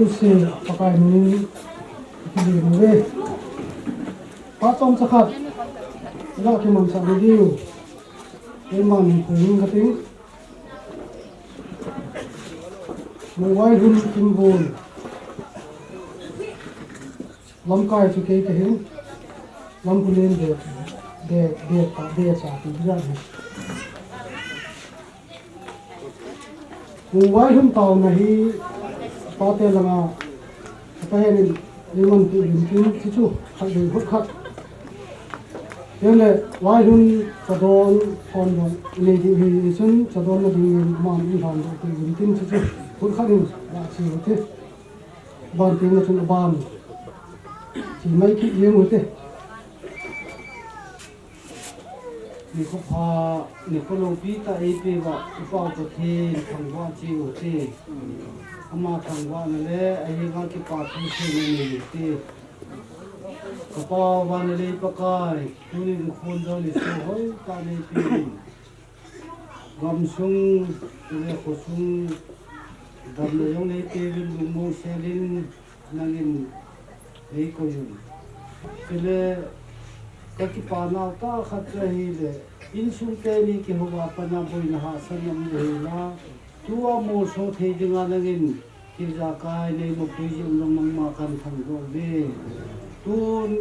se pakai ni di ni pa tom sakhat la ki man sa video cái man phun cái tiếng mày quay hun kim bồn lắm cái thì cái hình lắm cái lên để trả thì ra này mày quay hun tàu này tao tên là mà cái này nhưng mình tự mình kiếm chú phải được hút khát nên là vài hun cho đón còn rồi này thì xuân cho đón là thì màn đi hàng rồi thì mình tin chú hút khát đi là chỉ thế bàn tiếng là chúng bàn chỉ mấy cái yên rồi thếนี่ก็พานี่ก็ลงปีตาเอเปว่าก็เอาตัวเททางว่าจีโอเทเอามาทางว่านั่นแหละไอ้งานที่ปาที่เทนี่เทก็พอวันเลยปะกายคุณนี่คนเดินสู้เฮ้ยตาเอเปกำซุงเลยขซุงดำเลยงเอเปวิลุงโมเซลินนั่งกินเฮ้ยก็อยู่เลยcái pa nào ta khát rahi le in sung te ni ki huwa pana boi na ha sanam le na tua mo so the dinga nangin ki za kai le mo pui jum long mang ma kan thang ro be tun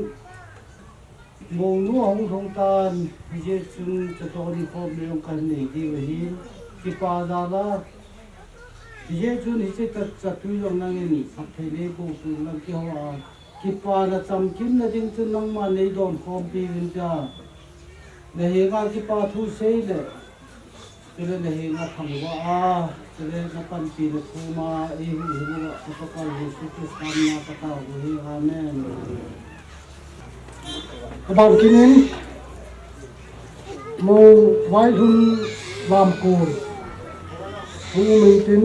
mo nu hong thong tan je chun cha to ri khom le ong kan nei di wa hin ki pa da la je chun hi che ta cha tu long nangin sak the le ko tu lang ki hawa ki pa na cham kim na ding chun nang ma nei dom khom pi win cha le he ga ki pa thu sei le le he na thang wa a le na pan pi le thu ma e hi na ka ka hi su ki sam na ka ta ho hi amen ban kinin mo vai hun lam ko hu min tin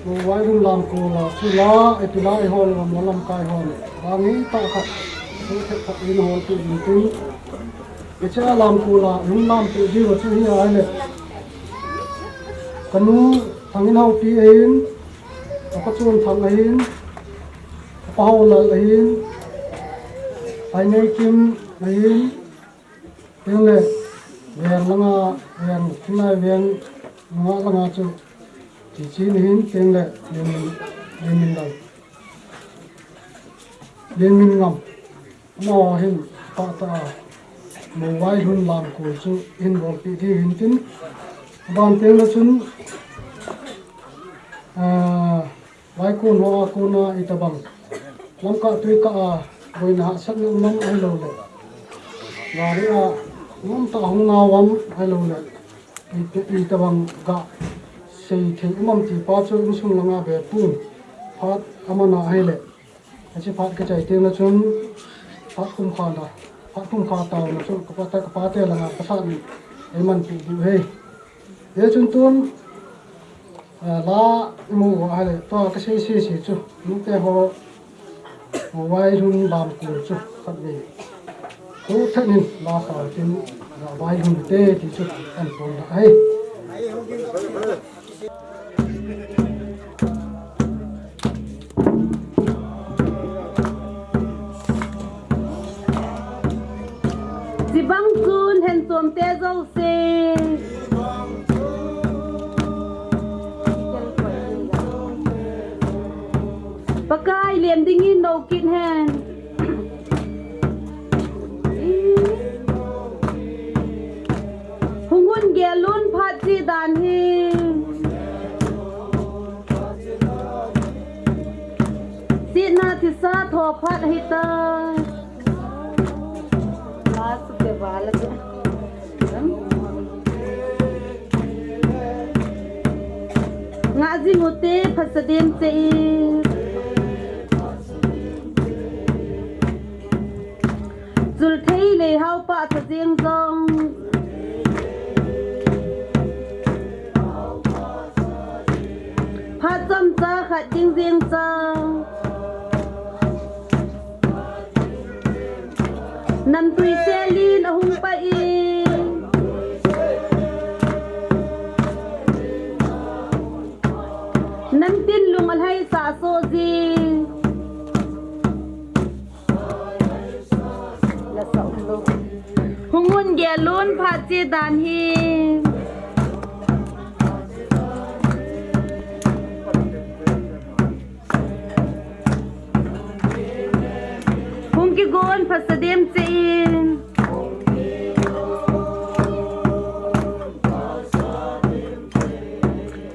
mo vai hun lam ko la chu la e tu la e hol mo lam kai hol bangi ta khat su the khat in hol tu min tin ke cha lam ko la hun lam tu ji ro chu hi ai le kanu thangin hau pi ein ka chun thang ein pa hol la ein ai nei kim ein tiếng le veng langa veng kinai veng nga langa chu chỉ hin tiếng le liên dal liên min ngam no hin ta ta mo wai hun lam ko chu hin ro pi thi hin tin ban tiếng la chun wai ko no ko na itabang lam ka tui ka boi na sak nam ai lo le gari a ngom ta hong na wam ai lo le itabang ga sei thei umam ti pa chu in sung langa be pun phat amana ai le achi phat ka chai te na chun phat kum kha da phat kum kha ta na chu ka pa te langa ka sa ni ai man pi du he ye chun tun la mu wa ai le to ka sei chu nu te ho wai run lam ku chu khat ni tu thanin la sa tin wai run te ti chu an pon da ai Bang kun hen som te zo se pakai liam dingin no kin hen hungun gelun phat si dan hi si na ti sa tho phat hi ta ngaji ngote phasadem che zul thei le hau pa tha jeng jong pha cham cha kha jing jing cha nam tui se lin ahung pa i nam tin lung al hai sa hungun ge lun pha che dan hi hung ki gon pha sadem che in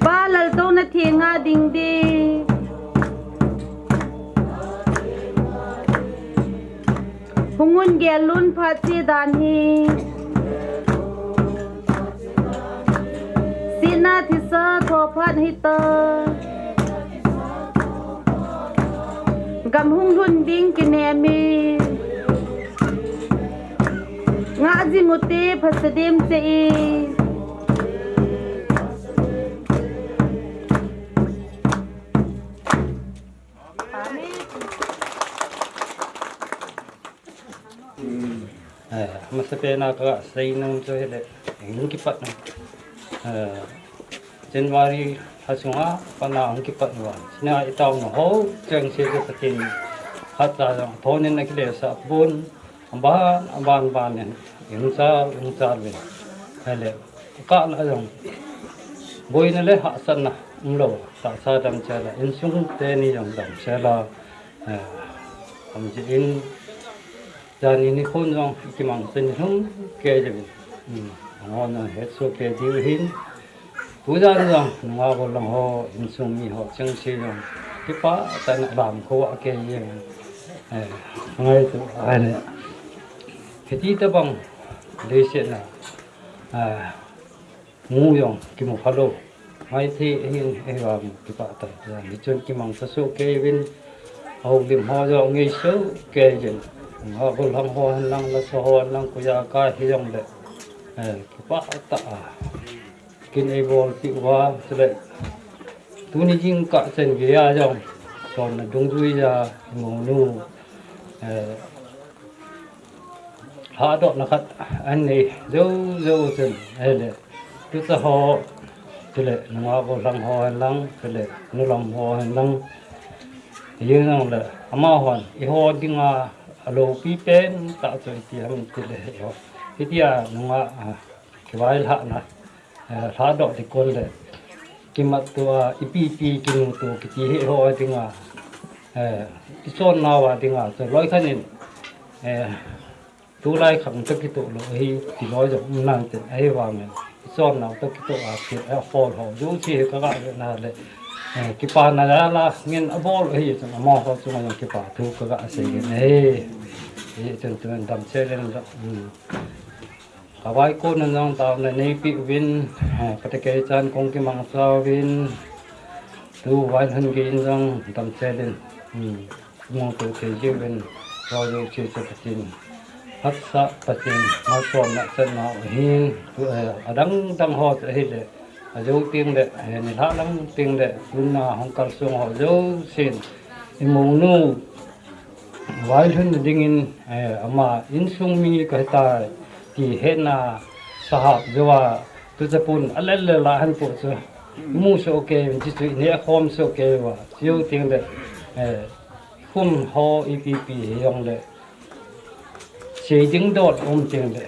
pa lal to na thenga ding de hungun ge lun pha che dan hi sina thi sa tho phat hi ta gam hung hun ding ki ne mi nga ji ngote pha sadem che i masa pena ka sai nung cho hele ang kipat na January hasunga pana ang kipat wa sina itaw no ho chang se ke patin hata thonin na kile sa bun amban ban nen yung sa ben hele ka la jong boy na le ha san na umlo sa sa dam cha la in sung te ni jong dam cha la am ji in dan ini khôn rong ki mang sen hung ke je ngon na het so ke di hin tu dan rong nga bo long ho in sung mi ho chang si rong ki pa tan lam ko ke ye ngai tu ai ke ti ta bang le se na mu yong ki mo phalo mai thi hin e wa ki pa ta ni chon ki mang sa so ke win au lim ho jo ngai so ke je họ cũng làm hoa lăng là số hoa lăng của gia ca hi dòng đấy cái bát tạ kinh ấy bol tiêu hoa thế tu ni jing cả chân cái à dòng còn là đông duy ra ngủ nu họ đọt là khách anh này dâu chân ấy đấy cứ ta họ thế nó cũng làm hoa lăng thế nó làm hoa lăng thì như là ama hoàn hoa đi nga alo pi pen ta cho ti ham ti le yo ti tia nunga ki wai la na ra do ti kon le ki mat to ipi pi ki nu to ki ti he ho tinga ti son na wa tinga so loi khanin tu lai khang ta ki to lo hi ti loi jo nan te ai wa men ti son na ta ki to a ki a fol ho ju chi ka ga na le ki pa na la ngin a bol hi chung ma ho chung yang ki pa thu ka ga se ge nei chân chân đầm xe lên đó cả vài cô nên rằng tao này nei bị win cái cái chân công cái mang sao win tu vài hơn cái rằng đầm xe lên mua tu thế chứ win rồi rồi chơi cho cái hấp sa cái mà còn lại chân nào hin ở đằng họ sẽ hết đấy dấu tiếng đấy này tháo lắm tiếng đấy luôn là không cần xuống họ dấu xin mùng nu vài lần dingin ama insung mi kahta ti hena sahab jawa tu japun alal la han po so mu so ke ji tu ne khom so ke wa siu ting de khum ho epp yong le sei ding dot ting de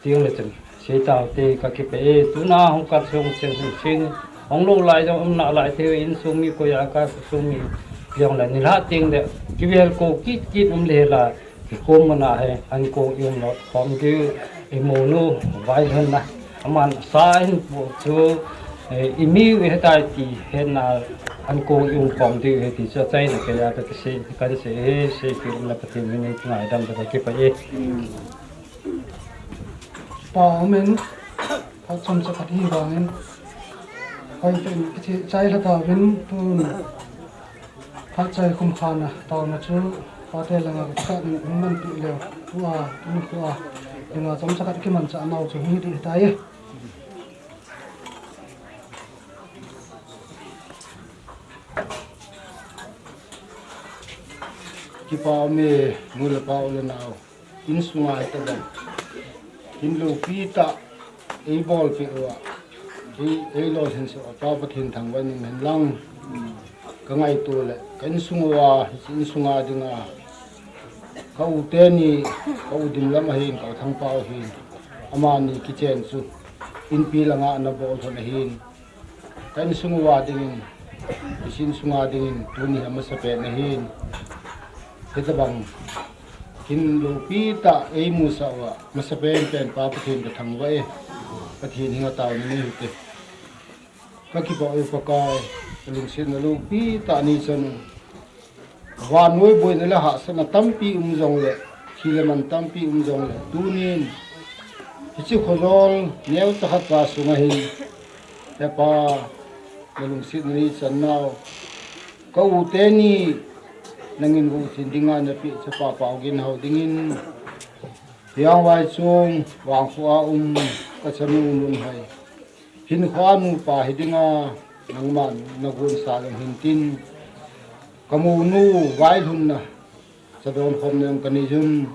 ting le chen sei ta te ka ke pe tu na hong ka song chen sin hong lo lai jong na lai the insung mi ko ya ka sung mi yong là nila tiếng đấy cái việc cô kít lề là cái cô mà na hay anh cô yêu nó còn cái emono vài hơn na mà sai bộ chú email hiện tại thì hiện là anh cô yêu còn thì cho thấy là cái cái sẽ là cái mình ngày đâm được cái phải bảo mình họ chăm sóc cái gì bảo mình coi cái trái là tao mình tu phát trái không khan à tao nó chú phát đây là cái cái mình bị lừa tua nhưng mà trong các cái mình sẽ nào chú đi tay cái bao mì mua được bao lần nào in xuống ai ta đây in lô pita ai bol phi wa ai lo hin so pa pathin thang wan men lang ka ngai tu le kan sungwa in sunga dinga kau te ni kau dim lam hin kau thang pau hin amani kitchen su in pi langa na bol thon hin kan sungwa dingin isin sunga dingin tuni hama sape na hin hetabang hin lo pi ta ei mu sawa masape pen pa pathin ka thangwa e pathin hinga taw ni hute ka ki ba e pakai lung sin lo pi ta ni san wan noi boi na la ha sana tampi jong le khileman tampi jong le tunin hichi khozol neu ta khat pa sunga hin te pa lung sin ni san naw ka u te ni nangin gu sin dinga na pi cha pa pau gin ho dingin yang wai chung wang khwa ka chanu nun hai hin khwa nu pa hidinga nangman nagun sa lang hintin kamu nu wai hun na sadon khom nem kanijun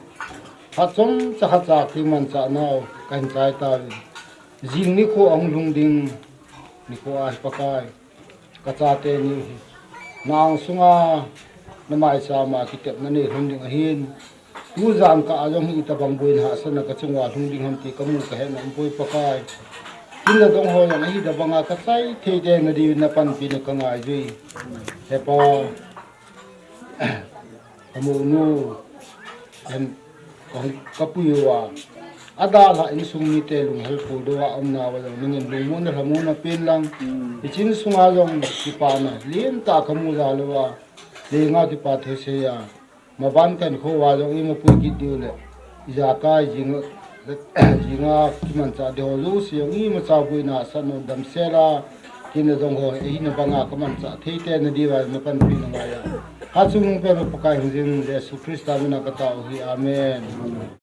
hachom cha cha ki man cha naw kan chai ta jing ni ko ong lung ding ni ko ai pakai ka cha te ni nang sunga namai sa ma ki tep na ni hun ding a hin tu jam ka ajong hi ta bang buin ha sana ka chungwa lung ding ham ti kamu ka he nam poi pakai tin la dong ho na hi da banga ka sai the de na di na pan pi na ka ngai jui he pa kamu nu en kong kapuwa ada la in sungni te lung hel pu do wa amna wa ningen lung mun na hamu na pin lang ichin sunga jong ki pa na lien ta kamu la lo wa le nga ki pa the se ya ma ban kan kho wa jong i ma pu ki du le ja ka jing jinga ki man cha de lu si yong i ma cha bu na san no dam se la kin na dong ho e na banga ka man cha the te na di wa ma pan pi na wa ya ha chung pe ro pakai hujin Yesu Krista na ka ta hi amen.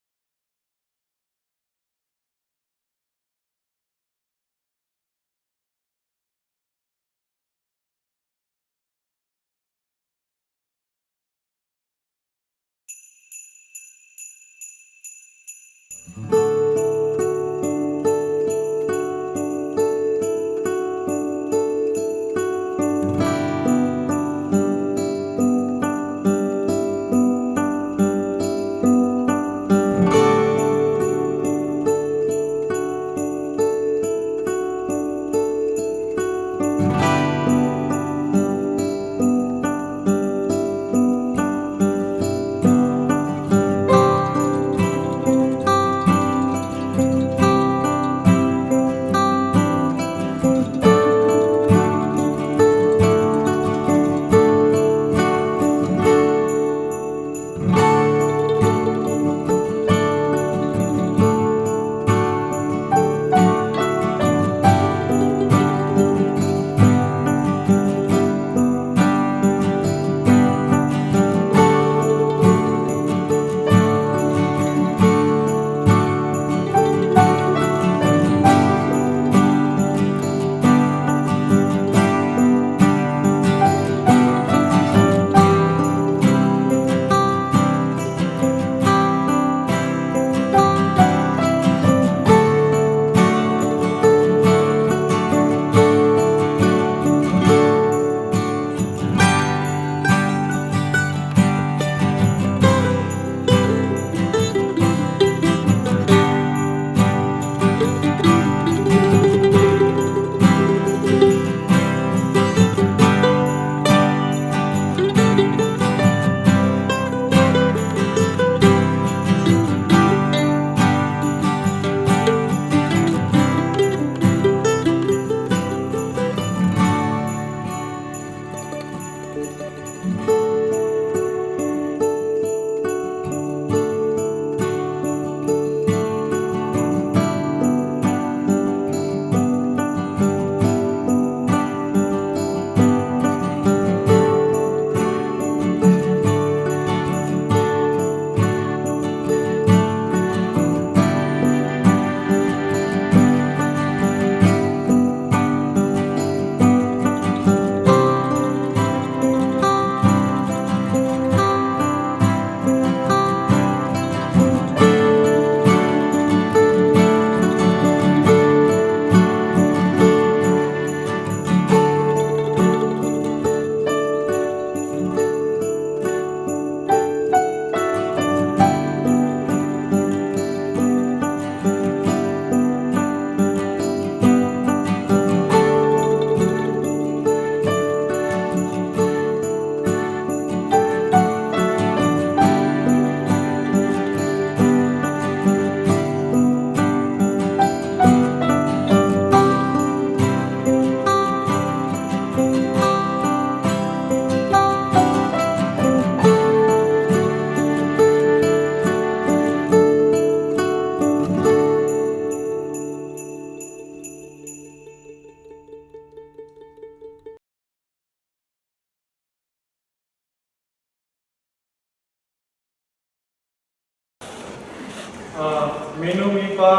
menu mipa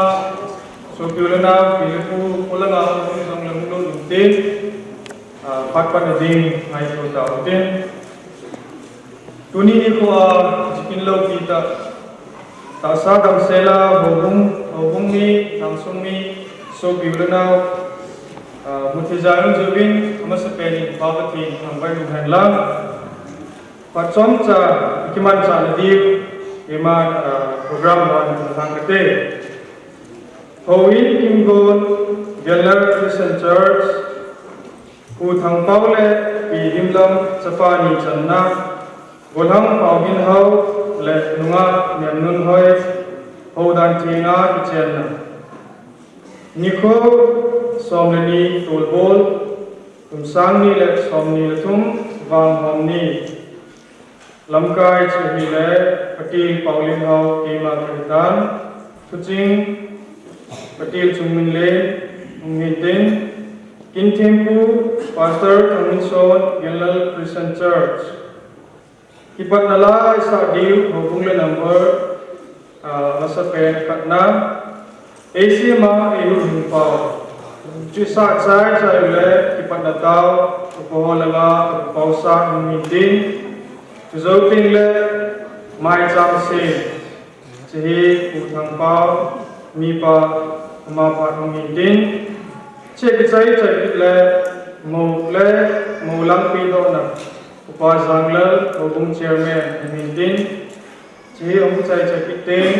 so piulana pilepu ulanga song lamno tin patpan ding ngai to ta tin tuni ni ko jikin lo kita ta sa dam sela hobung ni dam sung ni so piulana muthijarum jubin amasapeni babati ambai nu hanla patsom cha ikiman cha nadip iman program wan thangate Hoin Kimgon Geller Christian Church Ku Thang Paule Pi Himlam Chapani Channa Golham Paugin Hau Le Nunga Nemnun Hoi Houdan Tinga Ichenna Nikho Somleni Tolbol Tumsangni Le Somni Letum Wang Homni Lamkai Chahile Patil Paulin Hau Kema Karitan Tuching Patil Chungmin Lane, Mungin Kintempu, Pastor Kaminson, Gelal Christian Church. Kipat nala isa deal, hubungan number, nasa pen katna, ACMA iluhimpaw. Chisa sa ule, kipat nataw, upoholaga, upawsa, mungin Tuzauting le, may chamsin. Sihi, utang paw, mipa, mapa mungkin cek saya le mau lang pido na upas anglal hubung chairman mungkin cek aku saya cek ting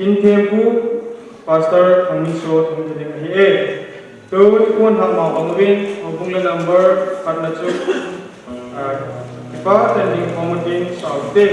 intempu pastor Kaminso mungkin tu pun hak mau pengwin hubung le number karena cuk kita tending komuting saute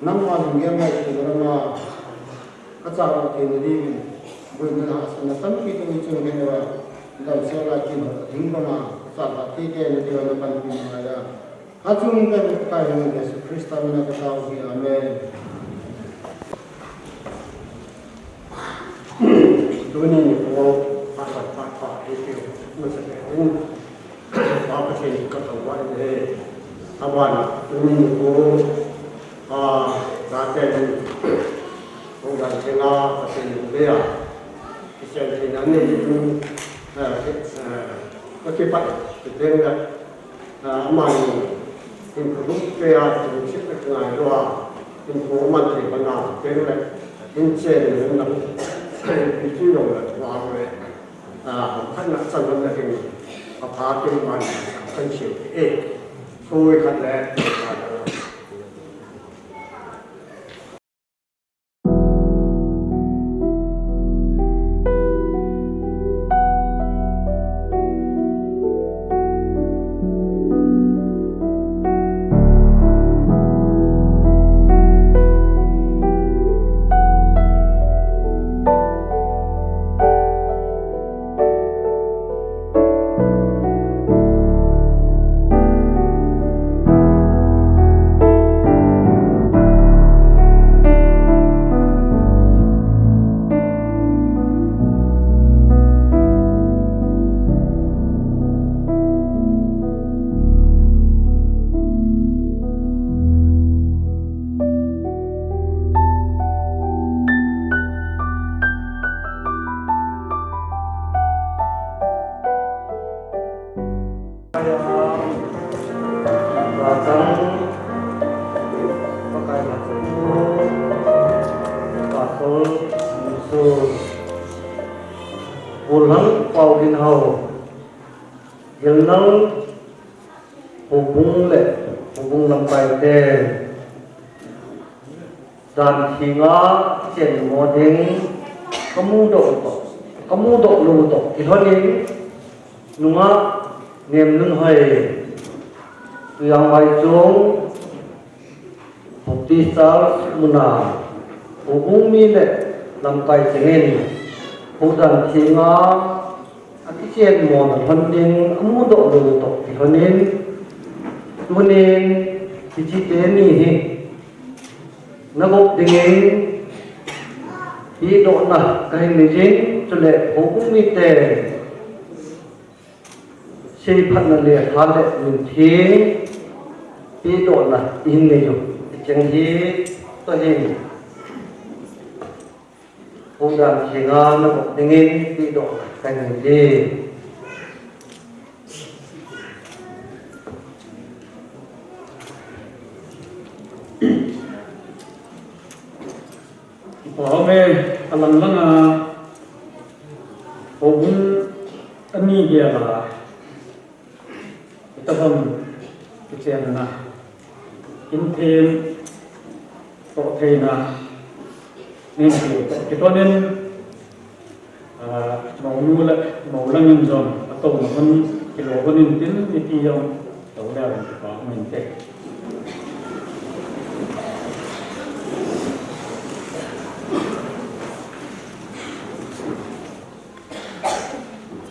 nang ma dum ge mai ki dara ma ka cha ra ke ni bui na asana tam ki tu chu ge wa dal se la ki ding ba ma sa ba ti ke ni de na pan pi ma ya ha chung ke ka ni Yesu Krista na ka ta hi amen tu ni ko pa e ke mo se ke pa pa ke ka ta wa de awan tu ni ko ra ke ni ông đã thấy là cái gì à cái chuyện thì nó nên cái bệnh thì nên là mà mình cũng cái thì chết được ngày rồi mình cũng mình thì bằng nào cái này mình chơi thì nó cái chú đồng là vào rồi thân là chân là cái phá cái mình thân chịu cái thôi khăn lẽ Ulang pawin hau yang hubung lampai te dan hingga chen modeng kamu do lu to ihoning nunga nem nun hoi yang ai chung bukti sal muna hubung mi le lampai chengen Hudan singa akichen mon handing amudo lu to ihonin tunin kichiteni hi nabok dingin hi do na kai nijin chule hukum mite sei phatna le thale min thi hi do na in ne yo cheng hi to hi Hudan singa nabok dingin hi do kai nijin Ome alam langa obun ani dia la itabam kecen na inten to theina nen ki to nen mau langin zon atau mon kilo bonin tin ti yong to da ko min te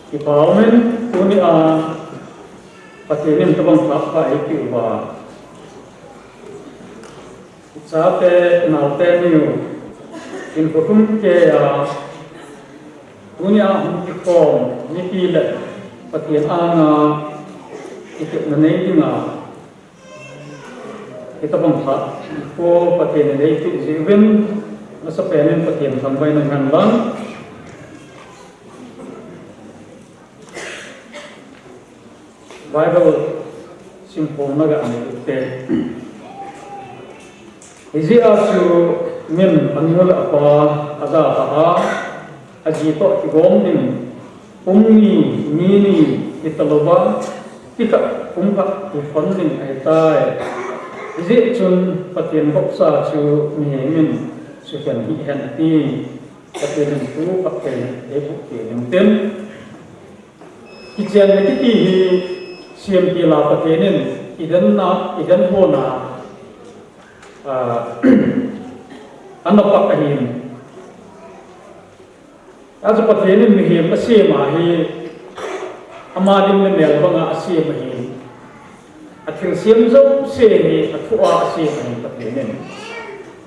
Ipawamen kuni patinin tabang papa iki ba saate naute niu in hukum ke kuni hum kom ni pile patin anga ikip nanei dinga itabang pa ko patin nei tu jiwen nasa penen patin sampai nang lang Bible simple naga ane ite. Izi asu min anul apa ada apa aji to igom din umni mini italoba tika umpa ifonding ay tay. Izi chun patien boksa chu min sukan ihan ti patien tu pakai ebuk tem ijan nekiti siam kila patenin idan ho na อันนั้นปักหินอาจจะประเทศนี้มีเหตุเสียมาให้อามาดินเนลบังอาเสียมาให้อาถึงเสียมจบเสียให้อาทั่วเสียมาให้ประเทศนี้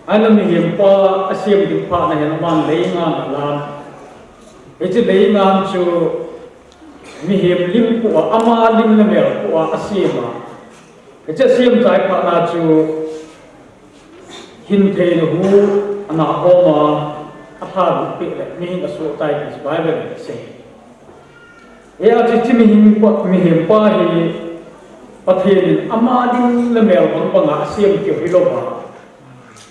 อันนั้นมีเหตุว่าอาเสียมถึงพาในอามาเลี้ยงงานลานไอ้เจ้าเลี้ยงงานจูมีเหตุลิมปัวอามาดินเนลปัวอาเสียมาไอ้เจ้าเสียมใจพานาจูหินเทนหูอนาคตมาอาภาบุปิเลมีหินอสุตัยที่สบายเลยเสียเออจิตมีหินป้าฮีประเทศอามาดินเลเมลบังบังอาเซียนเกี่ยวกับโลกา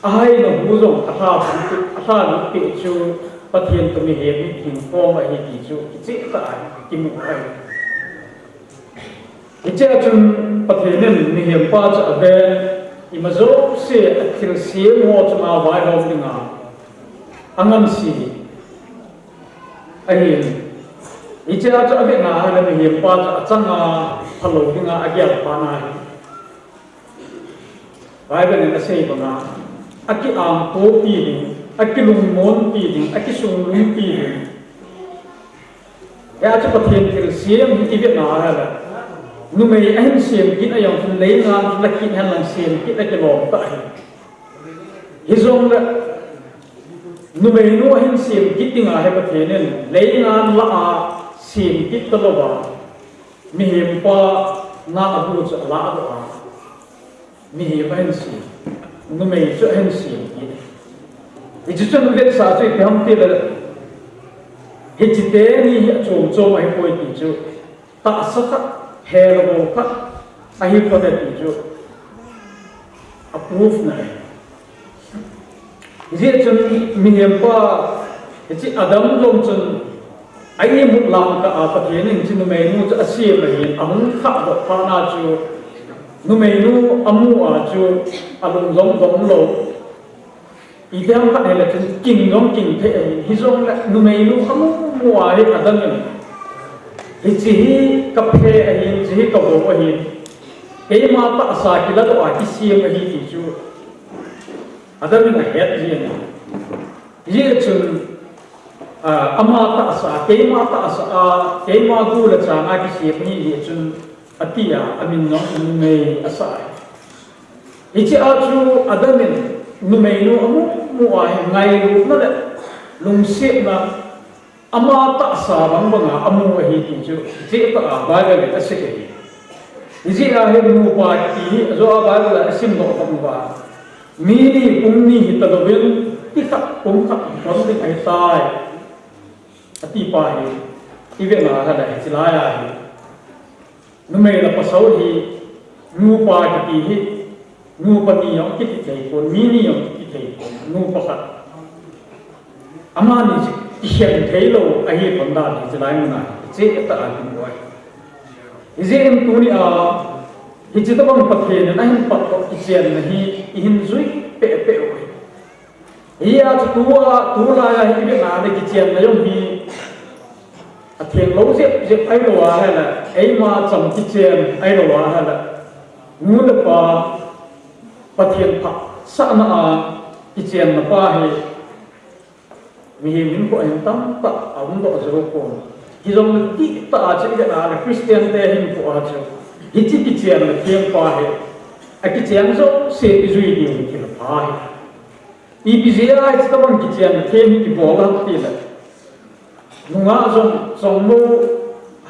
ไอ้หนุ่มผู้ทรงอาภาบุปิจูประเทศตัวมีเหตุหินป้อมาเหตุจูจิตตายกิมุไออิจฉาจนประเทศนั้นมีเหตุป้าจะเดินอิมาโซเสียถึงเสียงหัวจะมาไว้เราดึงอ่ะอันนั้นสิไอ้อิจฉาจะเอาเรื่องอะไรไม่เห็นป้าจะจังอ่ะพลุดึงอ่ะอาเกียร์ปานาไว้เป็นอะไรเสียบ้างอ่ะอากิอ่างโตปีดิอากิลุงมอนปีดิอากิสุงลุงปีดิไอ้อาจจะประเทศถึงเสียงที่เวียดนามอะไรนุ่มไอ้เสียงกินไอ้ยังคนเลี้ยงงานลักกินหันหลังเสียงกินไอ้จะบอกไปฮิซงละนุ่มไอ้นู้ไอ้เสียงกินติงอะไรประเทศนั้นเลี้ยงงานละเสียงกินตลอดมีเหตุว่าน่าดูจะละตัวมีเหตุว่าเห็นเสียงนุ่มไอ้จะเห็นเสียงกินอิจฉานุ่มเวทสาวจะทำที่ละเหตุเดนี่โจมไอ้ป่วยติดจูตาสักเฮโร่ก็ไอ้พวกเด็กจู approve นะเรื่องจนมีเหตุว่าที่อดัมลงจนไอ้มุดลามกับอาประเทศนึงที่นุ่มเมนูจะเสียไปอามุขะดอกพานาจูนุ่มเมนูอามูอาจูอารมณ์ร้องโลอีเดียมก็เห็นแล้วจนกิ่งร้องกิ่งเทฮิซงและนุ่มเมนูอามูมัวให้อดัมเนี่ยฮิจิฮิกับเพอหินจิฮิกับโบอหินเอมาตะสากิลตัวอาทิเสียมหิติจูอาดัมเนี่ยเฮ็ดเยี่ยนเยี่ยจนอามาตะสาเอมาตะสาเอมากูละจางอาทิเสียมหิเยี่ยจนอติยาอามินน้องนุ่มเมอาศัยฮิจิอาจูอาดัมเนี่ยนุ่มเมนูอามูมัวให้ไงรู้นั่นแหละลุงเสียนะอามาตะสาบังบังอามูหิติจูเจ้าตะบายเลยอาศัยนี่สิอาเห็นมูปาตีโจอาบายเลยอาศัยโนตัมวามีนี่ปุ่มนี่หิตตะเวนที่ขับปุ่มขับคนที่ไอ้ตายอธิปายที่เวียดนามอะไรสิลายอะไรนุ่มเมย์ละภาษาที่มูปาตีที่มูปนียองที่ที่ใจคนมีนี่ยองที่ใจคนมูปะขัดอามานี่สิเขียนเทโลไอ้คนด่าที่สิลายมันนะเจ๊ตะอากินไว้อิเจมตุนี่ฮิจิตบังประเทศนั้นหินปัตตอิเจนนะหินซุยเปะเปะไว้ฮิอาจตัวลายฮิเวนาเด็กอิเจนนะยงฮีเทียนโลเจ็บไอ้ตัวอะไรล่ะไอ้มาจำอิเจนไอ้ตัวอะไรล่ะงูเล็บปะประเทศพักสันอาอิเจนนะป้าให้มีหินพวกหินตั้มตะอาวุธจะรู้ก่อนที่เราติดตาเชื่อกันอะไรคริสเตียนเตหินพวกอาจจะฮิจิกิเชียนเทียมป้าให้ไอ้กิเชียนโซ่เสียอิจุยดีที่ละป้าให้อีพิเซียไอ้ที่ต้องกิเชียนเทียมที่บอกแล้วที่ละนุ่งอาส่งมู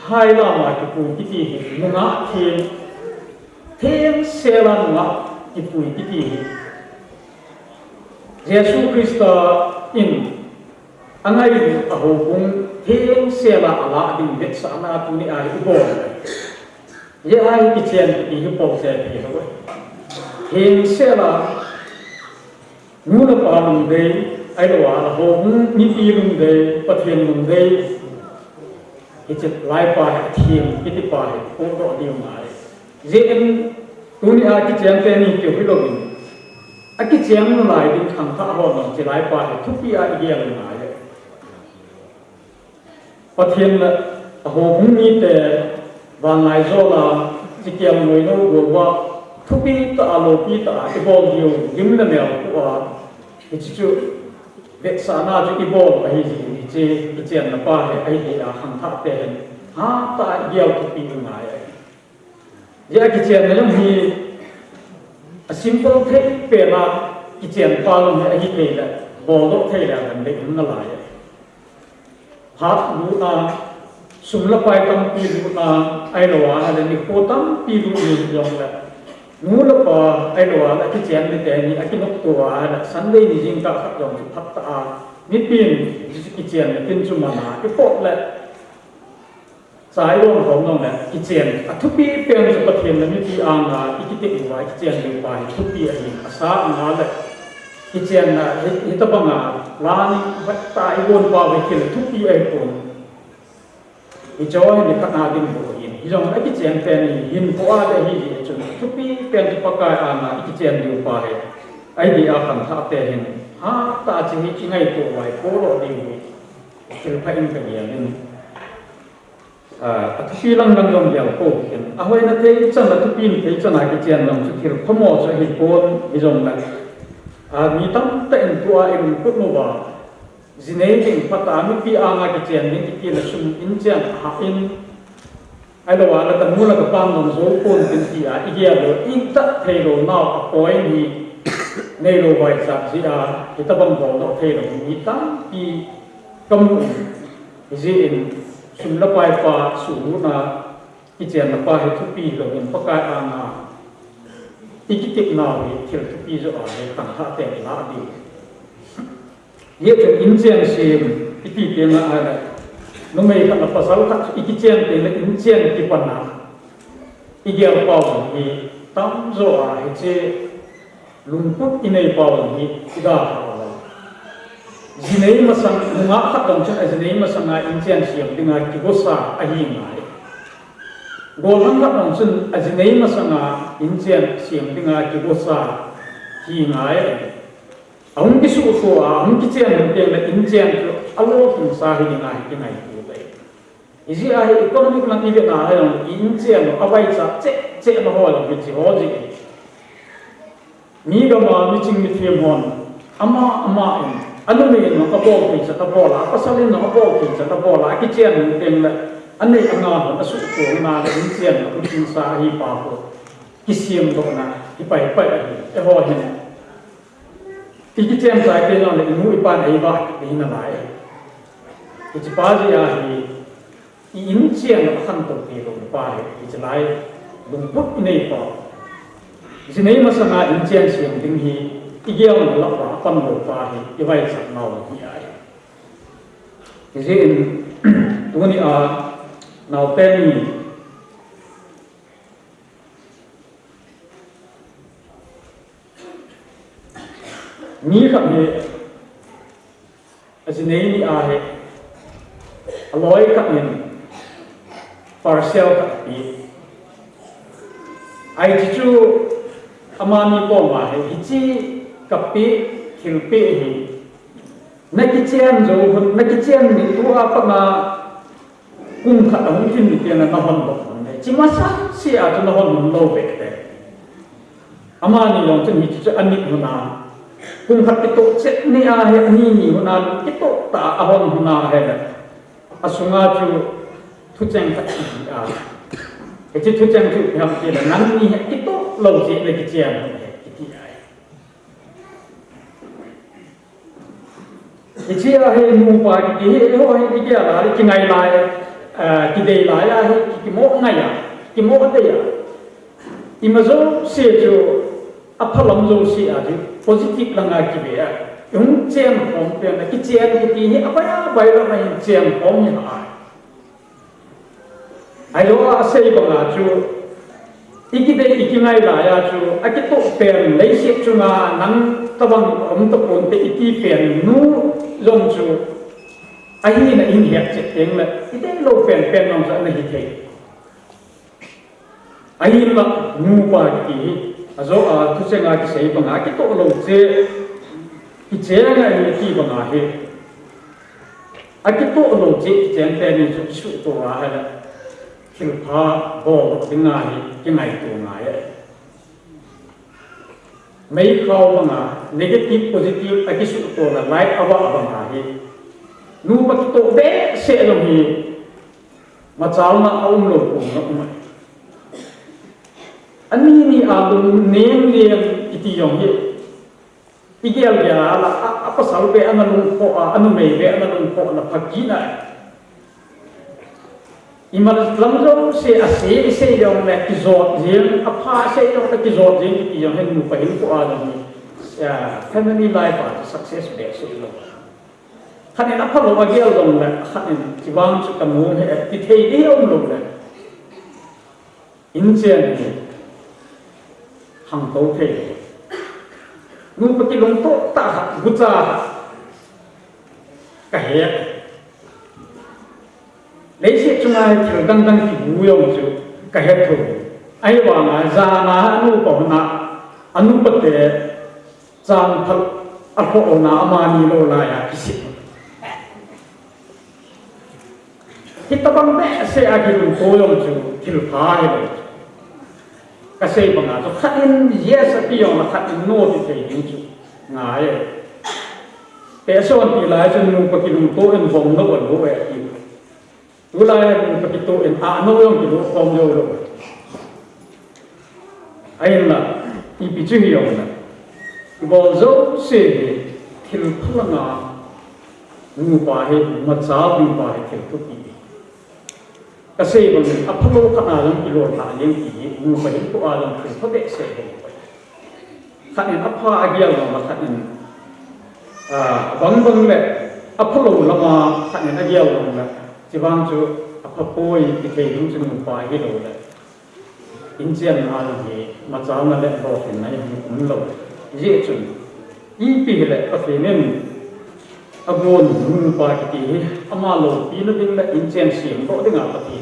ให้ละมาที่ปุ่นที่ที่นุ่งอาเทียมเซลล์นุ่งอาที่ปุ่นที่ที่เยซูคริสต์อินอันไหนอาหูบุงเทียมเซลล์อะไรดิ่งเด็กสานาตุนี่อะไรอุบลยาไอ้กิเชียนที่อุบลเสียที่เขาเทียมเซลล์งูละปาลุงเดย์ไอ้ตัวอาหูบุงนิติลุงเดย์ปะเทียนลุงเดย์ที่จะไล่ไปเทียมที่ที่ไปโอ้ตัวเดียวมาเจนตัวนี้อากิเชียนเตนี่เกี่ยวกับโลกินอากิเชียนมันไล่ดึงขังข้าวหนจะไล่ไปทุกปีอาเดียร์มาประเทศละโหพุ่งนี้แต่วันไหนโซลาที่เกี่ยวกับโน้ตบอกว่า ทุปีตาโลปีตาอีบอลอยู่ยิ้มละเมียวตัวอิจิจูเด็กสานาจูอีบอลไอ้ที่เจนละป้าไอ้ที่หังทับเต็นฮะตาเยี่ยวทุปียังไงยากิเจนนั้นมี simple เทปเป็นละกิเจนฟังไอ้ที่เลยบอลเทเลยกันเด็กนั่นแหละฮะรู้นะสุนละไปตั้งปีรู้นะไอ้หลวงอะไรนี่โคตั้งปีรู้นี่ยองละนู้ละปะไอ้หลวงไอ้กิเจนนี่แต่นี่ไอ้กินกตัวอะไรสันเดย์นี่จริงก็ขัดยองพัฒนานิดปีนกิเจนนี่เป็นชุมานาไอ้พวกละสายลมของน้องเนี่ยกิเจนทุกปีเป็นสุขเทียนแล้วมีปีอ่างอ่ะอีกที่อยู่ไว้กิเจนอยู่ไปทุกปีอะไรอาสามาเลยกิเจนน่ะฮิตบังอ่ะร้านวัดตายวนป่าไปกินทุกปีไอ้คนอีจอยนี่ขนาดดิ้งโบหินอีจงไอ้กิเจนเป็นหินพัวได้หินจนทุกปีเป็นจุดประกายอ่างอ่ะอีกิเจนอยู่ไปไอ้ดีอาคันท่าเตหินฮะตาจีนี่ไงตัวไว้โคโรดิ้งคือพระอินทร์เดียนทุกปีลังลังยองยาวโคเห็นเอาไว้นั่นเองจังละทุกปีนี่จังอะไรกิเจนลงสุดที่ขโมยจะเห็นคนอีจงละมีตั้งแต่ตัวเองพูดมาว่าจีเนจิงพัฒนามีปีอ่างกิเจนนี่ที่เราชุมอินเจนหาอินไอ้เราว่าเราต้องมูลกับปังนนโซคนเป็นที่อีเดียเราอินตัดเทโรน่าปอยนี่ในโลกไวสักสิที่ตะบังบอกเราเทโรมีตั้งปีกำลังจีนชุมละไปป่าสูงนะกิเจนละไปทุกปีเราเห็นประกายอ่างอีกติดนาวิที่ทุกปีจะอ่านในต่างท่าแต่ละดีเยอะจนอินเจนเสียมอีกที่เป็นอะไรนุ่มไม่ทำภาษาทักอีกเจนเป็นอินเจนที่ปนน้ำอีกอย่างเปล่าที่ตั้งโซ่ให้เจลุงพุทธินัยเปล่าที่ที่ได้จีเนยมาสังมุงอาขัดตรงชั้นจีเนยมาสังไงอินเจนเสียมdengan kibosa ahingai golangขัดตรงชั้นจีเนยมาสังไงอินเจนเสียมdengan kibosa hingai ang kisu ko ang kichen ng injen alo kung sa hinay kinay kulay isi ay economic lang ibig na yung injen abay sa che na ho lang bichi hoji ni ga ma miching mitiem hon ama in ano me no kabol ki sa tabola pasalin no kabol ki sa tabola kichen ng teng la anay anga na su ko na injen na kung sa hi pa ko kisim do na ipay e ho hinอีกเช่นใจเป็นเราในมือปานไอ้บ้าที่นั่นแหละอีกป้าจะยังอินเชียนขั้นตอนที่ลงไปอีกจะไล่ลงปุ๊บในป่าอีกในมาสังอินเชียนเสียงดึงฮีอีกอย่างหนึ่งละว่าปั้นลงไปอีกไว้สักหน่อยที่ไอ้อีกเช่นตัวนี้เราเป็นมีคำนี้อาจจะในนี้อาเหตุลอยคำนี้ partial คำนี้ไอ้ที่จู่อามามีปอมาเหตุที่กับปีคิลปีฮีนักกิจเจนจูคนนักกิจเจนนี่ตัวapa na kungขัดหุ่นที่นี่เป็นนักหุ่นบอกเนี่ยจิมาสักเสียจนนักหุ่นโลเบกเลยอามานี่ลองจนหิจะอันนี้หุ่นkung kapito set ni ahe ni hunan kito ta ahon huna he asunga chu thucheng ka a ke thucheng chu ham ki la nan ni kito lo ji le ki chian ki ai ke chi ahe nu pa ki he ho he ki ya la ki ngai lai ki dei lai a he ki mo ngai ya ki mo de ya imazo se chu aphalam zo si a ji positive lang nga kibiya yung chen hom pe na ki chen ki ti hi abaya bayro na yung chen hom ni ha ayo a sei banga chu ikide ikingai la ya chu akito pen leisip chu nga nang tabang to pon te iti pen nu long chu ahi na in hiak che teng la ite lo pen nong sa na hi thei ahi la nu pa ki azo tu se nga ki sei banga ki to lo che ki che nga ni ki banga he a ki to lo che chen te ni su to wa ha la kin pha bo ki nga hi ki ngai to nga ye mấy khâu bằng negative positive cái sự tổ là like ava bằng hi nu bắt tổ bé sẽ làm hi mà cháu mà ông lột cũng nó cũng anh ni abun name liền iti yong hi ideal ya là apa sao bé anh lung po anh mấy bé anh lung po là phát triển này imal lam zo se yong le ki zot jing apa se yong le ki zot jing ki yong hen nu pa hin ko a dong ya family life a success be se lo khanin apa lo agel dong le khanin ki wang chu kamu he ti thei di om lo le in chen ni hang to thei nu pa ki long to ta gu cha ka he lấy xe chung ai thì đang đang thì vui ông chú cái hết thôi ai bảo mà ra mà anu bảo na anu bất kể trang thật áp hộ na amani lo la ya kisi kita bang be xe ai thì luôn thôi ông chú thì luôn phá hết rồi cái xe bằng à cho khách in yes cái ông là khách in no thì thấy những chú ngài thế sao anh thì lại cho nên có cái luôn tôi anh vòng nó vẫn vô vậy tu lai begitu no yang itu kom yo lo ai là ipi chu yo na bo zo se thil phalanga nu pa he ma cha bi pa he thil tu pi ka se bang aphalo khana lang ki lo ta leng ki nu pa hi ko a lang thil pha de se he khanin apha agya lo khanin bang le aphalo lama khanin agya lo na chỉ vang chú áp bôi cái cây đúng chung một vài cái đồ đấy, in chiên là gì mà cháu nó lại bỏ tiền này cũng lâu, dễ chừng, ý bị lại có thể nên áp bôi một vài cái gì, mà lâu bị nó đến lại in chiên xiêm có tiếng apa thì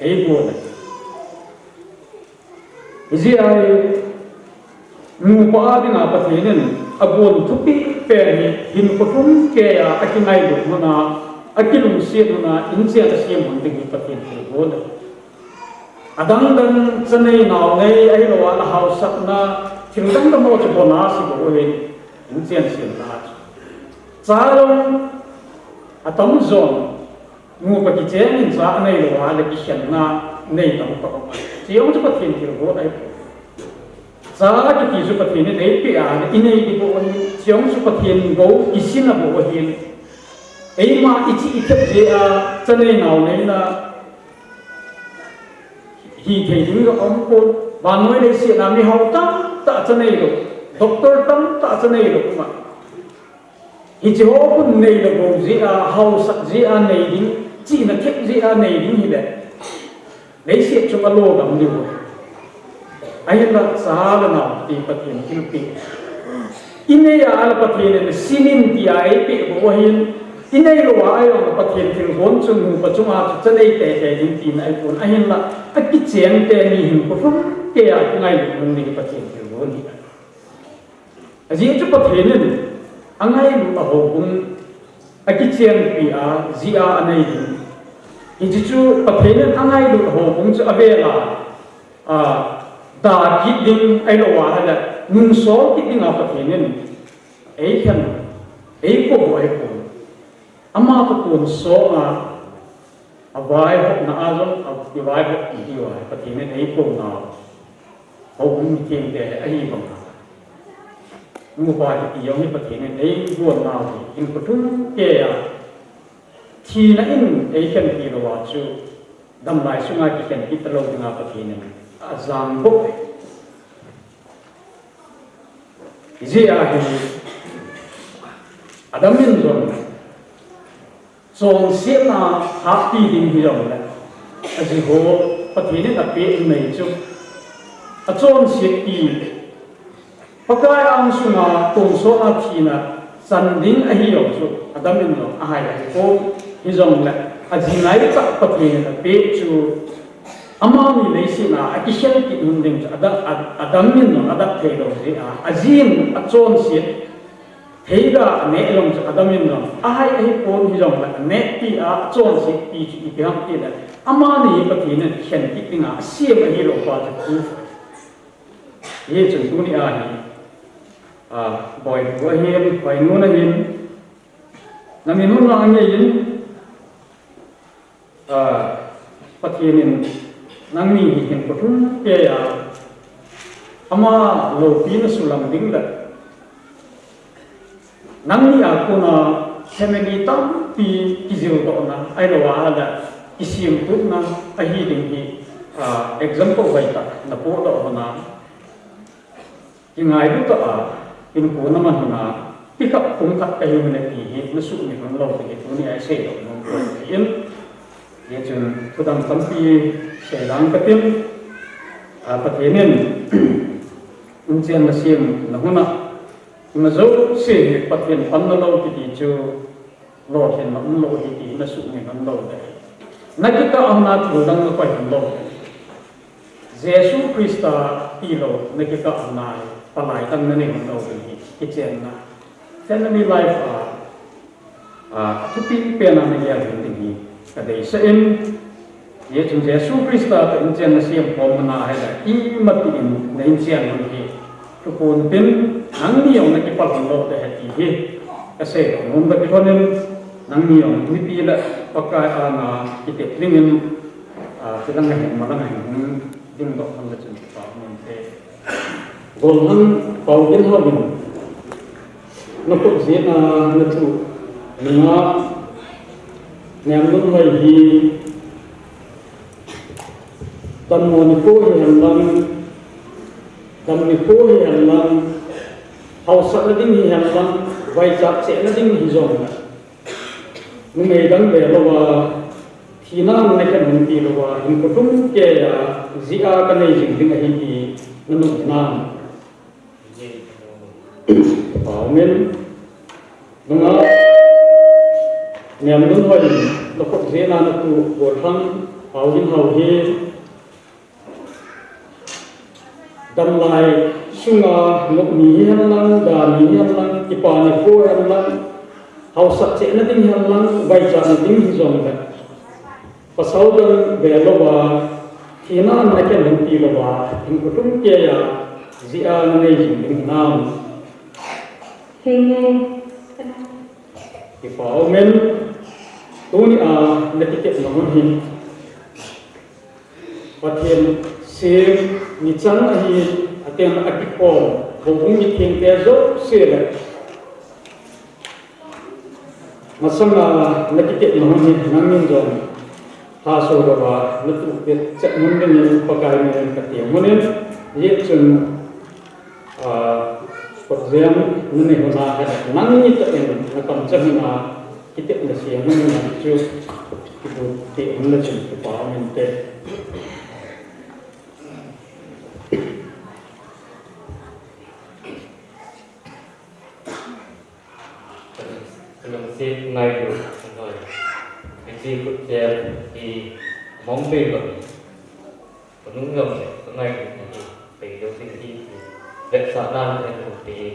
ấy bôi này, dễ ai một vài tiếng apa thì nên áp bôi thúc bị bể hình có không kể à cái này được mà na akilum siat na insia ta siam hon ding patin ke god adang dan chanei naw nei ai lo ala haus sak na thingdang da mo che bona si bo we insia siam na charong atam zon mu pa ki chen in sa nei lo ala ki hian na nei tam pa ma chiong chu patin ke god ai sa ki ti chu patin nei pi a inei ki bo chiong chu patin go isin na bo hin ấy mà ít ít gì cho nên nào này là khi thấy những cái ông cô và nói đến sự làm đi học tâm ta cho nên được doctor tâm ta cho nên được mà khi chỉ học cũng này là gồm gì học sắc gì này đi chỉ là thiết gì này đi như vậy lấy sự cho cái lô làm điều ấy là sao là nào thì phát triển kinh tế ini là phát triển sinin thì ai bị bỏ hiền inai lo ai lo pa thien thil hon chung pa chunga chu chanei te ding tin ai pon a hin la a ki cheng te ni hin ko phum ke a ngai lo ni pa thien thil hon ni a ji chu pa thien ni angai lu a ho bung a ki cheng pi a ji a anai ni ji chu pa thien ni angai lu ho bung chu avela da ki ding ai lo wa la nun so ki ding a pa thien ni ei khan ei ko ai ko ama to pun so ma avai hok na azon avai hok di wa patine nei ko na ho mi tin de ai bang mu ba ti yong ni patine nei bu na in patum ke ya thi na in ei ken ti ro wa chu dam lai sunga ki ken ti talo nga patine azam bo ji a hi adam min zon song xiêm na happy ding hi rồi đấy, anh hồ phát triển là bé này chứ, à chọn xiêm đi, bắt cái anh sung à công số à thì na san ding à hi rồi chứ, à đâm mình rồi, à hay là cô hi rồi đấy, à gì này chắc phát triển là bé chứ, ama mi lấy xin à cái xiêm cái đường ding chứ, à đâm mình rồi, à đâm thấy rồi gì à gì à chọn xiêm thấy là nét lòng cho adam nhân lòng ai ai phone hi lòng là nét ti à chọn sĩ ti chỉ cái ham ti là ama này có thể nên hiện cái tiếng à xiêm hi lòng qua cho ye chun tu ni a hi boy bo hin boy nu na hin na min hun na nge yin pathianin nang ni hin ko thun ke ya ama lo pi na sulam ding la nang ni a ko na semeni tam pi kizil to na ai lo wa da isim tu na a hi ding hi example vai ta na po do na ki ngai lu ta in ko na man na pi ka kum ka ka yu ne pi hi na su ni kon lo ke tu ni ai se do no ko in ye chun thudam tampi se lang ka tim pathianin unchen na sim na huna ma zo se pathian pan na lo ti chu lo hen ma lo hi ti na su ni kon lo de na kita ahna thu dang ko hin lo Jesu Krista pi lo na kita ahna palai tan na ni kon lo hi ki chen na family life thu pi pe na ni ya hin ti kadai sa in ye chung Jesu Krista ta in chen na siam pom na hai la I mati in na in chen na hi tu pon tin nang ni yong na ki pal lo de ti hi ka se ngom da ki thonin nang ni yong ni pi la pakai ana ki te ringin sedang na ma na ding do han da chen pa mon te gol han pau din ho bin na ko je na tu na nem nun vai hi tan mo ni ko hi lang tam ni ko hi lang hau sa na ding hi lang vai chap che na ding hi zong nu me dang be lo wa thi na na ka mun ti lo wa hin ko tum ke ya zia ka nei jing ding hi ti na nu na amen nunga niam nun hoi lo ko je na tu bo thang hau hin hau hi dam lai sunga nok ni han lang da ni han lang ki pa ni ko han lang hau sak che na ding han lang vai cha na ding hi zong da pasau dang be lo wa thina na ke nun ti lo wa hin ko tum ke ya zia na nei jing ding nam Henge ki pa men Tuni na tiket na hun hin pathian sim ni chan hi atem atiko bong ni thing te zo se la masama na tiket na hun hin nang min zo ha so ga ba na tu pe chat mun ni pakai ni ka ti mun ye chun pathian ni hona ha nang ni ta en na kam chan na kita ina siya mo na chu ibu ti ina chu pa mente Mình xin ngay được rồi mình xin cuộc chơi thì mong về rồi còn đúng ngầm ngay được thì phải đâu xin đi vệ xã nam thì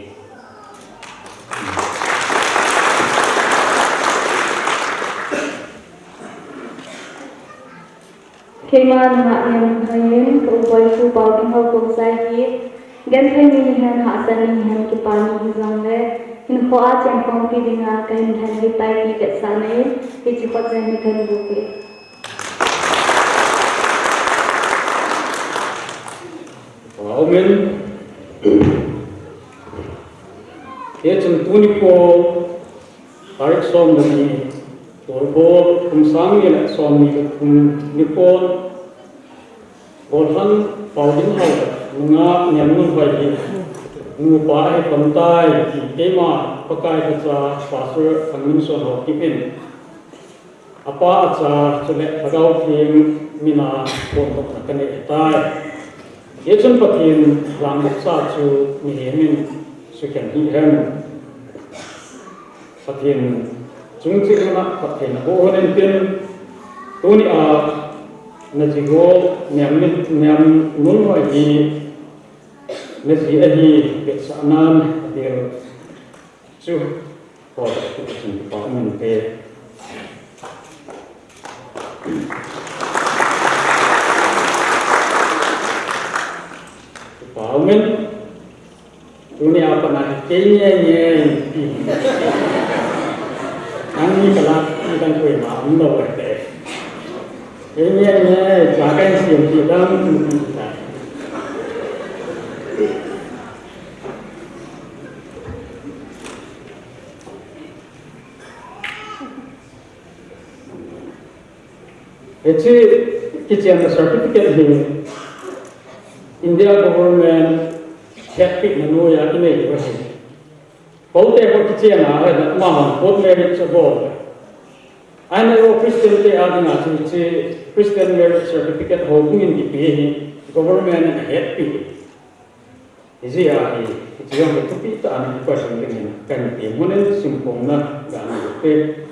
khi mà ngạ niệm thấy cụ quay phu bảo kinh hậu cùng sai hi gen thấy mình hàng hạ san mình hàng cái pan mình rằng đấy mình khoa chẳng phong phi đi ngã cái mình hàng cái tay đi cái san ấy cái chỉ có rằng mình cần bù về amen ye chun tu ni ko tarik som ni torbo kum sang ni la som ni kum ni ko golhan paudin hau nga nyam nu vai hi nu pa ai pam tai ki ke ma pakai ka cha pasur angin so ho ki pin apa cha chule pagau phim mina ko to ka ne tai ye chun pathin ram sa chu ni he min su khen hi hem pathin chung chi na pathin ho honen tin tu ni a na ji go nyam nun hoi hi na ji a hi be sa nan dir chu ko ta chi pa min pe pa men dunia apa nak kayaknya ni ani kalau kita kau mahu nak berteh kayaknya jangan siapa dalam kita. Itu kita certificate ni India government happy menu ya ini juga. Kalau teh kita nak ada mahal, kalau merit sebol. Ane o Christian te adi na si Christian merit certificate holding in DPA government happy. Isi ya itu yang betul kita ane person dengan kan imunen simpong na gan te.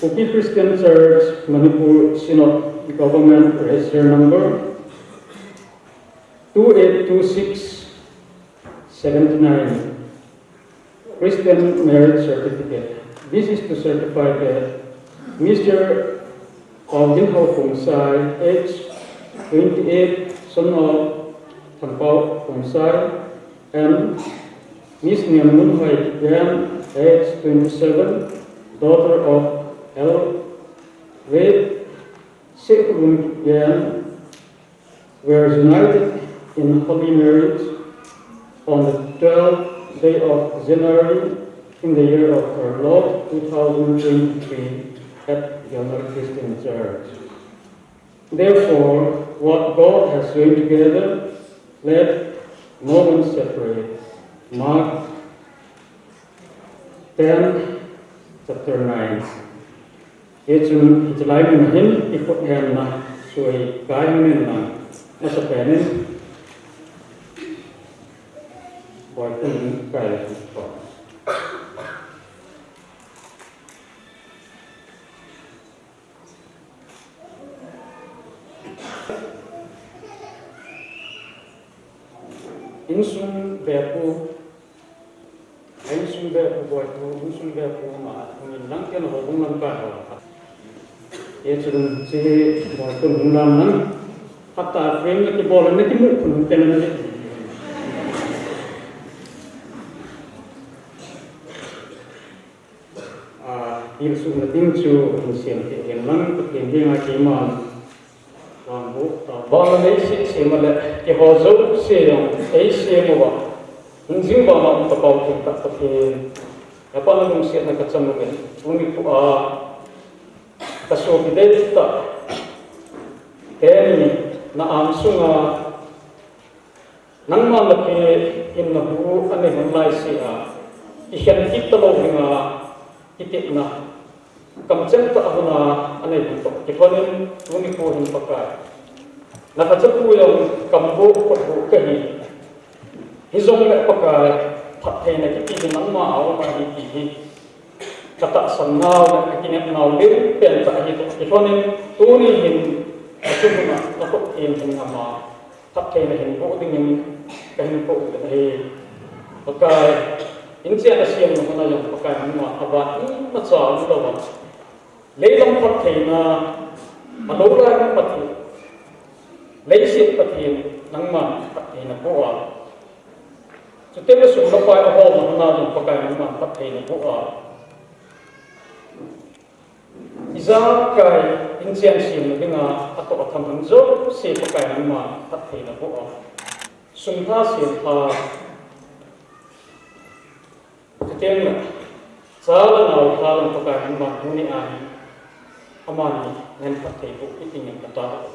Kopi Christian Church Manipur Synod Government Register Number 282679 Christian Marriage Certificate. This is to certify that Mr. Alvin Ho Fung Sai, age 28, son of Thangpao Fung Sai, and Miss Niam Mun Hai Yan, age 27, daughter of L. Wade Sekhun Yan, were united in holy marriage on the 12th day of January in the year of our Lord 2023 at Yamar Christian Church. Therefore, what God has joined together, let no one separate. Mark 10, chapter 9. It's like in him, if what him na, so a guy in na, as a penny, boy, guy. Insum bepu boy, insum bepu ma, lang kan hobung lang ka. Ye chun si boy kun hunglam nan hatta frame ke bol ne ti mu kun tenan ne. Il su na ting chu siam ke lang ke ngi ma ki ma wang bu ta ba ne si ma le ke ho zo se yong ei se mo ba jing ba ma ta pau ke ta ke apa na dong si na ka cham ke umi pu kaso kide ta keni na am sunga nang ma la ke in na hu ane hon lai si ikan kita lo nga itik na kam chen ta na ane ko ke thonin umi ko hin pakai na ka chapu yo kam bo ko ke hi hizong le pakai that the na ki nang ma aw ma hi kata sanau dan akhirnya nau lim pen tak itu ifonin tuni hin asumna takut in sama tak kena hin ko dingin kahin ko he pakai inci ada siam mana yang pakai nama abad ini macam itu apa lelang pakai na malola pati leisi pati nangma pakai na boa setiap sudah pakai apa mana yang pakai nama pakai na boa Izakai insian sim dengan atau akan menjauh si pakai nama hati na buat. Sungha sim setiap sahaja nak halang pakai nama dunia amani dengan hati bu itu yang kata.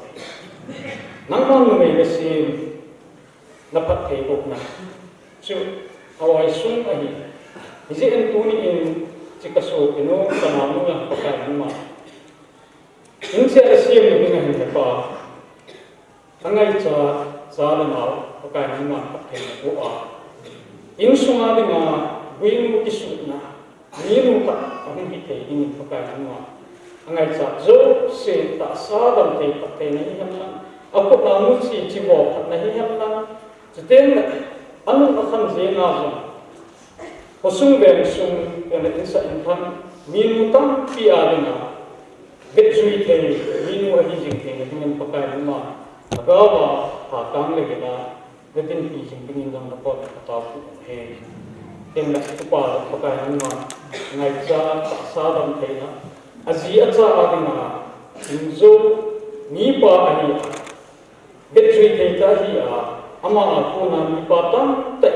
Nangman numai sim dapat hati bu na. So awal sungha ini, izin tuni in jika so ino kanamu yang pakai nama. Insi ada siam dengan apa? Angai ca jalan awak pakai nama pakai doa. Insuma dengan winu kisuna, niru tak kami kita ini pakai nama. Angai ca jo se tak sadam te pakai ni hamna. Aku namu si cibo pakai ni hamna. Jadi anu akan zina je. Kosong bersung yang insa intan minutan piadanya. Betjui te minu ahi jingte dengan pakai nama agawa hatang lagi na gatin pi sing pingin dang dapat kata he tem la tupa pakai nang ngai cha sa dam theina azi acha adina inzo ni pa ani betri theita hi a ama ko na ni pa tam ta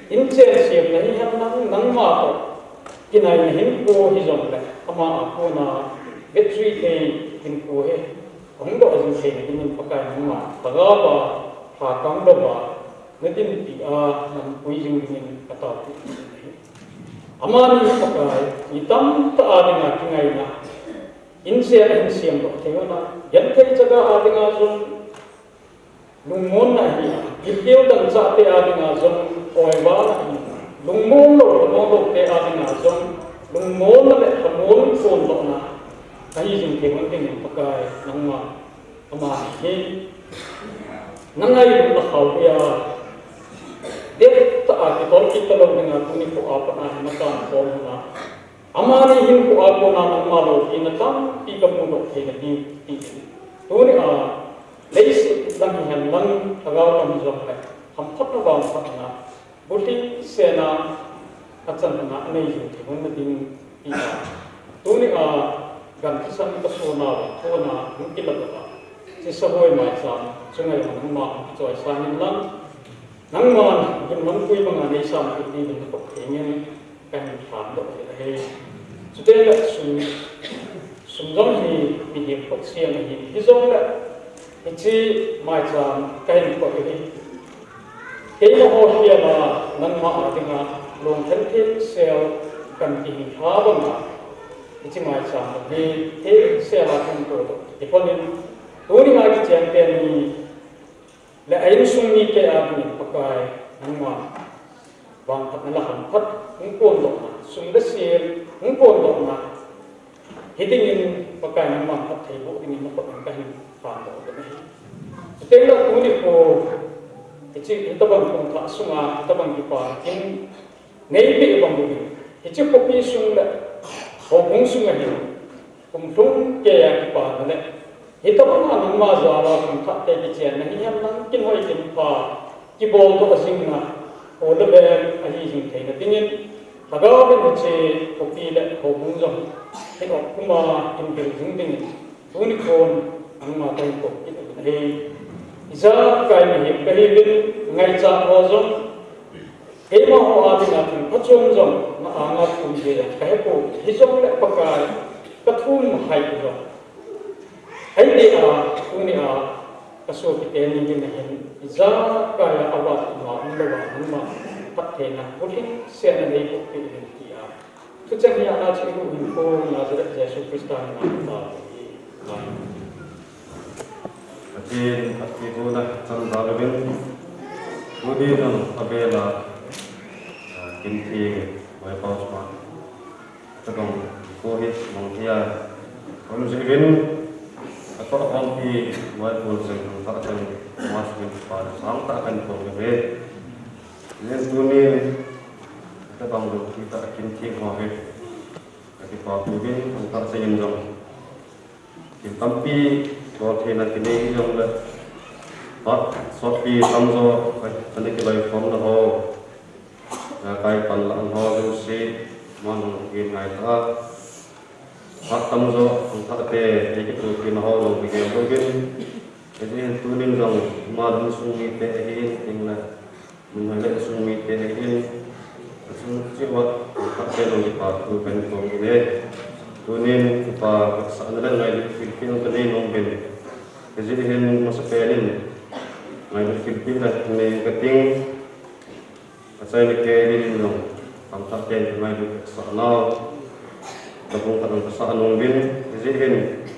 in chen siam na hi ham nang ma to kinai na hin ko hi zong la ama ko na betri the hin ko he hong do azin the ni nin pakai nang ma taga ba pa kang do ba ngatin pi a nam pui jing nin kata amani pakai itam ta adinga kingai na insia insiam ko thengona yan thei jaga adinga zon lungmon na hi giteu dang cha te adinga zon oiba na hi lungmon lo te adinga zon lungmon na le hamon phone lo na kai jing thengon ting pakai nangma ama hi nangai la khaw ya dek ta ki tol ki tolo dengan kuni ko apa na makan ko na amani hin ko apa na namalo ki na tam pi ka mu ke na di tu ni a leis lang han lang agaw kam jom ka ham phot na ba phot na buti se na achan na nei ju thi hun ding pi tu ni a gan kisan ka so na ko na hin ki la ba si sa hoi mai sa chungai ma ma choi sa hin lang nang man gin man kui banga nei sam ki ni ni ko thengin kan tham do he today la sum jong hi mi hi ko siam hi zong la chi mai cham kai ko hi ke mo ho hia la nang ma atinga long than the sel kan ki ha banga chi mai cham ni he se la kan ko do iponin uni ma ki champion ni la ayin sung ni ke abni pakai nangma bang pat na ham pat ngpon do na sung da sil ngpon do na hiting in pakai nangma pat thai bo ni na pat ka hin pa do da ni te la tu ni ko chi ta bang kong tha sunga ta bang ki pa kin nei bi bang bu chi ko pi sung la ho bung sung a hin kum tung ke ya ki pa na ito ba nga nang mazala kung kakte ki chen na hiyam nang kinhoy kinpa kibol to kasing na o da ben ahi jing thay na tingin tagaw ben che kopi le ho bung zong ito kuma kimpil jing tingin tuni kon ang matay ko ito na hi isa kay mahip kahibin ngay cha ho zong ema ho atin natin pachong zong na angat kung jaya kahit po hizong le pagkay kathun mahay ko zong ai de a uni a kaso ki te ni ni hin za ka ya awat ma ndo ba ma pat the na buli se na nei ko ki ni ti a tu cha ni ana chi ko ni ko Nazaret Yesu Krista na ta ati ko na chan da le ben mudi dan abela kin ti wai pa ma ta dong ko hi mong tia kon se ben atau orang di buat boleh tak akan masuk pada sang tak akan boleh. Ini dunia kita bangun kita akan tiang mahe. Jadi pakai bin antar sejengkang. Tapi kalau kita kini yang le, tak sopi samzo, anda kita inform dah. Kai panlan ho si mana mungkin naik hak tamzo tak te ikut kin ho lo bagi bagi jadi tunin dong madun sungi te hin ingla mengalir sungi te hin sungi wat tak te lo di patu ben ko ile tunin pa sana ngai di Filipino tani nong ben jadi hin masa pelin ngai di Filipino ni keting asai ni ke di dong tak te ngai di sana Dabung kadang kesaan nongbin, jadi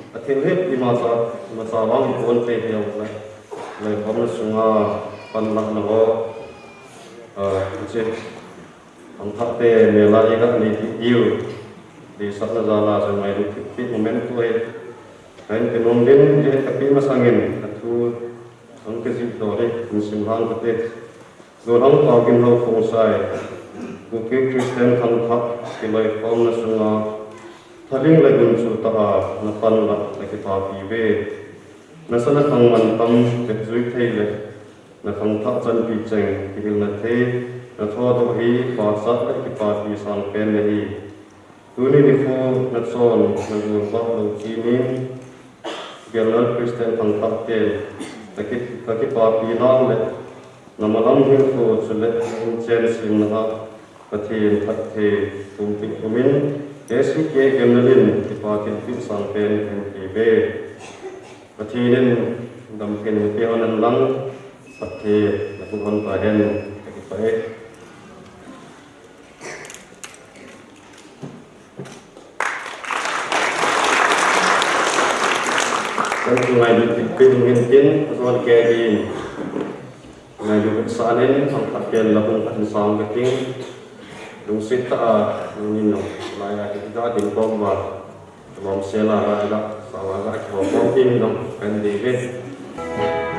akhirnya di masa wang pun yang mulai kami sungai panah nago, jadi angkat melari kan di di sana jala sungai di momen tu kain penongbin jadi tapi masanginatu angkat sih dore musim hang kete dorang kawin hau fungsai, bukit Kristen kan tak kilai kami sungai Haring lagun suta napan la lagi papi be nasana kang mantam bezui thai le na khang tha chan pi cheng ki il na the na tho do hi pa sat ki pa pi san pen ne hi tu ni fu na son na gu ba lo ki nin gelal kristen khang tha te ta ki pa pi lang le na malam hi fu chule chen sim na pathin that the tum pi tumin yesu ke gemnalin ki pa kin pi san pen en ki be pathinin dam ken pe onan lang pathe na ku hon pa hen ki pa e dan ngai du pin ngin tin son ke di ngai du sanin sang pathen la pun pathen sang ke ting dung sit ta ni no lai ga da ding bom wa bom sela ga sa wa ga bom tin dong kan di ve Yeah.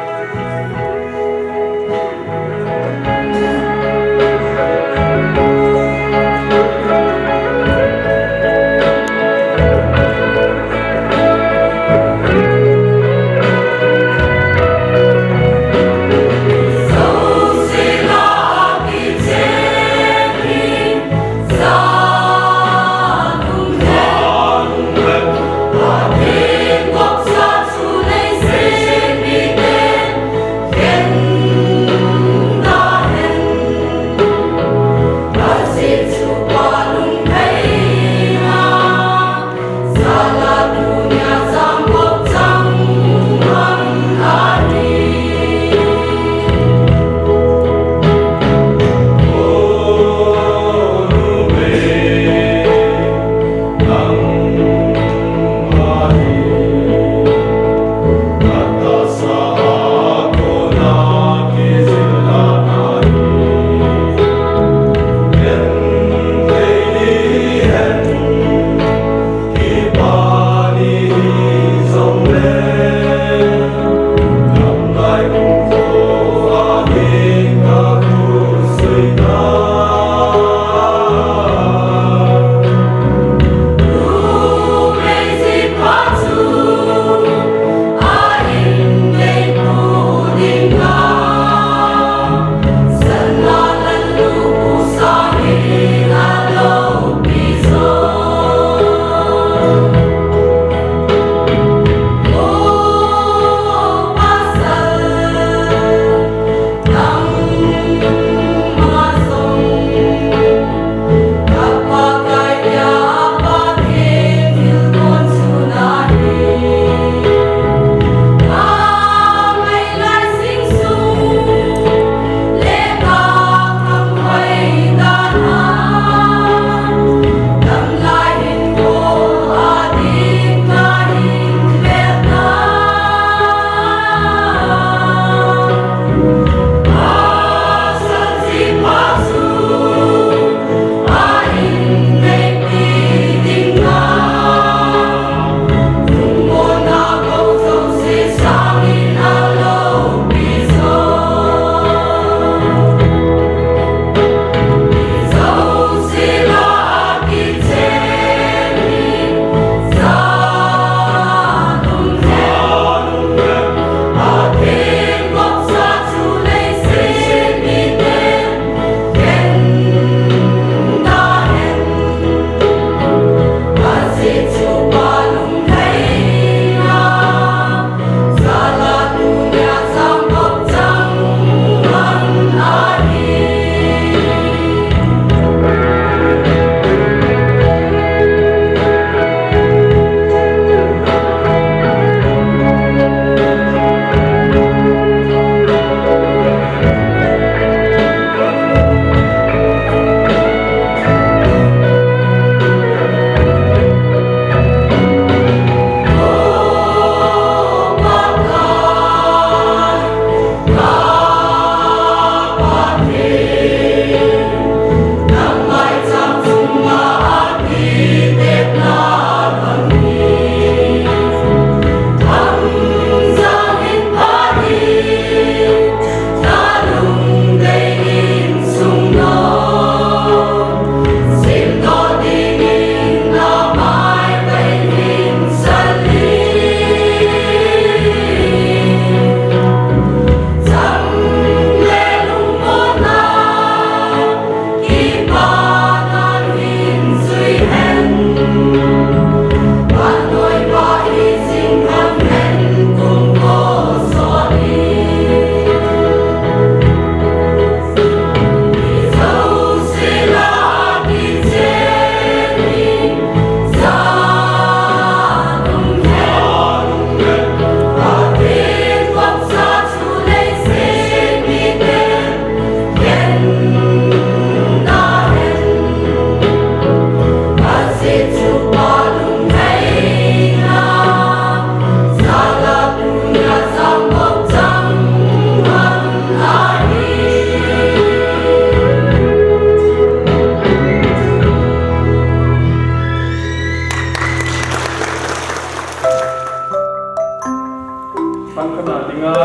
nga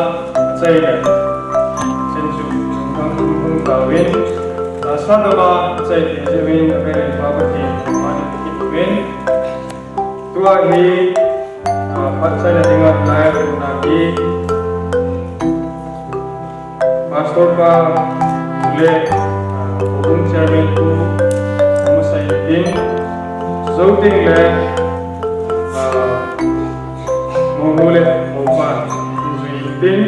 chay le chen chu thang hung ta win sa da ba chay le win ave le ba ba ti ma ni ki win tua hi pat chay le dinga lai na ki pastor pa le hung chairman ku musai din zoting le mole mopa zui din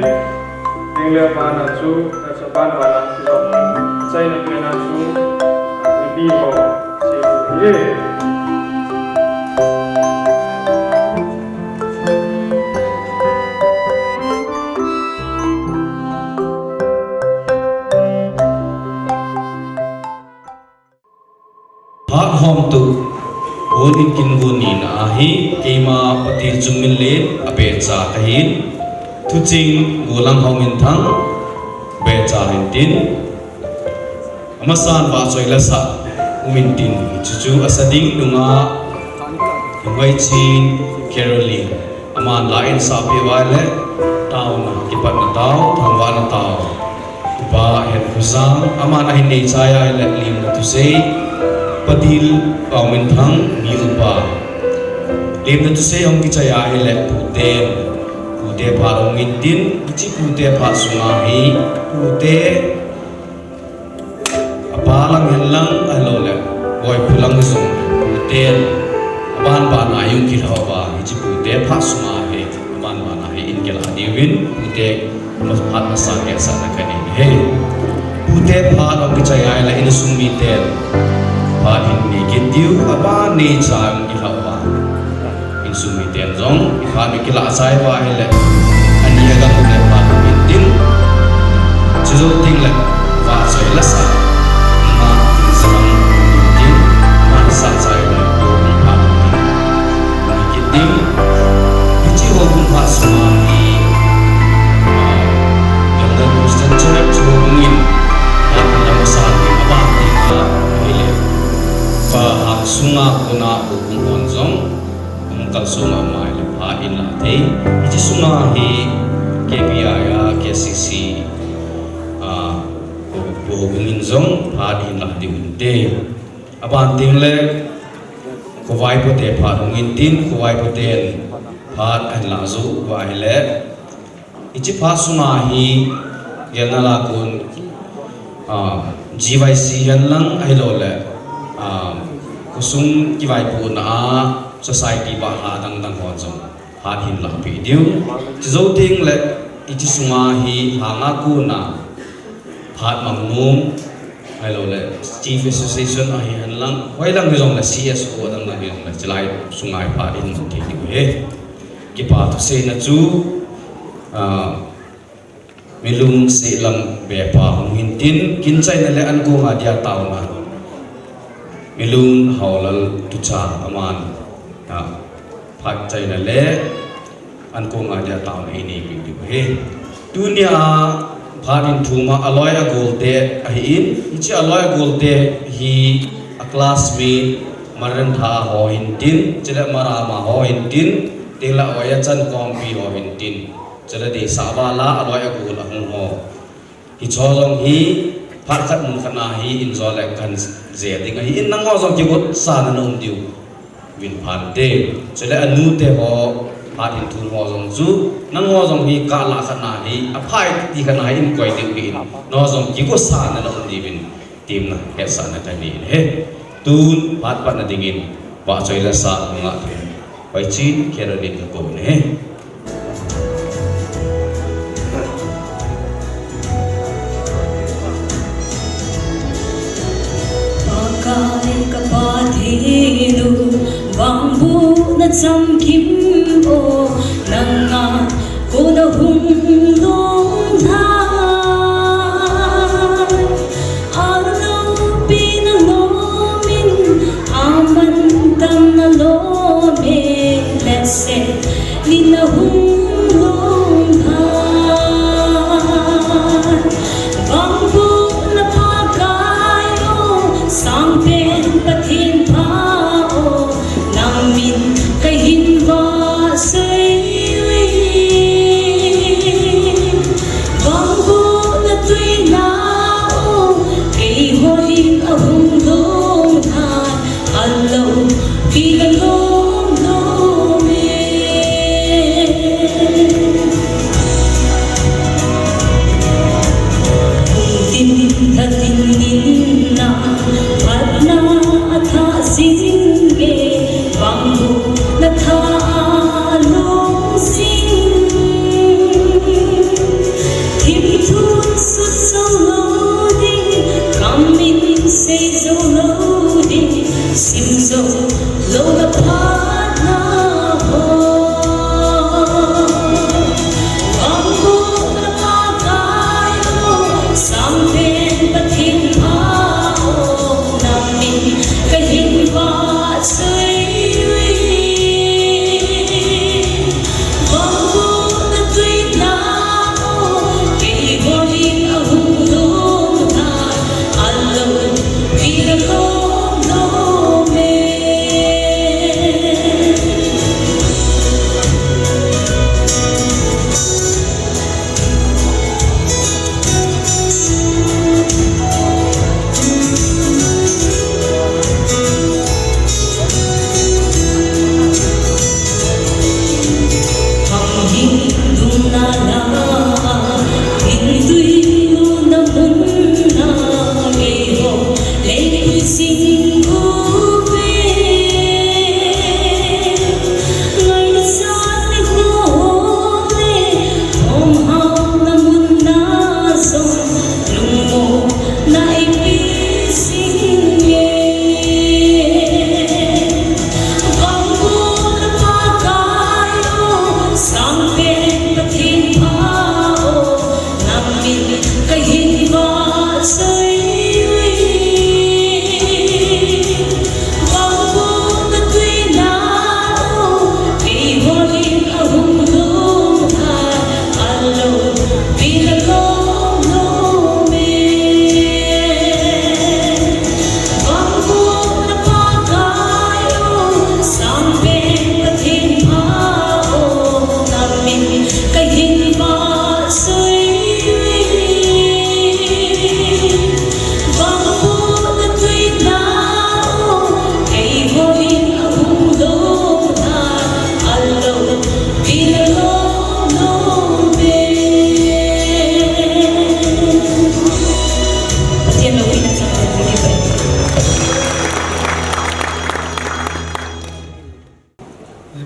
dingle pana chu sa ban bana chu chai na pena chu bi ho che ye Hak hom tu Honi kinbuni na ahi keima patir jungmin le abe cha kahin thuching gulang homin thang be cha hintin amasan ba choila sa umintin chuchu asading dunga ngai chin Caroline aman lain sa pe wale taw na kipat na taw thangwa na taw ba het khuzang aman ahin nei chaya le lim na tu sei Padil paumin thang niupa lim na tu sei ong kichaya ile pute parong intin ichi pute pa sungahi pute apalang helang alole boy pulang sung pute aban ba na yung kilhawa ichi pute pa sungahi aban ba na hi in kila diwin pute mas pat sa ke sa na kanin he pute pa ong kichaya ile inusung miten Pahin ni kitiu apa ni chang ilawa insumi tenzong ikhami kila sai wa hele ani agang ne pa mintin chizo tingle wa sai la sa ma sam tin ma sa sai la do ni pa ni kitiu ichi ho bun pa sma ni yang dan Christian church ngin apa sa ni apa ni hele pa hak sunga kuna ukung onzong kal sunga mai le pha in la the ichi sunga hi KPI ya KCC bo bungin zong pha in la di unte aban ting le ko vai po te pha ngin tin ko vai po ten pha an la zu wa le ichi pha sunga hi yelna la kun GYC yan lang ai lo le kusung kiwai pu na society ba ha dang dang hon jong ha hin la pi diu zo ting le ichi sunga hi ha nga ku na phat mang mum ai lo le chief association a hi han lang hoi lang jong la CSO dang la jong la chlai sunga pha in thi di he ki pa to se na chu milung se lam be pa hong hin tin kin chai na le an ko nga dia taw na milun hawlal tucha aman phat chai na le an ko nga dia taw na ini bi he dunia phatin thuma aloy a golte a hi in ichi aloy golte hi a classmate maran tha ho hin tin chela mara ma ho hin tin tela oya chan kong pi ho hin tin chela de sabala aloy a gol a hung ho hi chojong hi phat khat mun khana hi in zo le kan je ding hi in nang ho jong ki bot sa na nom diu win phan te chele anu te ho phat in thun ho jong zu nang ho jong hi ka la khana hi a phai ti khana hi in koi ding bi no jong ki ko sa na nom di win tim na he sa na ta ni he tun phat pat na dingin wa choi la sa nga the pai chin Caroline ka ko ne he Kapathidu bambu na chamkim o nanga koda hunglong thai arlo pinalomin aman tam na lome lese lina hunglong thai bambu na pagayo sang pathin phao nang min kai hin va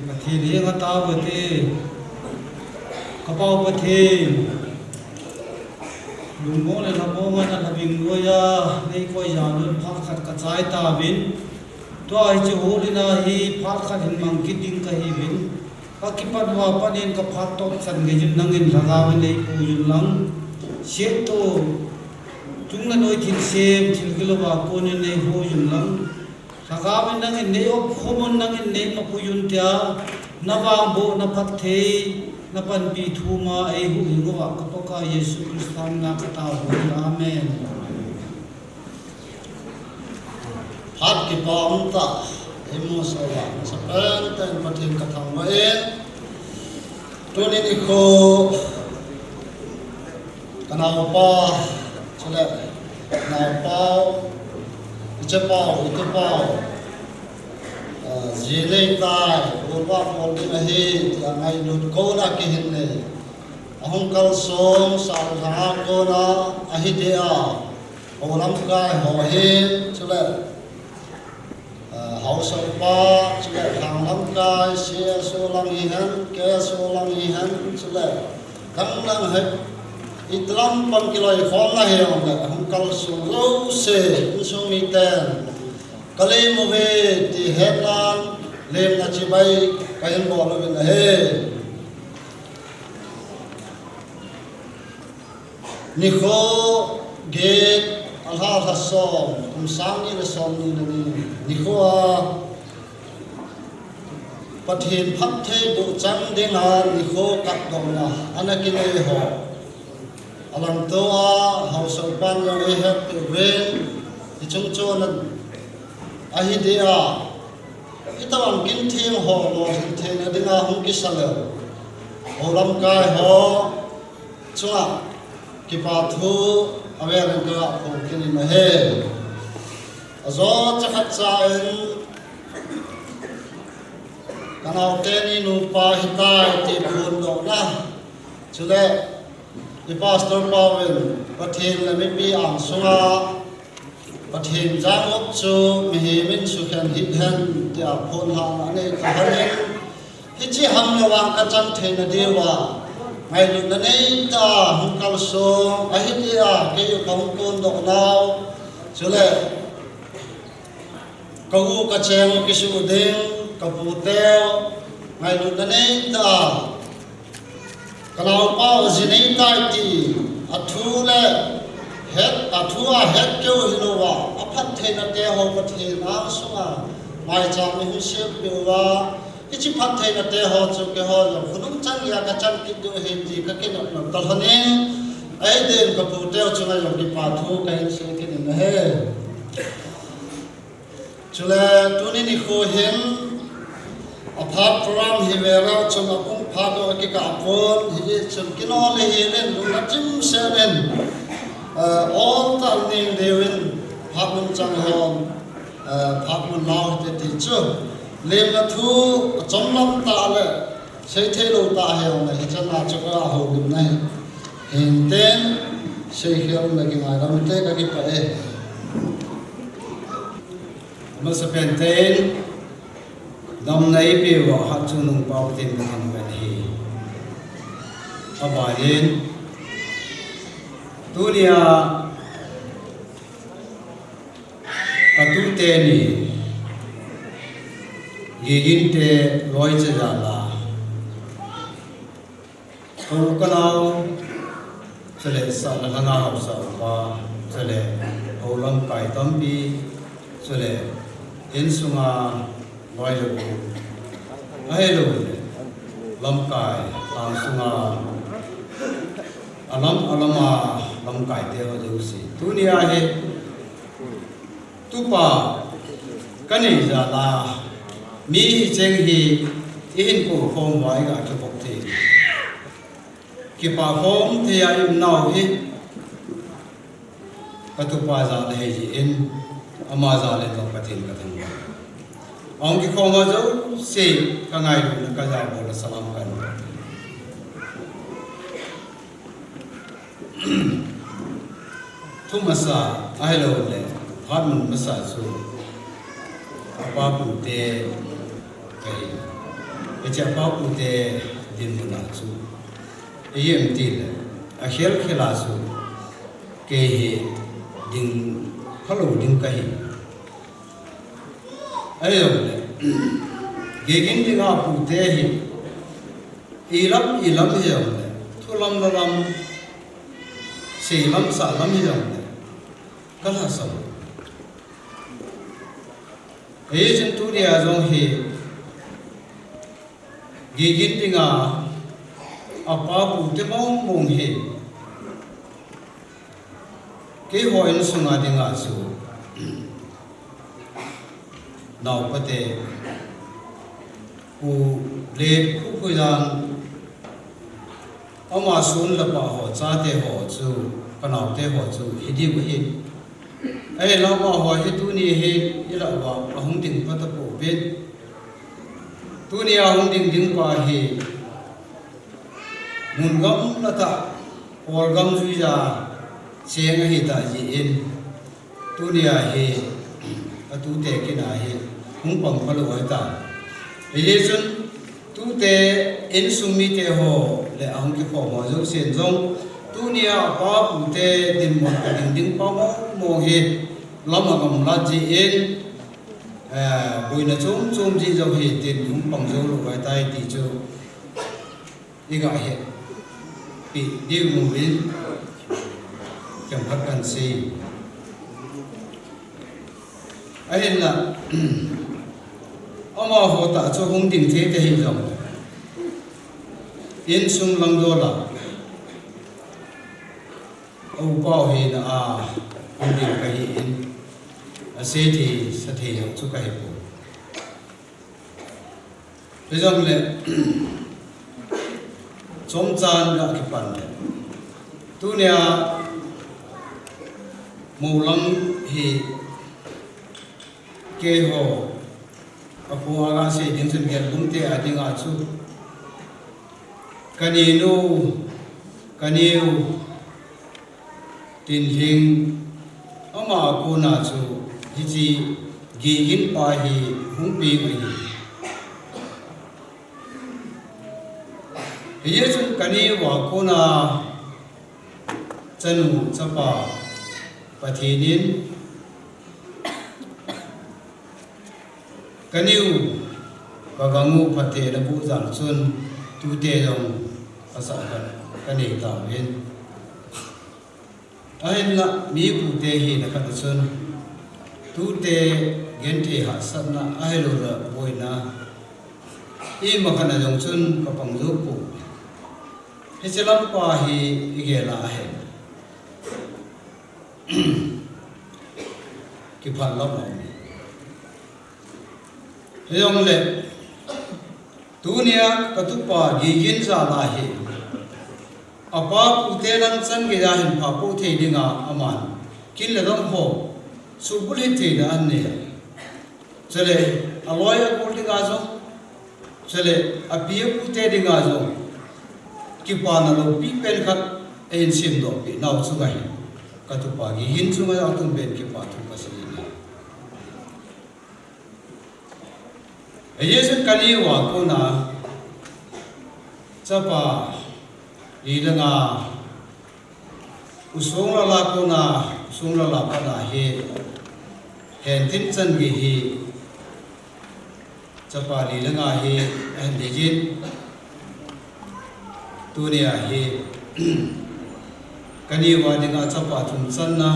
bát thiên hi ngã ta bát thiên cái bao bát thiên lùng bố lên là bố ngã là bình nuôi ya đây coi giờ luôn phát khát cái trái ta vin tua ai chú hú đi na hi phát khát hình mang kít đinh cái hi vin các cái phát hoa phát nên cái phát tốt sẵn cái chừng năng in raga bên đây u chừng lăng xếp to chúng là đôi thìn xem thìn cái lô bà cô nên đây u chừng lăng raga bên năng in đây ốp khom năng in đây mà u chừng tia na vang bộ na phát thế na pan pi thu ma ai hu hi ngwa ka poka Yesu Kristus na ka ta hu amen phát cái bom ta emo sawa sa pen ten pathin ka thang wa en tunin iko kanao pa chale nao pao iche pao zile tai ulwa pol din hi ti angai lut ko na ki hin ne ahong kal som sal ha ko na ahi dia olam kai ho hin chale hậu sơ ba chứ lại hàng lắm cái xe số lăng y hắn ke số lăng y hắn chứ lại gắn năng hết ít lắm bằng cái loại phóng là hiểu là không cần số lâu xe số mi tên cái lấy mua về thì hết lan lên là chỉ bay cái hình bỏ là bên này ni khô ghét Allah hasom sang ni le som ni ni ko pathin phap the bu chang ding ha ni ko kat dong na anakin ei ho alam to a hau so pan yang ei hap te ven ti chung cho na a hi de a itawan kin thing ho lo hin the na dinga hung ki sala olam kai ho chunga ki pa thu ave ren ka ko kin na he azo chakhat cha en kanau te ni nu pa hitai ti phun do na chule the pastor Paul pathin la mi pi ang sunga pathin jang op chu mi hi min su khan hit han tia phun ha na ne ka hanin hi chi ham la wang ka chang the na dewa ngai lu na nei ta hung kal so a hi tia ke yu kong kon do nau chule kau ka cheng ki su ding ka pu teo ngai lu na nei ta kalau pau sini tadi athu le het athu a het keu hilowa aphat the na te ho pathe na sunga mai chang ni se pewa ichi phat the na te ho chu ke ho lo khunum chang ya ka chang ki do he ji ka ke no to hane ai den ka pu teo chu na yo ki pa thu ka hin se ke ni he chule tu ni kho hem apart from hivera chuma kum phado ki ka pon hi chum kino le hi len lu na chim seven all ta ning devin phapun chang hom phapun law te ti chu lem na thu chom lam ta le sei the lo ta he on hi chan na chu ka ho dim nai hin ten sei hiam na ki ngai ram te ka ki pa e ma sa pen ten dom nei pi wa ha chu nung pau tin ka han ban hi abain tunia atu te ni yigin te loi che ja la ko kanao chale sa la na ha sa pa chale holam kai tam bi chale in sunga loi lo ai lo lam kai lam sunga alam alama lam kai te ho jo si dunia he tupa kani ja la mi cheng hi in ko khom wai ga ke pok the ki pa khom the ya im nau hi ka tupa za le hi in ama za le to pathin ka thang ông cái khom ma jo se ka ngai lu ka ja bo la salam kan thu masa ai lo le phat mun masa su apa pu te kai cái cha bao cụ thể din một là chú ý em tin là à khel khela chú cái din khalo din cái ấy rồi cái din ngà cụ thể hi ilam hi rồi thu lâm xì lâm sa lâm hi rồi cái là sao ấy chân tu đi à giống hi gigin tinga apa bu te mong mong he ke hoin sunga dinga su nau pate u le khu khu dan ama sun la pa ho cha te ho chu kanau te ho chu hidi bu hi ai la ma ho hi tu ni he ila wa ahung ting pata po bet dunia hung ding pa hi mun gam la ta or gam ju ja cheng hi ta ji in dunia hi atu te ki na hi hung pang phalo hai ta relation tu te in sumi te ho le ang ki pho mo ju sen jong dunia pa pu te din mo ka ding pa mo hi lam ngam la ji in bùi na chôm gì dầu hết tiền cũng bằng dầu lục vài tay thì cho đi gọi hiện bị điêu mù bên chẳng phát cần gì ấy là ông mà họ tạo cho không tình thế thì hình dòng yên sung lăng đô là ông bao hi là không tình cái yên sẽ thì sẽ thể hiện cho cái bộ bây giờ là trong gian đã kịp bản tu nia mù lăng thì kê hồ ở khu aga sẽ đến sân gần đúng thế ở tiếng Ả chú kaninu kaniu tin hình ông mà cô na chú hiji gigin pa hi hung pi hi yesun kani wa kona chanu chapa pathinin kaniu kagangu phathe na bu jang chun tu te jong asa kani ta wen ahin la mi bu te hi na khat chun tu te gen the ha sabna ahelo ra boina e makana jong chun ka pangzu ku hiselam pa hi igela he ki phal lo he jong le dunia ka tu pa gi yin za la he apa ku te lan chan ge ya hin pha pu the dinga aman kin le dom ho subuli te da ne chale aloya ko dinga zo chale apia pu te dinga zo ki pa na lo pi pen khat en sim do pi naw chu ga ka tu pa gi hin chu ga tum ben ki pa tu ka si ni yesu kali wa ko na cha pa li la nga usong la ko na sung la pa na he hen tin chan gi hi cha pa li la nga he en de jin dunia hi kani wa dinga chapa thum chan na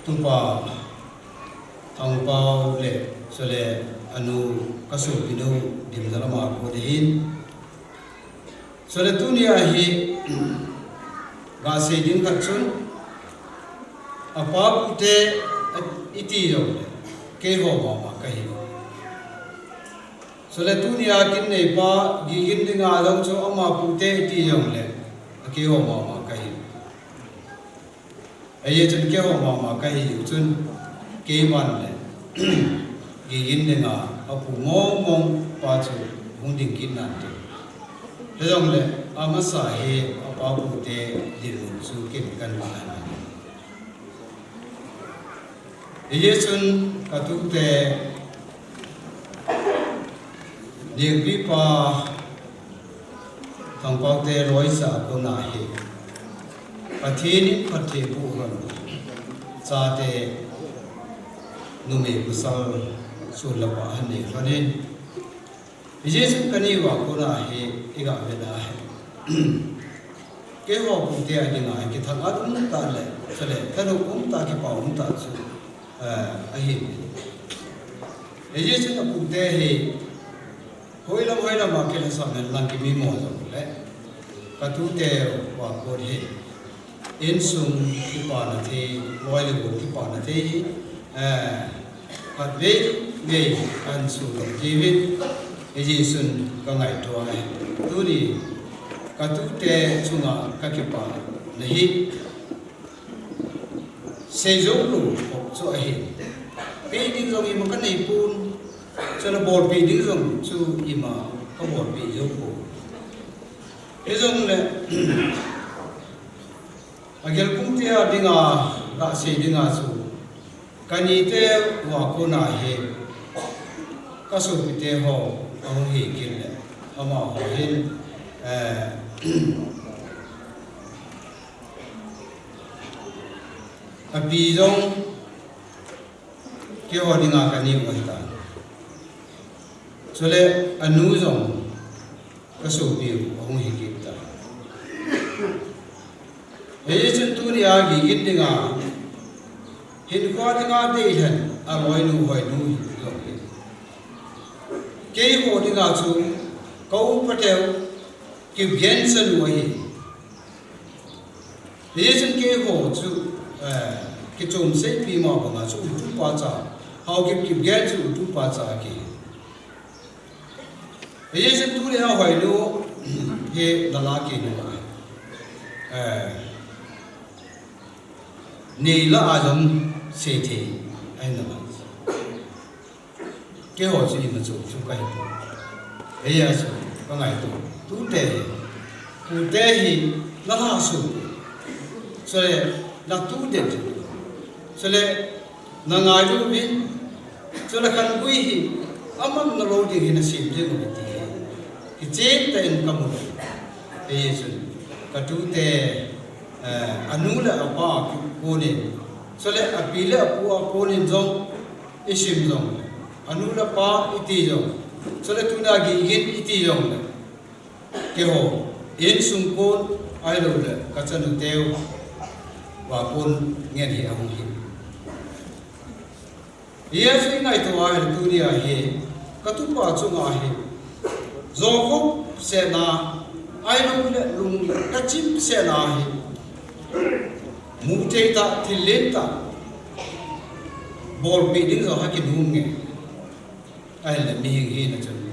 tupa thang pau le sole anu kasu pinu dim dalama ko de hin sole dunia hi ga se din khat chun apa pute iti jo ke ho ma kai sole dunia kin nei pa gi gin dinga long cho ama pute iti jong le ke ho ma kai ai chen ke ho ma kai yu chun ke man le gi gin dinga apu mo mong pa chu hung ding kin nan te he jong le ama sa he apa pute din chu kin kan ma yesun katute điền vi pa thằng bao tê lối sa cô na hi phát thi bu gần sa tê nu me bu sa su la ba han ni fa nên bây giờ chúng cái này vào cô na hi iga về đó cái họ cũng thế anh nói cái thằng ăn cũng ta lại cho nên cái đâu cũng ta cái bảo cũng ta chứ anh bây giờ chúng ta cũng thế thì hồi lắm mà cái là sao nên làm cái mi mò rồi đấy cái thứ thế vào cô thì in sung cái bảo là thì gọi là cái bảo là thì phát về ăn sung cái gì bây giờ xuân cái ngày đó này tôi đi cái thứ thế chúng ta cái bảo này xây dựng luôn cho ấy cái đi rồi mà cái này pun cho nó bột bị đi rồi chú im mà có bột bị giống của cái giống này à cái cũng thế đi ngà đã xây đi ngà chú cái này thế hòa cô này hết cái số bị thế họ ông hiểu cái này ông họ hiện à bây giờ cái họ đi ngà cái này mà ta cho nên anh nuôi giống cái số biểu ông hiểu cái ta bây giờ chúng tôi đi à cái đi ngà hiện qua đi ngà đây là à hỏi nuôi cái họ đi ngà chú câu bắt đầu cái gen sân nuôi bây giờ chúng cái họ chú cái chôm xây pi mà bằng à chú chú ba cha họ cái gen chú ba cha cái bây giờ chúng tôi đi hỏi luôn cái là lá cái nữa này là ai giống xây thì anh nói cái họ chỉ là chú cái bây giờ có ngày tu tệ thì nó là số cho nên là tu tệ cho nên là ngày tu bin cho nên cần quý thì âm nó lâu thì nó xịn chứ không bị cái chết tên cầm một bây giờ cái tu tệ anu là ở ba cô này cho nên ở phía là cô này giống isim giống anu là ba iti giống cho nên chúng ta ghi nhận iti giống này cái hồ yên sung côn ai đâu là các chân được tiêu và côn nghe thì không hiểu bây giờ ngày tôi ai tôi đi ai các tu bà chung ai do khúc xe na ai đâu là lùng các chim xe na mũ chơi ta thì lên ta bol bị đứng rồi hai cái nung nghe ai là mi hình là chân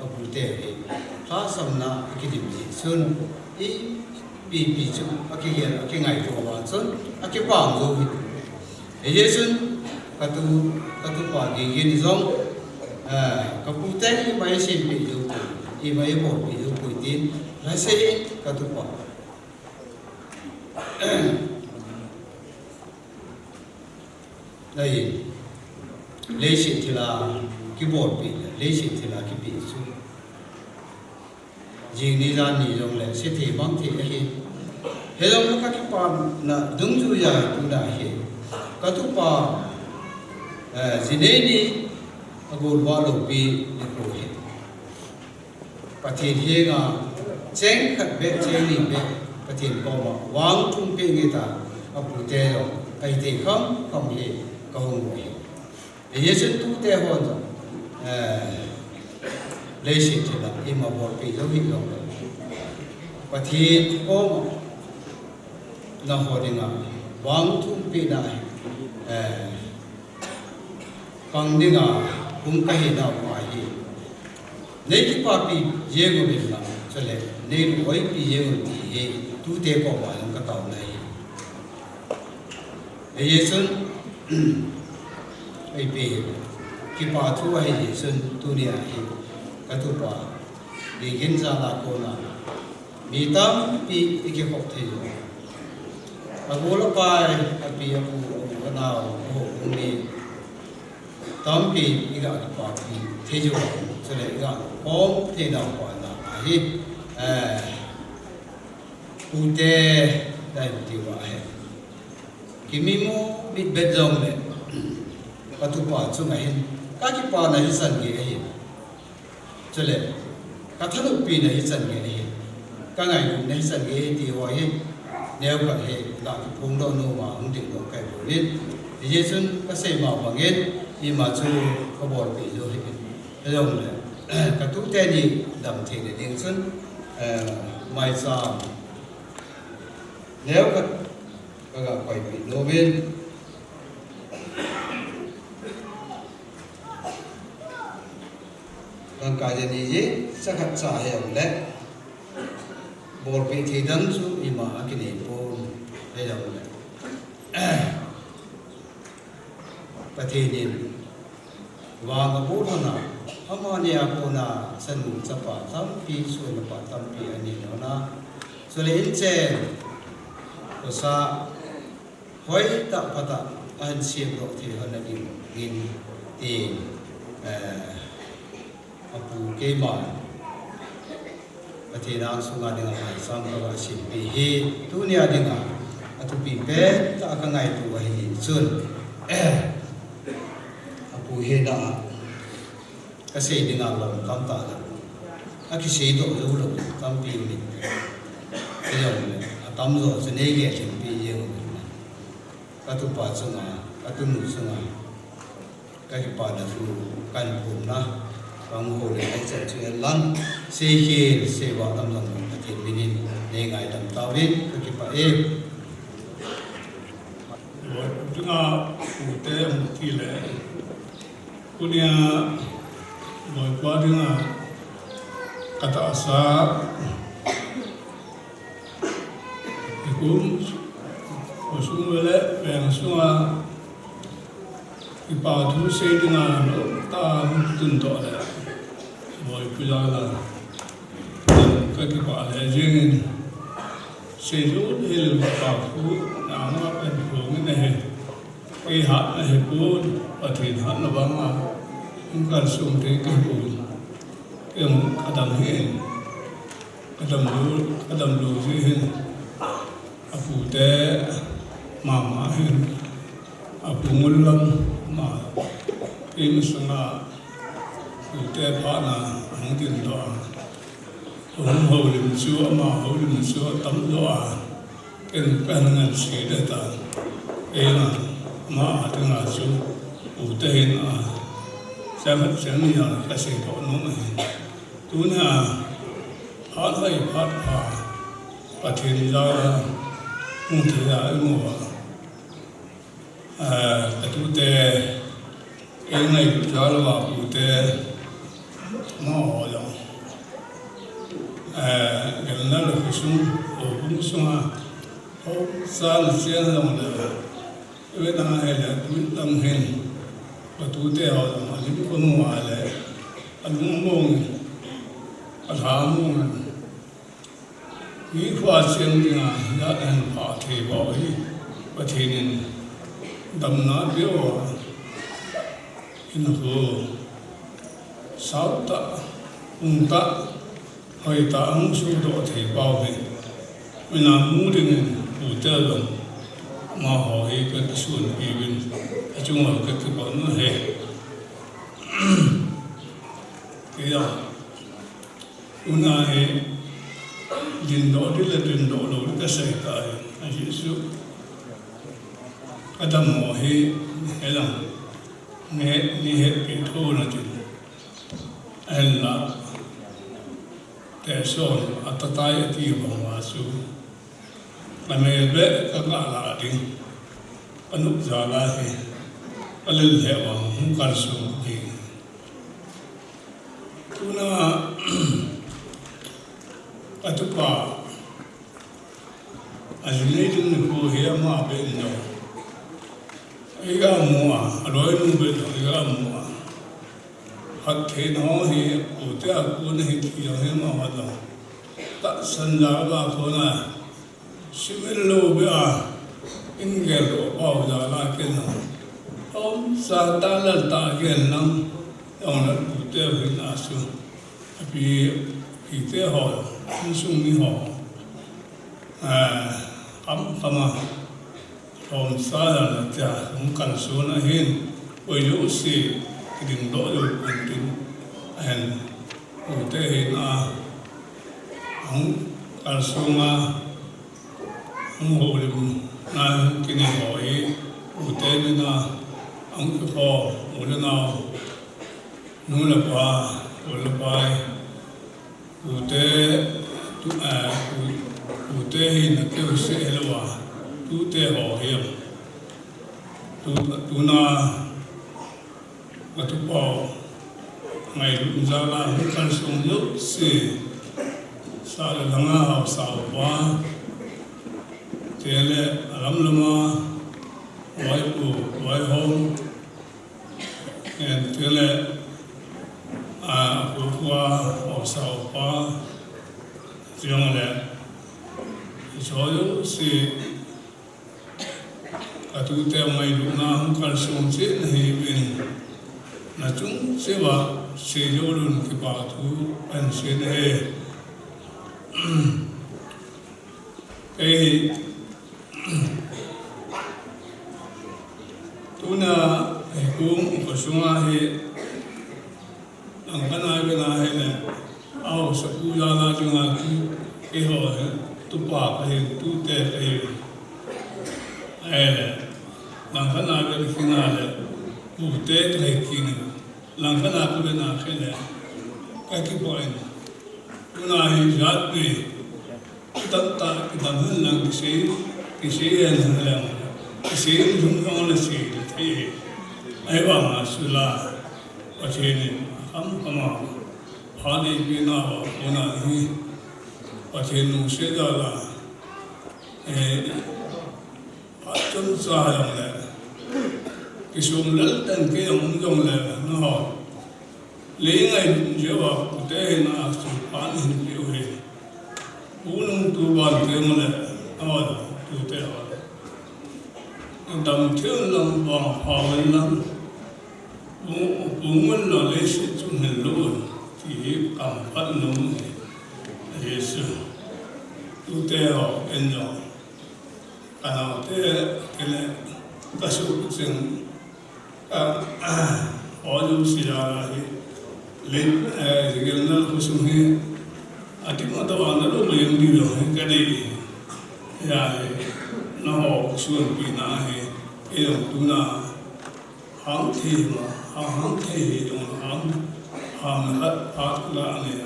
ở cụ thể phá sầm na cái điểm gì sơn ý bị chung cái ngày của bạn sơn cái quảng rồi bây giờ sơn các tu quảng gì gì giống các cụ thể mấy xem bị đâu thì mấy bột bị đâu cụ tin là sẽ các tu quảng đây lấy xịt thì là cái bột bị lấy xịt thì là cái bị su riêng đi ra nhỉ giống là sẽ thì bằng thì ấy thế giống các cái pan là đứng chui ra cũng đã hết các thứ pan gì đấy đi agul vào lục bị được rồi hết và thì thế là chén khát bể chén đi bể và thì có mà vang tung bể người ta ở phụ tế rồi cái thì không gì không rồi bây giờ chúng tu tế hơn rồi lấy xịt thì là im mà bỏ bị dấu hiệu rồi và thì có là họ đi ngã vang tung bể đại bằng đi ngã cũng cái gì nào phải gì lấy cái quả bị dễ của mình là cho nên nên nói bị dễ của thì tu tế có vào trong cái tàu này bây giờ xuân ai bị cái bà thu hay gì xuân tu đi ai cái tu bà đi kiến ra là cô là mi tâm bị cái học thầy rồi à bố là bài à bị à bố nào hộ mi tâm bị cái bà bị thầy rồi cho nên cái hôm thì nào quả là hi ute đây thì vậy kimi mo bit bed zong le patupa chung a hin ka ki pa na hi san ge hi chole ka thanu pi na hi san ge hi ka ngai nu na hi san ge ti ho hi neo ka he la ki phung do no ma hung ding do kai bo lin ye sun ka sei ma bangin i ma chu ka bor pi zo hi zong le ka tu te ni dam the de ding sun mai sa nếu các quay bị lô bên còn cái gì gì sẽ khắc xa hiểu lẽ bột bị thì đắng xuống im mà cái này bồn đây là cái thì nhìn và cái bút nó nào hôm nay aku na sân sapa tam pi suy na tam pi anh nó na so lấy trên sa hoi ta pata an siam ro thi hanani gin ti apu ke ma ati na sunga dinga mai sam ka sim pi hi tu nia dinga atu pi pe ta ka ngai tu hi chun apu he da ka sei dinga lo kam ta da aki sei do lo kam pi ni ke yo le tam zo se nei ge sim pi ye ka tu pa chunga ka tu nu chunga ka ki pa da fu kan pum na bang ho le ai cha chu lan se he se wa tam lang ka ti minin ne ngai tam ta win ka ki pa e Tunga ute mukti le kunia boy kwa tunga kata asa ikum osung wele peng sunga ipa tu se tunga ta tun to le boy pula la ka ki pa le jing se lu hil pa fu na ma pen fu ne he cái hạt này bún và thịt hạt nó vắng à không cần dùng cái bún cái đầm hiền cái đầm lúa gì hiền à phụ tế mà hiền à phụ ngôn lâm mà cái mình sang là phụ tế phá là không tiền đó không hậu điểm chúa mà hậu điểm chúa tấm đó cái bên ngân sĩ để ta cái là mà từng là số ủ tên à xem hết xem như là cái sự đó nó này tu na phát hay phát và thiên gia không thể là ngủ cái tu tê cái này cũng cho là ủ tê nó họ rồi cái này là cái sung ở cũng sung à không sao là xem rồi với ta hay là quyết tâm hình và tu theo mà những con ngoài là anh cũng mong anh thám mong nghĩ qua xem thì là đã ăn họ thì bỏ đi và thì nên đâm nó biểu in hồ sáu tạ tạ hay tạ không số độ thì bao hình mình làm muốn thì đủ chơi rồi mà họ hay cái xuân kỳ bên chung là cái bọn nó hệ cái đó una hệ trình độ đi là trình độ đủ cái sợi tại anh chị xuống cái tâm họ hay là nghe đi hệ cái thô là chuyện hay là cái son ở tay thì bằng hóa xuống là mẹ bé các bạn là đi anh út già là thì anh lên hệ vào không cần xuống thì tu na anh chụp vào anh lấy những cái hệ mà bên đó cái mua rồi nó bên đó cái mua hạt thế nó thì ủ tế cuốn thì nhiều hệ mà hoạt động tất sân giá ba thôi là Sumil lo bia ingel lo bao giờ là cái nào ông sa ta là ta cái năng ông là cụ thể với na su vì tế họ sung đi họ ấm mà hôm sau là cha cũng cần số là hin bây giờ sĩ cái đỉnh độ rồi bình tĩnh anh cụ thể hin ông cần số mà ông hồlim na cái này hỏi cụ thể nên là ông cứ họ một lần nào nô là ba là bài cụ thể hin là kêu sẽ là ba cụ thể họ hiểu tu na là tu bảo ngày lúc ra là không cần sống lúc gì sao là lăng học sao quá thế là lắm lắm vài buổi vài hôm thế là vừa qua học sao quá riêng là cho lúc gì tu theo ngày lúc nào không cần sống chết này bên là chúng sẽ vào sẽ vô luôn cái bảo thu anh sẽ để cái tu na cũng có số ai ang kanai bên này là ao sẽ tu ra là chúng ta cái họ tu pa cái tu te cái lang kana be finale ute trekking lang kana ko na khele ka ki point una hi jat ni tatta kitam lang kisi en lang kisi jung jung le si thi ai ba ma sula pachini ham kama phani bina ona hi pachinu se da la chúng ta dùng là cái số lớn trên cái dùng là nó hỏi lấy ngày giữa vào cụ thể là sự phán hình biểu hiện cú nông tu bàn tiếng là hỏi cụ thể hỏi đồng thiếu lòng vào hỏi lắm cũng muốn là lấy sự chung hình luôn thì cảm phát nông thì sự cụ thể hỏi bên nhau kalau kena kasut sing orang siapa lin sekarang khususnya adik mata orang itu belum di loh kadai ya noh khusus pina itu tuna ham thi dong ham hat lah ni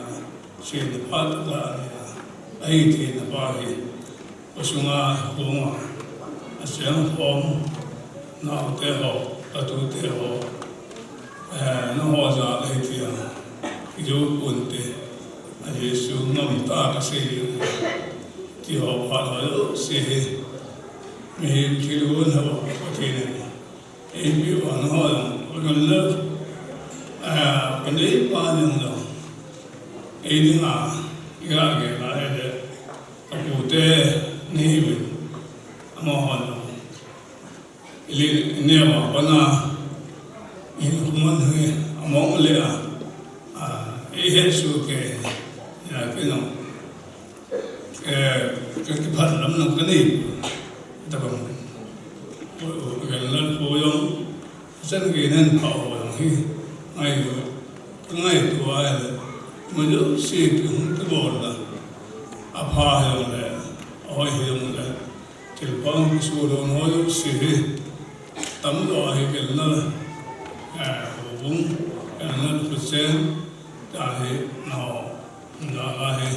sen hat lah ni ai thi apa sungai bunga asyang hom na te ho atu te ho no ho za le ti jo kun te a yesu nam ta ka se ti ho pa lo se me ki lo na ho ti ne e bi wa no ho ko le ka ne pa nyang lo e ni ma ya ge la de aku te ni bin mohon ili newa bana in kuman he among le e su ke ya ke no ke phat lam no ke ni ta bang ke lan po yong san ke nan pa ho hi ai ngai tu ai mo jo si ke ta bol la apa he le oi hiung le til pang su lo no yo si tam lo hi ke na bung na lu sen ta hi no na hi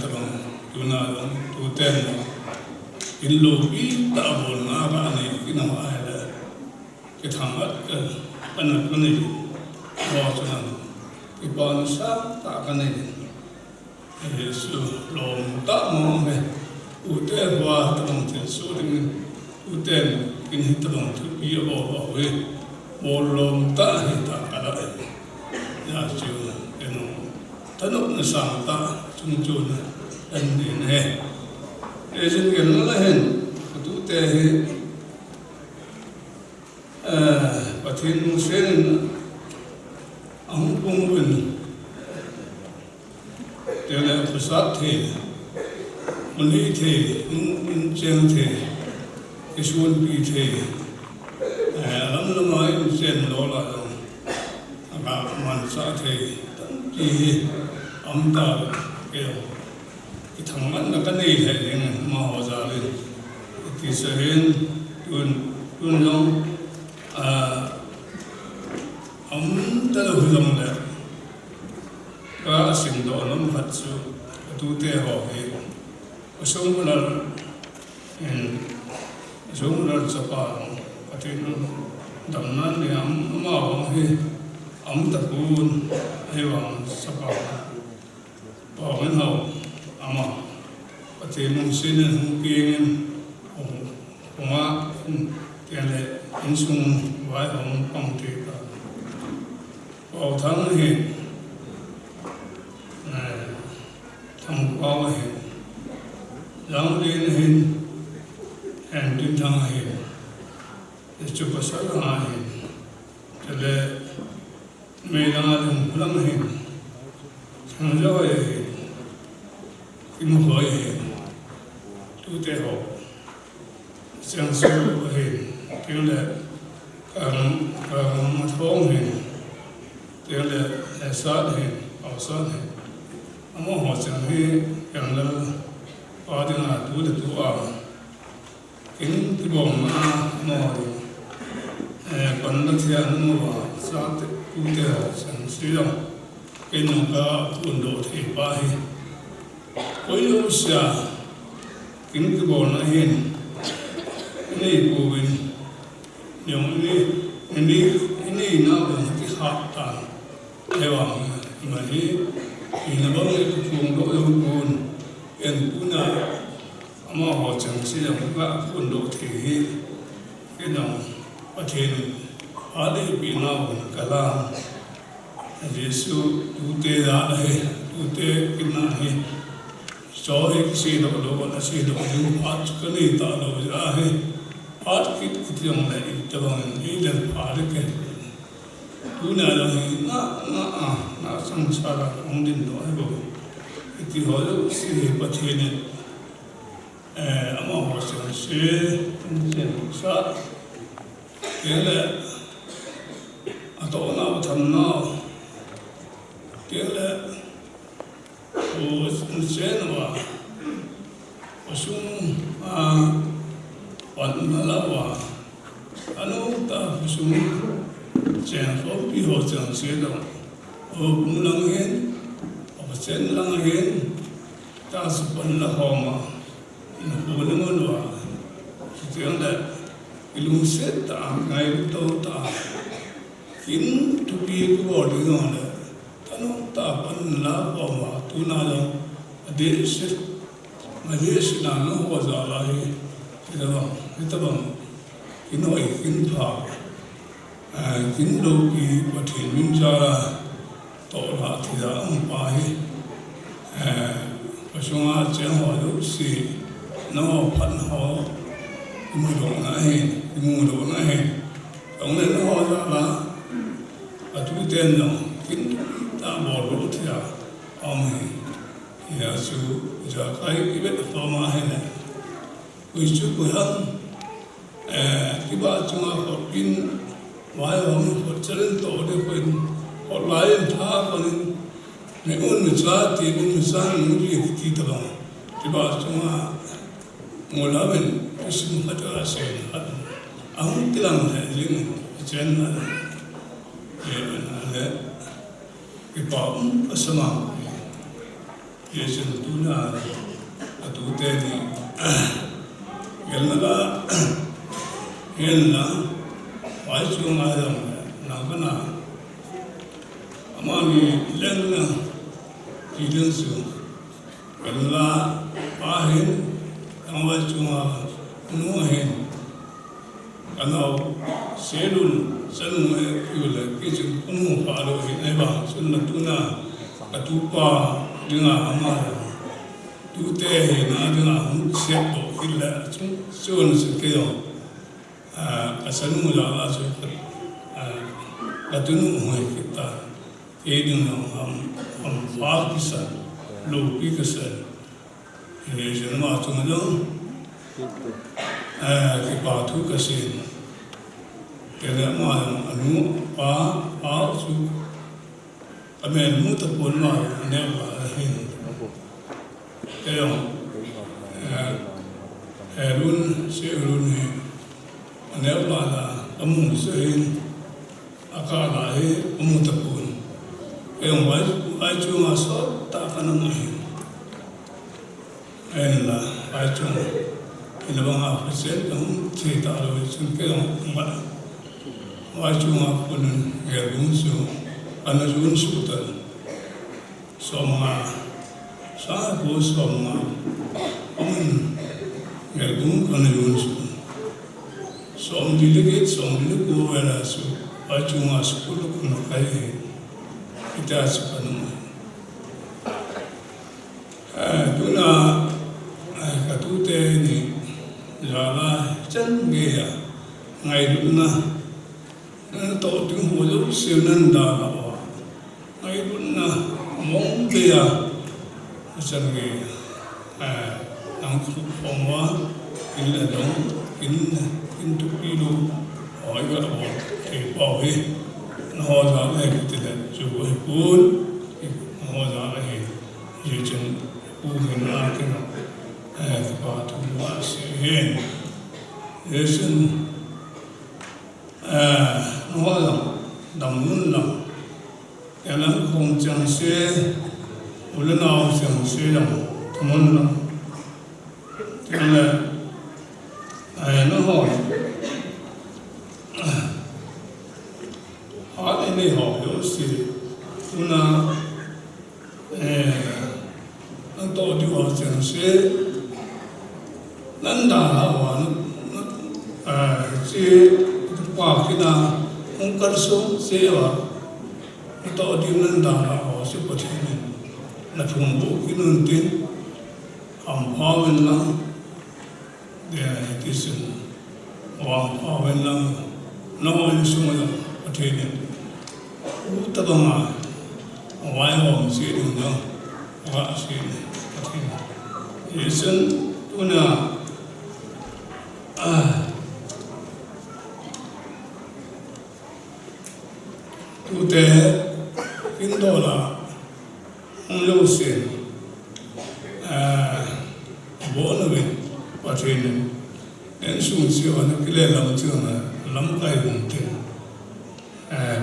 ta bang tu na tu ten in lo bi ta bol na ba ni ki na ai le ke thang at ke pan ni lo chu na ki pan sa ta ka ni Yesu lom tak mau me ute wa tong te su ding ute kin hit tong tu bi bo we bo lom ta hi ta ka la ya chu eno tano na sa ta chung chu na en ni ne e jin gen la hen tu te hi pathin nu sen ang pung win Prasad the, Mali the, Chen the, Kishwan Pi the, Lama in Chen Lola, Mansa the, Ki Amta, Itangman na kanay yung mahawazalin. Tisahin, yun lang, talahulang na. Kaasim doon ang hatsu, atute hoki. Asumulan sa parang, pati damnan niya amawang amtapun, ayawang sa parang. Pawin hao, ama, pati mong sinin hukingin, kuma, kaya insung wai hong pangtika. Paw thang hin, thang paw hin, lang lin hin, and din thang hin, chupasala hin, kaya may lang lang hin, thang joy hin, kim hoy hin, tu te ho, sang su hin, kêu là một phong hình, kêu là sát hình, bảo sát hình, mà họ chẳng hay rằng là có tiếng là tu được tu à, kính cái bồng mà còn nó theo nó mà sát tu theo sản xuất động, cái nó có quân đội thì ba hình, cuối lúc xa kính cái bồng nó hình, ini bukan yang ini nak berhati-hati lewat ini bang itu pun yang pun yang punya ama macam siapa pun dok tinggi kita paten ada bina kalam Yesus tute dah tute kena soal kisi dok nasi dok jumat kini tak dok आज की कुतियों में इतवान ये जन आरे के तू ना रही ना संसार अंदिन दो है वो इतनी हो जो सी बच्चे ने अम्मा हो से साथ ये ले अतो ना उठना ये ले वो से ना वो सुन Wanalawa, anu ta fusum, chen fo pi ho chen se do, o mulang hen, o chen lang hen, ta supan la homa, inu ko nungun wa, setiang da, ilung set ta ngai to ta, kin tu pi ko bo di ngone, tanu ta pan la homa, tu na do, ade se, ade se na no ho za la he. Kita bang, kinoi kinpa, kinlo ki patin minjara, tola tidak ampai, pasunga cengho itu si, no panho, imudong nahe, orang no jala, atu tenong, kita baru tidak amai, ya su jakai ibet pama hene. Uisu kuhan, kiba cuma kokin, wahai orang percaya tu ada koin, orang lain thah koin, mereka misal, mungkin kita bang, kiba cuma mulakan isu macam asyik, aku tilang है जिन चैनल ये है किबा असमा ये संतुना अतुते ni Yelna, why so madam, Nagana, Amani, Lena, Jidensu, Yelna, Pahin, Amachuma, Nohin, Kanao, Selun, Selun, Yula, Kitchen, Kumu, Palo, Neva, Sunatuna, Atupa, Dina, Amara. Tute na dina seto illa sun sekeo asanu la aso katunu hoy kita edin ham fa kisa lù cái cái sợi thì chúng mà chúng nó cái bảo thu cái sợi cái đó mà anh muốn phá chú anh em muốn tập huấn mà anh em là hình cái đó luôn sẽ luôn thì anh em là muốn sẽ aka lại muốn tập huấn cái ông vai chú mà sót ta phải nắm hình anh là vai chú thì là bằng học sẽ cũng chỉ tạo được những cái ông vai chú mà quân người cũng số anh là cũng số tận số mà sáng của số mà ông người cũng còn là cũng số số đi được cái số đi được cô về là số vai chú mà số cũng nó cái kita sepenuhnya. Tuna katute ni jala chân nghe ngày tuna tổ tiếng hồ lô siêu nhân đà bảo ngày tuna mong bia chân nghe ang phong hóa kinh là đúng kinh tục đi đâu hỏi cái đó thì bảo hi nó ra này cái là chú ấy cuốn nó ra này như chân u hình ra cái nó cái bà thủ hóa sẽ hiện để xin nó là đồng muốn lòng cái nó không chẳng sẽ một lần nào chẳng sẽ đồng muốn lòng cho nên nó hỏi họ này họ hiểu gì cũng là nó tổ chức họ chẳng sẽ lãnh đạo họ sẽ qua khi nào không cần số sẽ họ tổ chức lãnh đạo họ sẽ có thể là phụng vụ cái nền tin hỏng hoa bên lăng để cái sự hoàng hoa bên lăng nó in xuống rồi có thể ta bằng mà ngoài hòm sẽ được đâu và sẽ có thể để sân tôi là tu tế kinh đô là ông lâu xuyên bố là mình và truyền đến xuống siêu nó cái lệ làm trường là lắm cái vùng tiền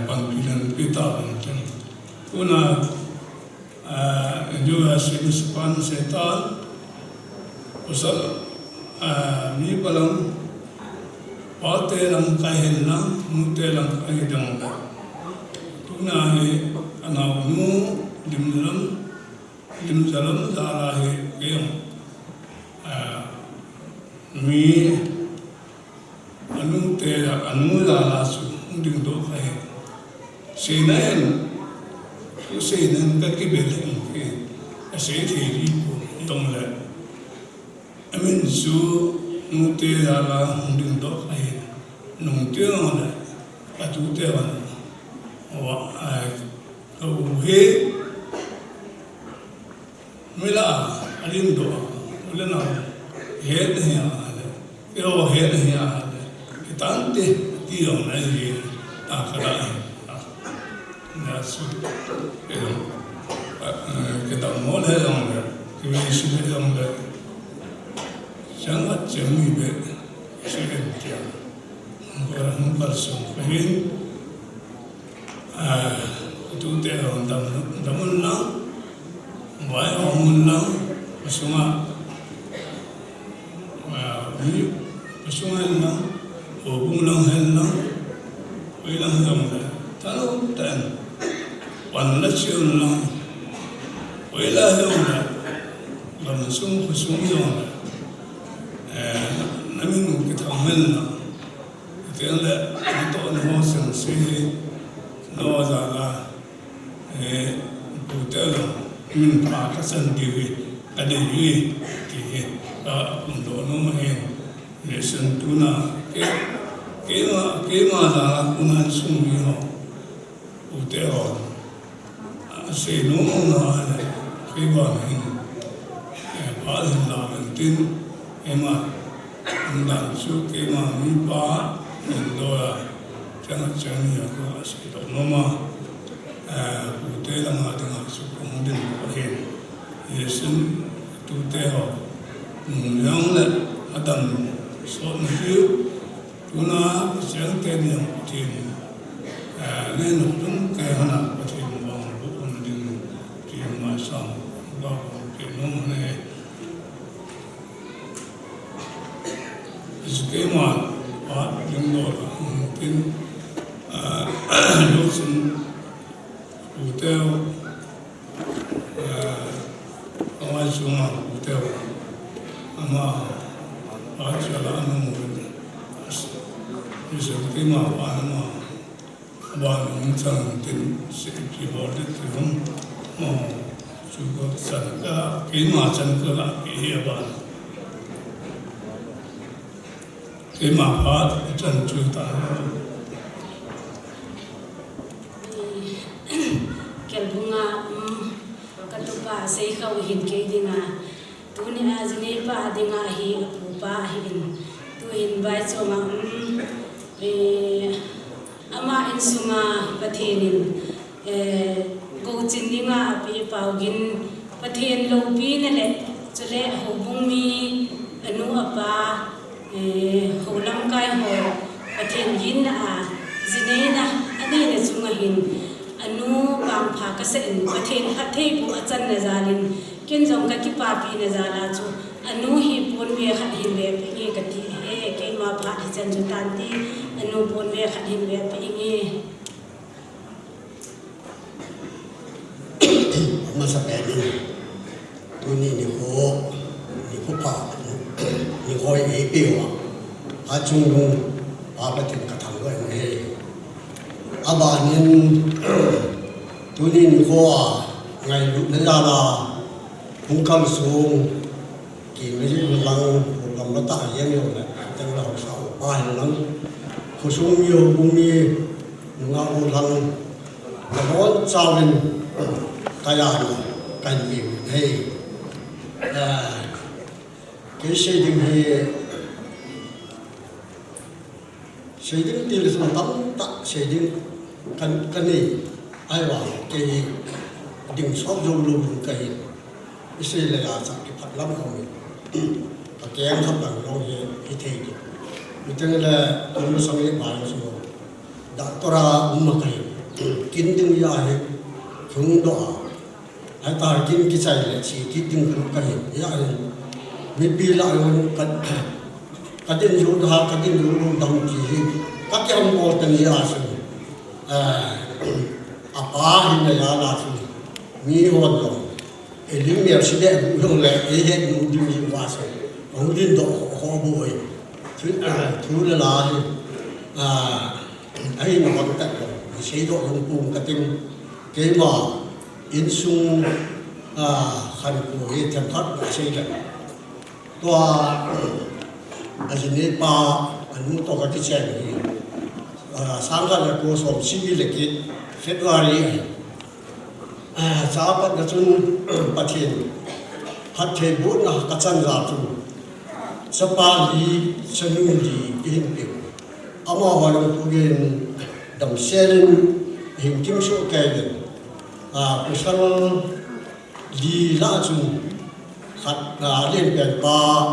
bằng bilang pita penting. Kuna juga sepan setan, usal ni balang, pate lang kahin lang, mute lang kahin lang. Kuna he anawnu dim jalan darah he kayam mi anu te anu darah su dim do kahin. Sinain các cái biệt hình cái sẽ thì đi đồng lệ mình số nông tê là đường đó hay nông tê là cả chú tê là và cầu hết mới là anh đó lên nào hết thì cái đó hết thì cái tán tê đi đâu này gì ta cái đó cái tàu mốt hay không đấy, cái gì suy nghĩ không đấy, chẳng hạn chẳng như vậy, suy nghĩ tiền, không cần sống phải hin, chúng ta làm đam muốn lắm, vài ông muốn lắm, xong xong lắm, hồ cũng lắm, với lắm đấy, tháo tiền. Quan là chiều lòng, với là hiểu là làm xuống rồi, nó mình cái thằng mình là tiếng là cái tội nó sẵn suy nó ra là cụ thể là mình phá các sân điều cái điều gì thì cũng đó nó mà hiện để sân tu na cái mà ra cũng ăn sung đi họ cụ thể họ sẽ nó là cái bọn hình phá hình là hình tin em mà đàn số cái mà mi phá hình đó là chẳng nhiều có sự đó mà cụ thể là mà đang số cũng đến hiện hiện sinh cụ thể họ những là adam số nhiều chúng nó sẽ tên nhiều thì nên là chúng cái họ làm có thể bằng bộ ổn định thì mà sao đó cái nó này cái mà họ những đồ cái lúc sinh cụ theo ngoài xuống mà cụ theo mà họ sẽ là nó một cái sự cái mà bạn chẳng tin sẽ chỉ bỏ đi thì không mà chú có chẳng cả cái mà chẳng có là cái hiểu bạn cái mà phát chẳng chú ta cái bunga cái tụ ba say khâu hình cái đi nga tu ni azini ba đi nga hi pu ba hin tu hin vai cho ma ama in sunga pathenin go chin ni nga pi paugin pathen lo pi ne le chule ho bung mi anu apa ho lam kai ho pathen yin na zine na ani ne chunga hin anu bang pha ka se in pathen hathei bu achan na zalin ken jong ka ki pa pi na zala chu anu hi pon me khat hin le pe ka ti he ke ma pha hi chan chu tan ti anu pon me khat hin le pe nge mà sắp đến tôi nhìn có pa nhìn coi ấy biểu à chung à bắt tiền cả thằng rồi này à bà nhìn tôi nhìn có ngày lúc đấy là cũng cầm xuống kỳ mấy cái lăng làm nó tải nhiều này trong là học sáu bài lăng có xuống nhiều cũng như ngao lăng là nó trao lên cái là cái nhiều hay cái xây dựng tiền là tấm tắc xây dựng cái này ai bảo cái đỉnh sót dùng luôn cái xây là chắc cái phát lắm không và cái em không bằng đâu thì thế cho nên là tôi mới xong cái bài số đã to ra mà cái kiến đừng ra hết không đó ai ta kiến cái chạy là chỉ cái đừng không cái ya mình bị lại cái đừng dùng ha cái đừng dùng đồng chỉ các cái ông cô từng ya rồi apa hình là là mi hồn rồi lính nghèo sẽ đẹp không lẽ cái hết những điều gì qua rồi ông điên độ họ bồi thứ là ấy mà còn tận rồi chế độ không cùng cái mà in sung khăn của cái thằng thoát đã xây dựng toa ở trên đây ba anh muốn to cái chuyện này sáng ra là cô sống sinh viên là cái February sao bắt được chúng bắt hiện hạt thế bốn là các chân giả tu sắp ba đi chân nhung đi hình biểu ama vào trong tu gen đồng xe lên hình kim số cây được cuộc sống đi ra chúng hạt lên biển ba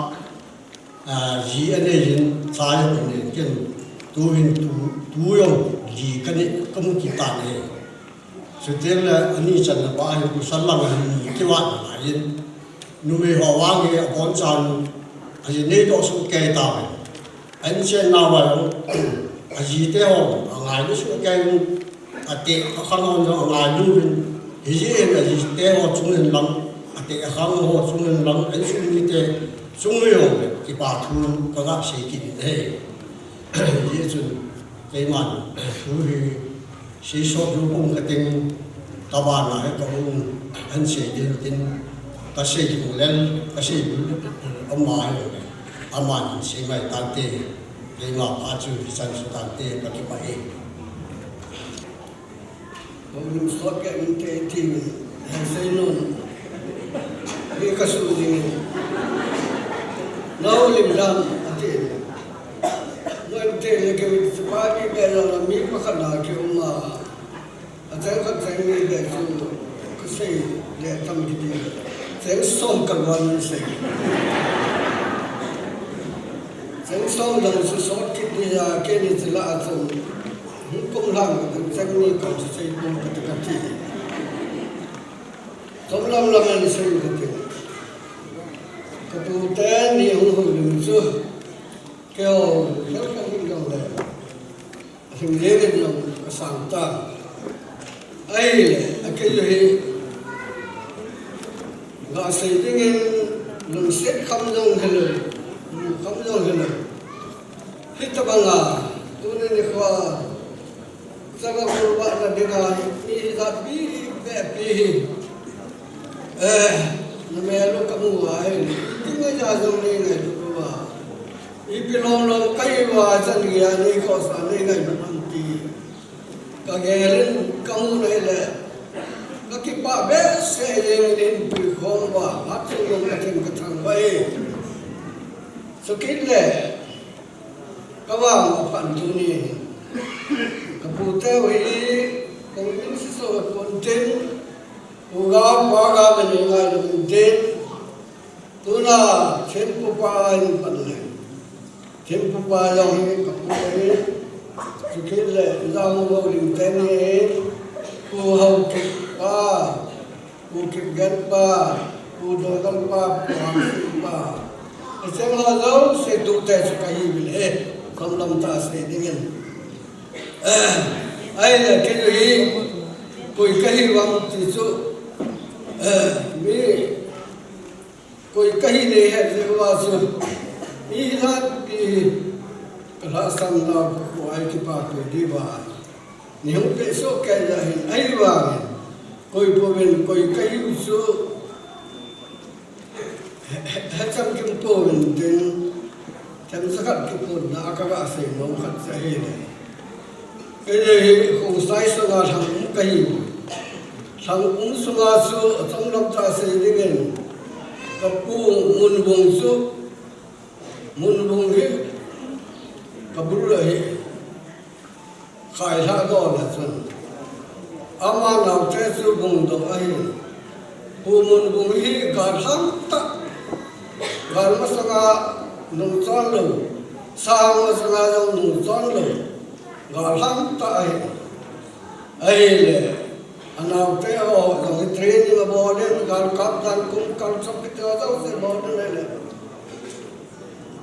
gì anh ấy hiện sai rồi nên cái tu hình tu yong gì cái này không kịp tàn này sự tiền là anh ấy chẳng là bao nhiêu cuộc sống làm gì cái bạn là yên nuôi họ vang cái con tròn anh ấy nên đó số cây tàu anh sẽ nào vào gì thế họ ngài nó số cây tiệm không ngon cho ngài nuôi thì gì là gì thế họ xuống lên lắm tiệm không họ xuống lên lắm anh xuống như thế xuống nhiều cái bà thu có gặp sự kiện thế gì chứ cái màn thu thì sĩ số lưu bung cái tiếng tao bàn lại cái ông anh sẽ đi đến cái xây dựng lên cái xây ông mai ông mai sẽ mày tan tê cái mà phát triển thì sản xuất tan tê cái bài ông số cái thì hàng xây luôn cái số gì nấu lim đam thế nói thế là cái ba đi về là mi có khả năng cái mà anh có thể mi về chỗ cái gì để làm cái gì sẽ xong cảวันsẽ xong là sự sống cái gì cái gì là xong cũng làm cái mi còn sẽ cũng cái gì sống làm mình sẽ cái cái tu tế ni hùng hùng chưa kêu rất là những dòng này hình dễ cái dòng sáng tạo ấy là cái gì gọi xây dựng lần xét không dùng hình lực không dùng hình lực hít ta bằng tu nên qua sao các bạn là đi ngay đi ra bi bẹp bi mẹ lúc các mua ai tiếng người già dùng này này lúc mà ít lòng lòng cây và chân kia này có sản này này năm tỷ các nghe lên các mua này là các cái bà bé sẽ lên từ không và hát chung dùng là thành cái thằng vậy số kít là các bạn phản tu này các phụ theo ấy công viên sự sống còn trên uga paga menyengai dengan jen tuna tempu pa yang panai tempu pa yang ini kapuri sikile zang mo linteni ku hau kipa ku kigan pa ku dogal pa pa iseng hazau se dukte sekai bile kamlam ta se dengan ai là cái gì कोई कहीं वहाँ तीसो में कोई कहीं नहीं है जीवासु इधर भी रास्ता ना कोई की बात कोई दीवार नहीं पैसों क्या जाए आई बात कोई पोवेन कोई कहीं उसो हचम किम पोवेन दिन हम सकाल किम पोन ना कगा से नौ खत सही है cái không sai số nào thằng cái thằng cũng số nào số trong lòng ta sẽ đi đến cái buông muốn buông hết cái bút này khai ra đó là chân ama nào thế số buông đó ai muốn buông hết cả thằng ta cả mà sao nông dân rồi sao mà sao nông dân rồi gọi lắm tại ấy là anh nào thế họ rồi train nhưng mà bỏ lên gọi cặp dann cũng cặp sắp cái cho đâu sẽ bỏ lên này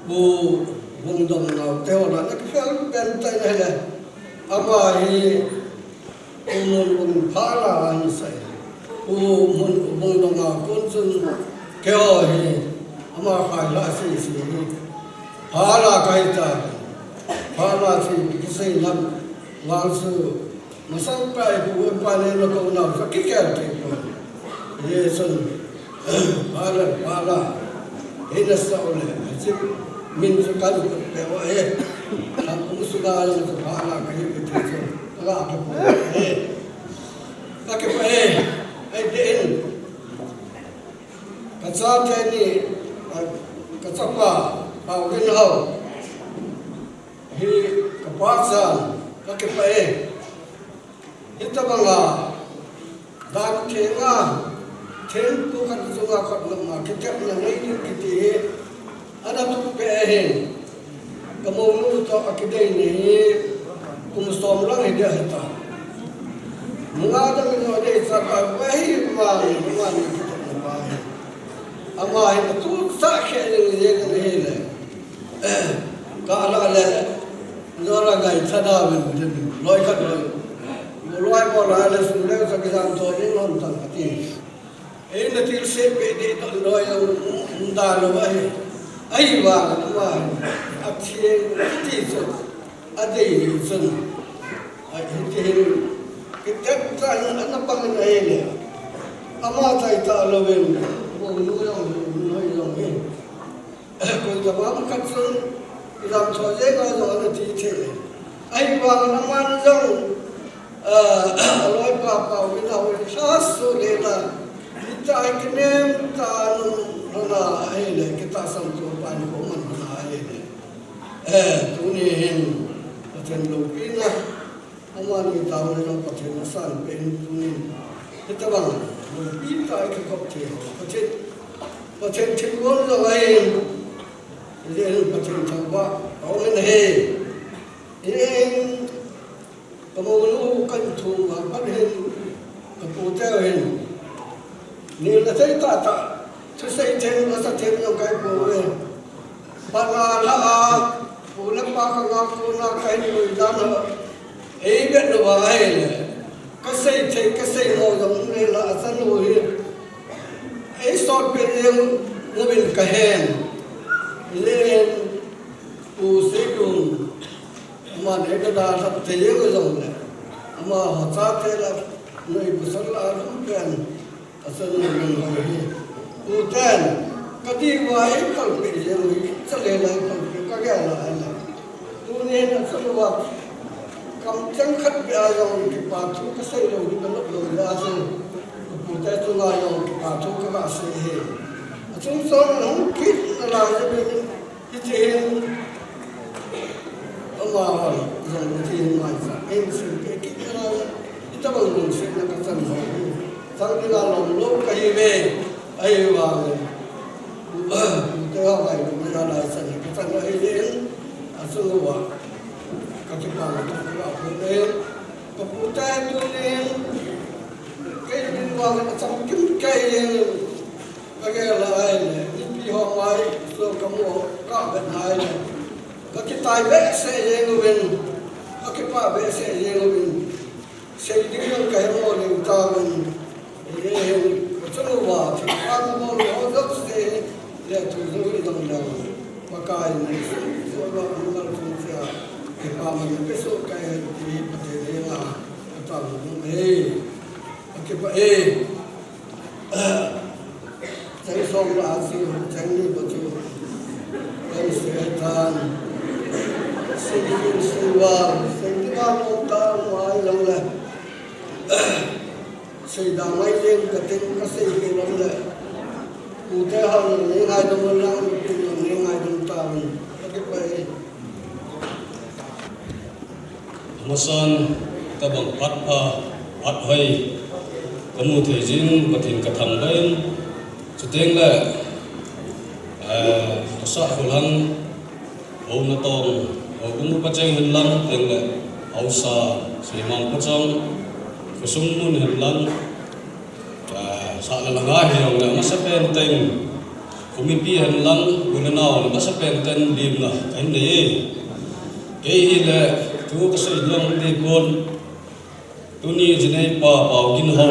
bu vùng đồng nào theo là nó cái bên tay này là ama hi vùng phá là anh sẽ vùng đồng nào cũng chân kêu hi ama phải là gì phá là cái ta Hala si kisay nam wangsu masang pray buwan pa nila ko na sa kikel ko yeson hala ina sa ule sip min sa kan ko ang usula lang sa hala kayo ito ala ko kakip ay din katsate ni katsapa pawin ho hi kapasan kakipae ita banga dan kenga tempo kan sunga kat lemah kecap na nei kiti ada tu pehe kamu to akidai ni kumstom lang hidia hita mengada mino de saka wahi mali mali kita bahi ama itu tak kene ye kan hele kala le Nora gai thada ben loi khat loi bo la le su le sa kisan to ni non tan ati e na til se pe de to loi da lo ba ai wa ma athie ti so ade sun ai ti cái tết ra nó bằng này nè ama thầy ta lo ben bo nu yong noi yong ni ko ta ba cắt sun làm cho dễ coi rồi là thì anh vào năm ăn dâu lối vào cái đầu sát số để là kita kene ta na ai le kita sam tu pan ko man na ai le tu ni hin pathen lo pina ama ni ta le no pathen na san pen tu ni kita bang lo pin ta ke ko the pathen thil won lo ai le pathen thang ba au men he in kamu lu kan thu ma pat hin ka pu te hin ni la sai ta tu sai ten la sa ten yo kai pu we ba la pu la pa ka ga pu na kai ni da na e be no ba ai le ka sai mo dong ne la san lo hi e so pe le mo bin ka hen le pu se kun mà để cái đà sắp thế cái dòng này mà họ sát thế là người bớt sát là không quen ở sân mình rồi tu ten cái gì vậy còn bị gì rồi sẽ lên lại còn cái cái lại này tu nên là sân vào cầm chân khất bây giờ cái bà thu cái xây đầu cái lớp đầu ra rồi tu ten tu lại rồi bà thu cái bà xây chúng tôi không kít là cái bên cái chuyện mà dòng tiền ngoài em sự cái kita bangun sih nak kesan sang kita lalu kayu be ayu bang kita orang kita ada sana kesan ayu asal wa kacipang kita boleh keputusan tu ni kayu ni bang macam kayu bagaimana ini pihak lain so kamu kau benar cái tài vẽ sẽ dễ người mình cái pa vẽ sẽ dễ người mình sẽ đi những cái mô hình ta mình để cho nó vào thì ăn mô nó rất sẽ để thu giữ đồng đồng và cái này rồi là nó cũng sẽ cái pa mình cái số cái thì có thể là ta cũng ấy cái pa thấy xong là gì tránh đi một chút em sẽ tan sinh hoạt một ta ngoài lòng lệ xây đào ngay riêng cái tên các xây cái lòng lệ cụ thể hơn những ngày đông năm năm cùng những ngày đông tam cái vậy Masan tabang pat hai kamu thejin patin katham bain chuteng la sa khulang au na tong au kumu pacheng hinlang teng la au sa simang pachang kusung mun hinlang sa la langa hiong la masapen teng kumipi hinlang gunanaw la masapen ten lim na kain nei ke hi la tu ka sei long de kon tu ni jinai pa pau gin ho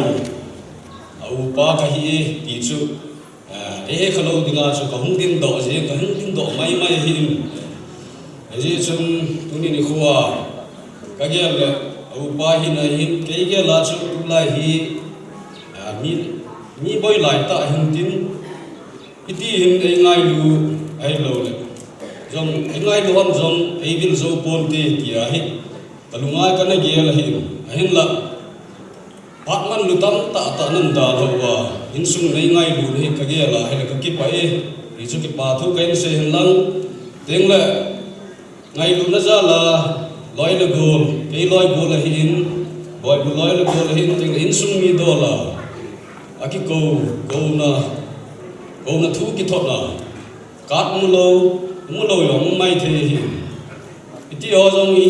au pa ka hi ti chu e khalo dinga chu ka hung din do je ka hung din do mai hin ji chun tu ni khuwa ka ge la au pa hi na hin ke ge la chu tu la hi mi boy lai ta hin tin iti hin ei ngai lu ai lo le jong engai lu hom jong ei bil zo pon te tia hi talungai kana ge la hin la patman lu tam ta nan da lo wa in sung nei ngai lu ni ka ge la he ka ki pa e ri chu ki pa thu kain se hin lang teng la ngai lu na za la loi le gol ke loi gol la hin boy bu loi le gol hin teng in sung mi do la aki ko na thu ki thot la kat mu lo yong mai the hi iti ho jong i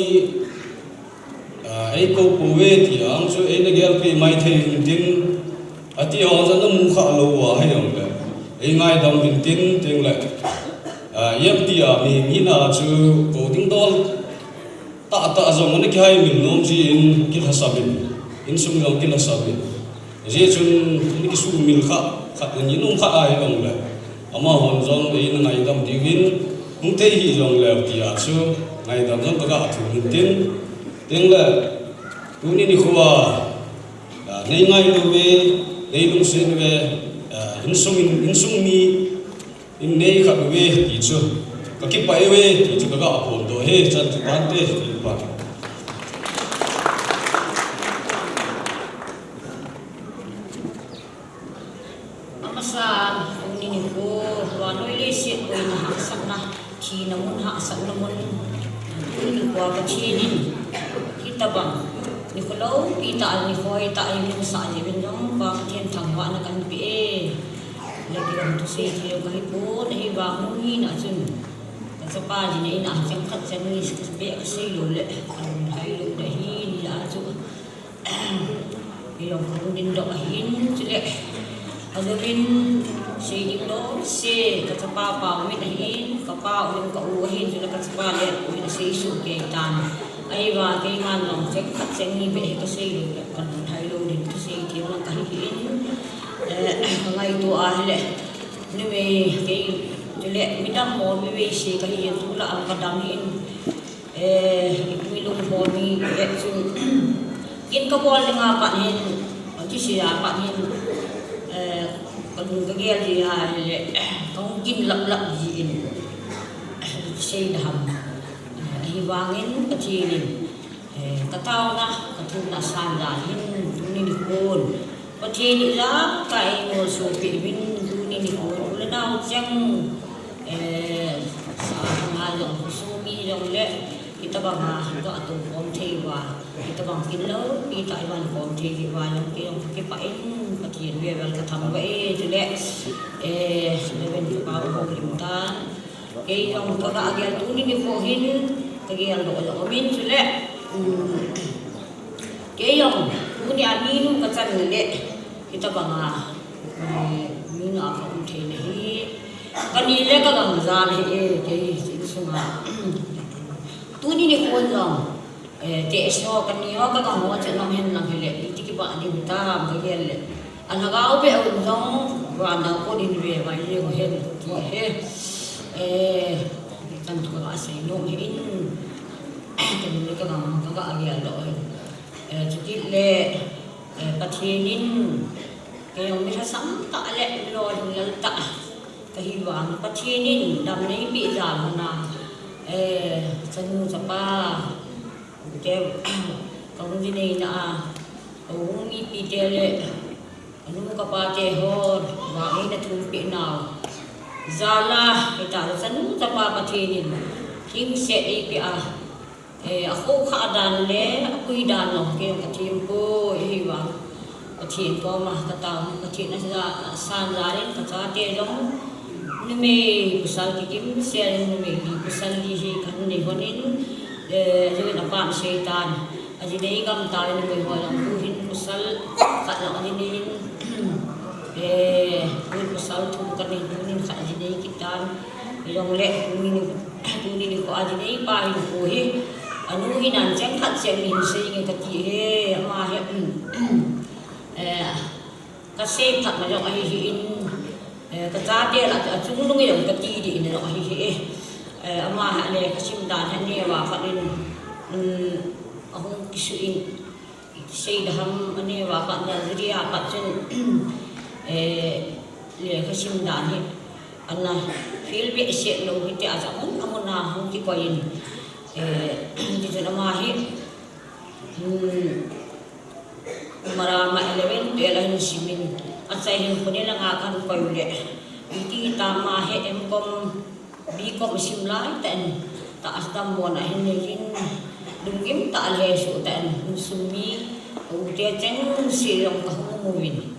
ai ko pu we ti ang so e na gel pe mai the tin ati ho jong mu kha lo wa hai yong le e ngai dam tin tin teng le yep ti a mi na chu ko ding dol ta jong na ki hai min nom ji in ki hasabin in sum yong ki hasabin je chun ni ki su mil kha ni num kha ai yong le ama hon jong e na ngai dam di win mung te hi jong le ti a chu ngai dam jong ka thu min tin teng le tu ni khuwa nei ngai lu we nei lung sen we in sung mi in nei kha we ti chu ka ki pai we ti chu ka ga pon do he chan chu ban te ti pa masa ini ko wano ilesit ko ina haksak na chi namun haksak namun ini ko kachinin kita bang ni ko lo kita al ni ko ita ay ni sa ni binong ba tien thangwa na kan pi lagi ram tu se ti ko ko nei ba mu ni na chun sa pa ji nei na chang khat chang ni se be se lo le hai lo de hi ni la chu yung din do hin chile Alvin si dito si katapa pa umin hin kapa umin ka uhin sila katapa le umin si isu kay tan ay ba kay man long check kat seng ni be kasi kan thailo din kasi ti lang kahihin ngay to ahle ni me kay dile midam mo me si kahihin tula ang kadamin milong mo ni etsun kin ka bol nga pa hin ti siya pa hin cái kia thì không kinh lập lập gì xây đầm hy vọng đến cái gì cái tao na cái thu na san ra hin tu ni nikon cái gì đi ra cái một số bị bin tu ni nikon lên nào chẳng sa dòng số mi dòng lệ kita bang do atong form thei wa kita bang kinlo pi tai ban form thei wa yang ke pain patien we wel ka tham we jule leven pa ko limtan ke yang to ga agel tu ni ko hin ke yang do min jule ke yang tu ni aminu ka chan le kita bang min a ko thei ni kani le ka gam za le ke sunga tu ni kon long te so kan ni ho ka ka ho cha nam hen lang hele ti ki ba ni ta ma ye le ana ga o be o long wa na ko din we ba ye ho hen ti he tan tu ba sai no he in kan ni ka ga ya lo ti ti le patinin ke yong mi sa sam ta le lo lal ta ka hi wang patinin dam nei bi za na sanu sapa ke kamu ini na kamu ni pitele anu ka pa te hor wa ina tumpi na zala kita sanu sapa patinin kim se APA aku khadan le aku idan no ke katim ko hiwa katim ko ma kata katim na san lain kata te long ni me pusal kim se ni me pusal di kan ni honin jadi apa syaitan aji dei kam ta ni me ho lang hin pusal ka lang aji ni ni pusal tu kan ni ni ka aji dei kita yang le ni ko aji dei pa hin ko hi anu hinan chang khat chang ni se nge ka ti he ma he ka se khat ma jong ai hin cái giá tiền là chúng nó người cái gì thì nó hay mà hại này cái chim đàn hay này và phát lên ông cái sự in xây đam anh này và phát ra dưới à phát trên cái chim đàn hết anh là phía bên sẽ lâu cái tiền chẳng ông nào không chỉ coi in thì cho nó mà hết mà mà eleven để là hình simin at sa hin ko nila nga kan payule iti tama he emkom bikom simlai ten taas dam wona hinilin dungim ta alhe su ten sumi utia cheng silong ka humuwin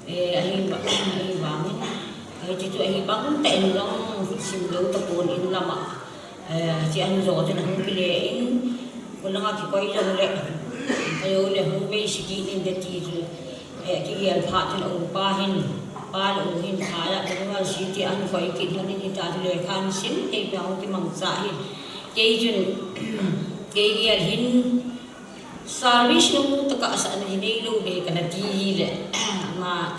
ahi bangin ai ti tu ahi bang ten long simlo ta pon in lama ti an zo ten hung pile in wala nga ki koy long le ayo le hung be siginin de ti cái gì phạt cho ông ba ông hin khá là cái mà sĩ thì anh phải kỹ hơn nên ta thì lời khan xin thì bảo cái măng dạ hin cái chuyện cái gì hin service nó tất cả sản phẩm này luôn về cái gì lệ mà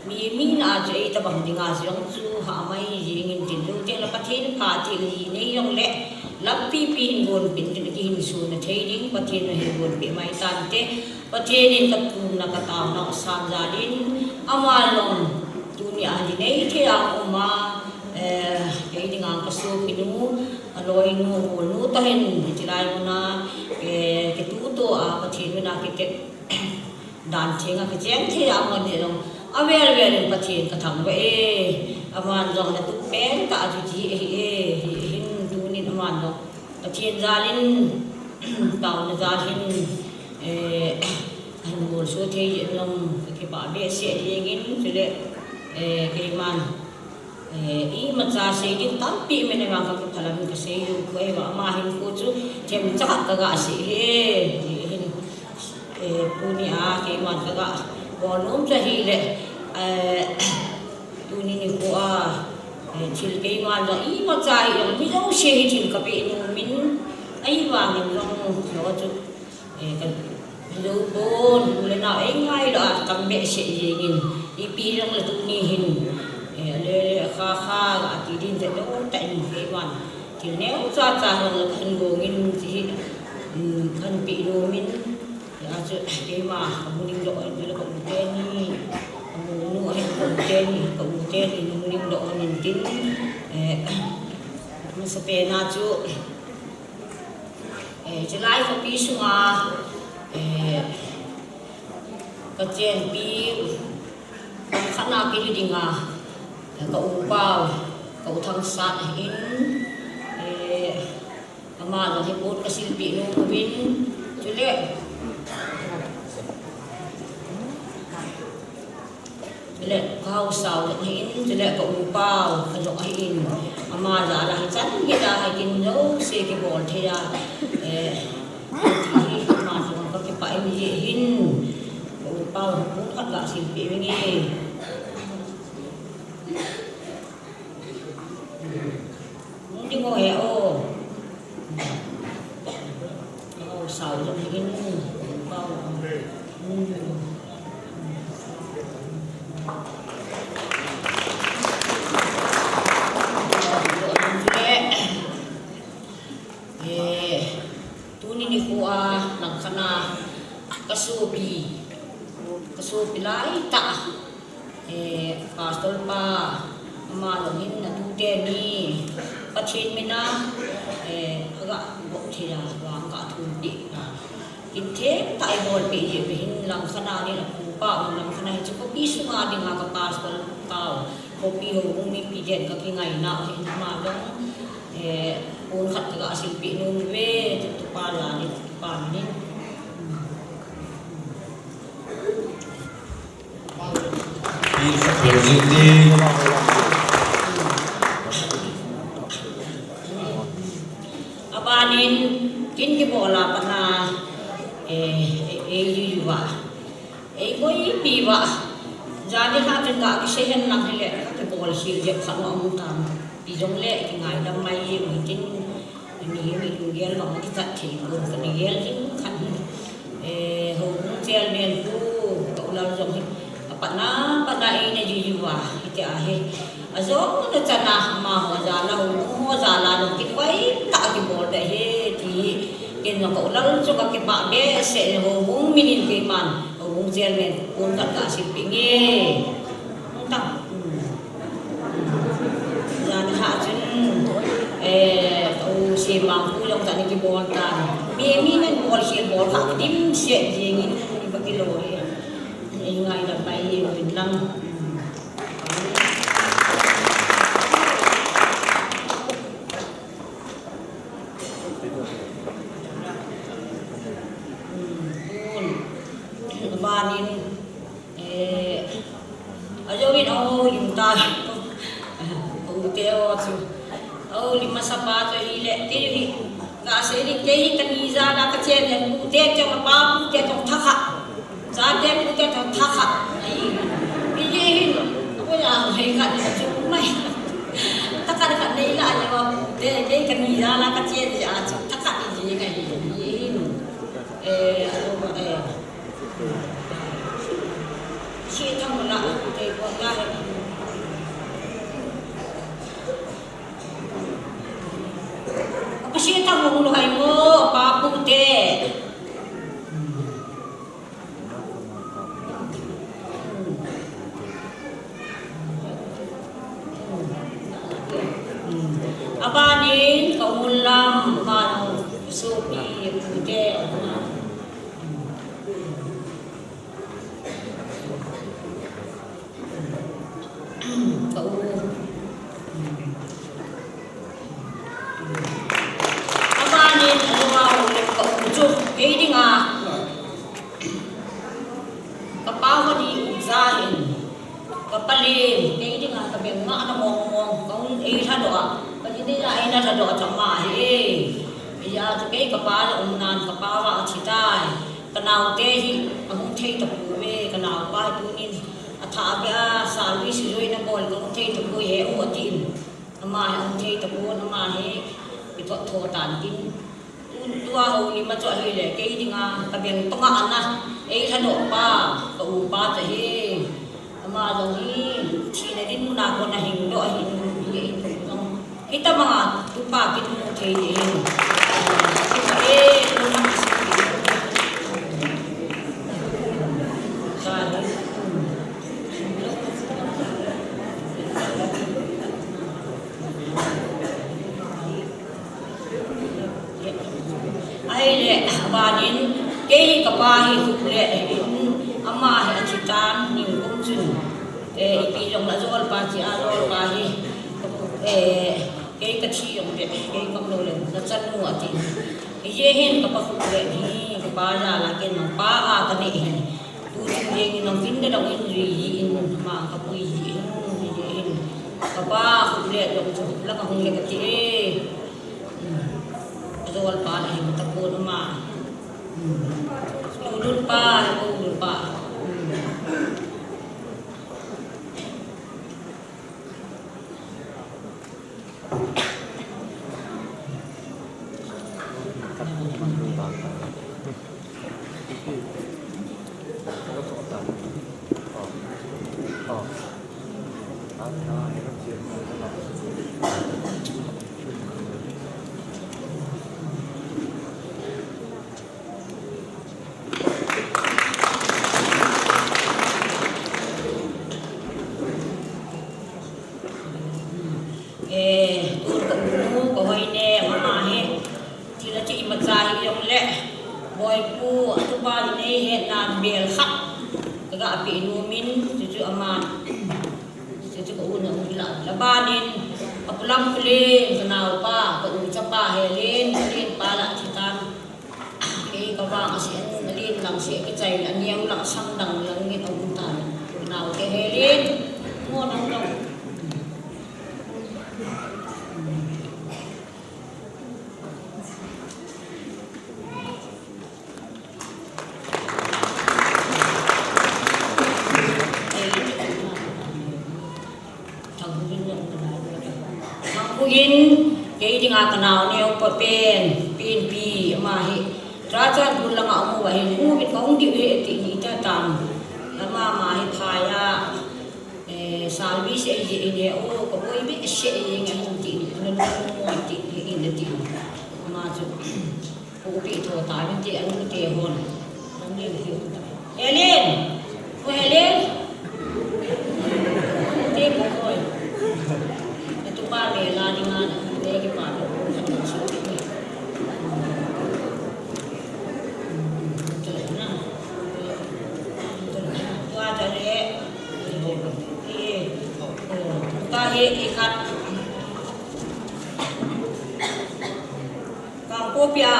mình à chơi ta bằng tiếng Anh giống như họ mấy gì nghìn tiền luôn thế là bắt hết phạt thì gì này giống lệ lắp pi buồn pin cái hình số này thấy đi bắt hết là buồn bị máy tan thế patienin katum na kataw na usan jalin amalong dunia dinay kaya uma kaya nga kaso pinu aloy no tahin itilay mo na kituto patien na kite dan chenga kacheng kaya mo de long avel pathin ka thang ba aman jong na tu pen ka ju ji hin tu ni aman no pathin zalin tao na zalin han mo so the long ke ba be se yengin sile ke man i ma cha se din tam pi me ne wang ka phalam ka se yu ko ba ma hin ko chu chem cha ka ga se hin punia ke man ka ga bonum cha hi le tuni ni ko thil ke man da i ma cha hi mi lo se hi thil ka pe nu min ai wa ni long lo chu ka lo bon le na ai ngai da kam be se yengin i pi rang le tu ni hin le kha ati din te do ta ni ke wan ti neu cha hong khan go ngin ji khan pi do min ya chu ke ma mu ning do le ko te ni mu nu ai ko te ni mu ning do nin tin mu sa pe na chuจะไล่ก็ปีสุมาก็เจนปีขนาดปีดิ่งก็อุบาวก็ทางสัตว์หินมาเราที่พูดก็ศิลปิโนวินจุเล่จุเล่ข้าวสาวหินจุเล่ก็อุบาวขยกหินมาจะอะไรจันกีฬาให้กินโน้เสกบอลเทียที่มาถึงก็เก็บไปมีหินอุบาวพูดขัดกับศิลปิอย่างนี้ที่โมเหโอสาวจะมีหินอุบาวni ko nang kana kasubi lai ta pastor pa ma lo hin na tu te ni pathin me na aga bo thira wa ka thu di in the tai bol pe ye hin lang kana ni la pu pa lang kana chu ko bi su ma ding ka pastor pa ko pi ho ung ni pi jet ka ki ngai na hin ma dong pun khat ka silpi nun we tu pa la ni pa ni il progetti abanin kin ki bola pana yu wa koi pi wa jadi ha chen ka ki se hen nak le ka bol sil je kha no tam pi jong le ki ngai dam mai mi tin ni mi du gel no ki ta thi ko ni gel tin khan ho tel men tu to la jong pana ina ju wa ite a he azo no chana ma ho za la no ki wai ta ki bol de he ti ken no ko la chu ka ki ba be se ho bung minin ke man ho bung gel men pun ta ka si pinge ta dan ha chen to si mang ku long ta ni ki bol ta mi men bol si bol ka dim se jing ni ba ki lo ngai là bay Việt Nam ba nên ở chỗ bên chúng ta teo lima sapa cho hi lệ cái gà sẽ đi cái cani ra là cái chuyện này teo cho mà ba teo cho thắc hại giá đêm cũng cái thằng thắc hả cái gì bây giờ hay cả những chúng mày tất cả các đây là nhưng mà đây cái gì ra là cái chuyện gì à tất cả cái gì cái gì khi thằng một lạ thì còn ra cái khi thằng một loài ngô ba bụng tê abanin kaulam manu supi pude cậu ama nên vào cậu chụp cái đi ngà cái bao mà đi ra hiện cái pali cái đi ngà cái biển ngã nó mong cũng ấy thay đổi cái gì đấy là thay đổi chẳng mà hết bây giờ cái bao là ông nan cái bao là chỉ tai cái nào thế ông thấy tập về cái nào bao tu nín thà bia salvi siroi na bol ko thei to ko he o tin ama ông thei to ko ama he bi to tho tan tin tua ho ni ma cho he le ke dinga ka ben to nga ana e tha no pa ko u pa ta he ama jong hi chi na din na ko na hin do hin ita mga tu pa ki tu thei ni e ko na banin ke kapa hi le ama hi achitan ni kum chun pi jong la zol pa chi a zol pa hi ke ka chi yong de ke kam lo le na chan nu ati ye hen kapa fu le ni pa la la ke no pa a ka ni hen tu chi ye ni no fin de dong in ri in ma ka pu yi hin kapa fu le jong chu la ka hong le ka ti zol pa la hi ta ko ma Lulul pa, lulul pa. Labanin, apulang kuling, kenal pa, pag-ucap pa, helin pala citan, kawang kasi alin lang siya kacay, aniyang lang sandang langit ang puntan, kenal ke helin, mo nang lang. Kaya di nga kanaw niya pa PNP amahi raja bulang amu wahin ngubit kong di eti ita tam ama mahi kaya salvi siya ini o kaboy bi siya nga hindi nalulungo iti hindi ama jo upi ito tayo hindi ano tehon Helen o Helen hindi po koy ito pa may lani nga lagi pa tahi ikat kang kopya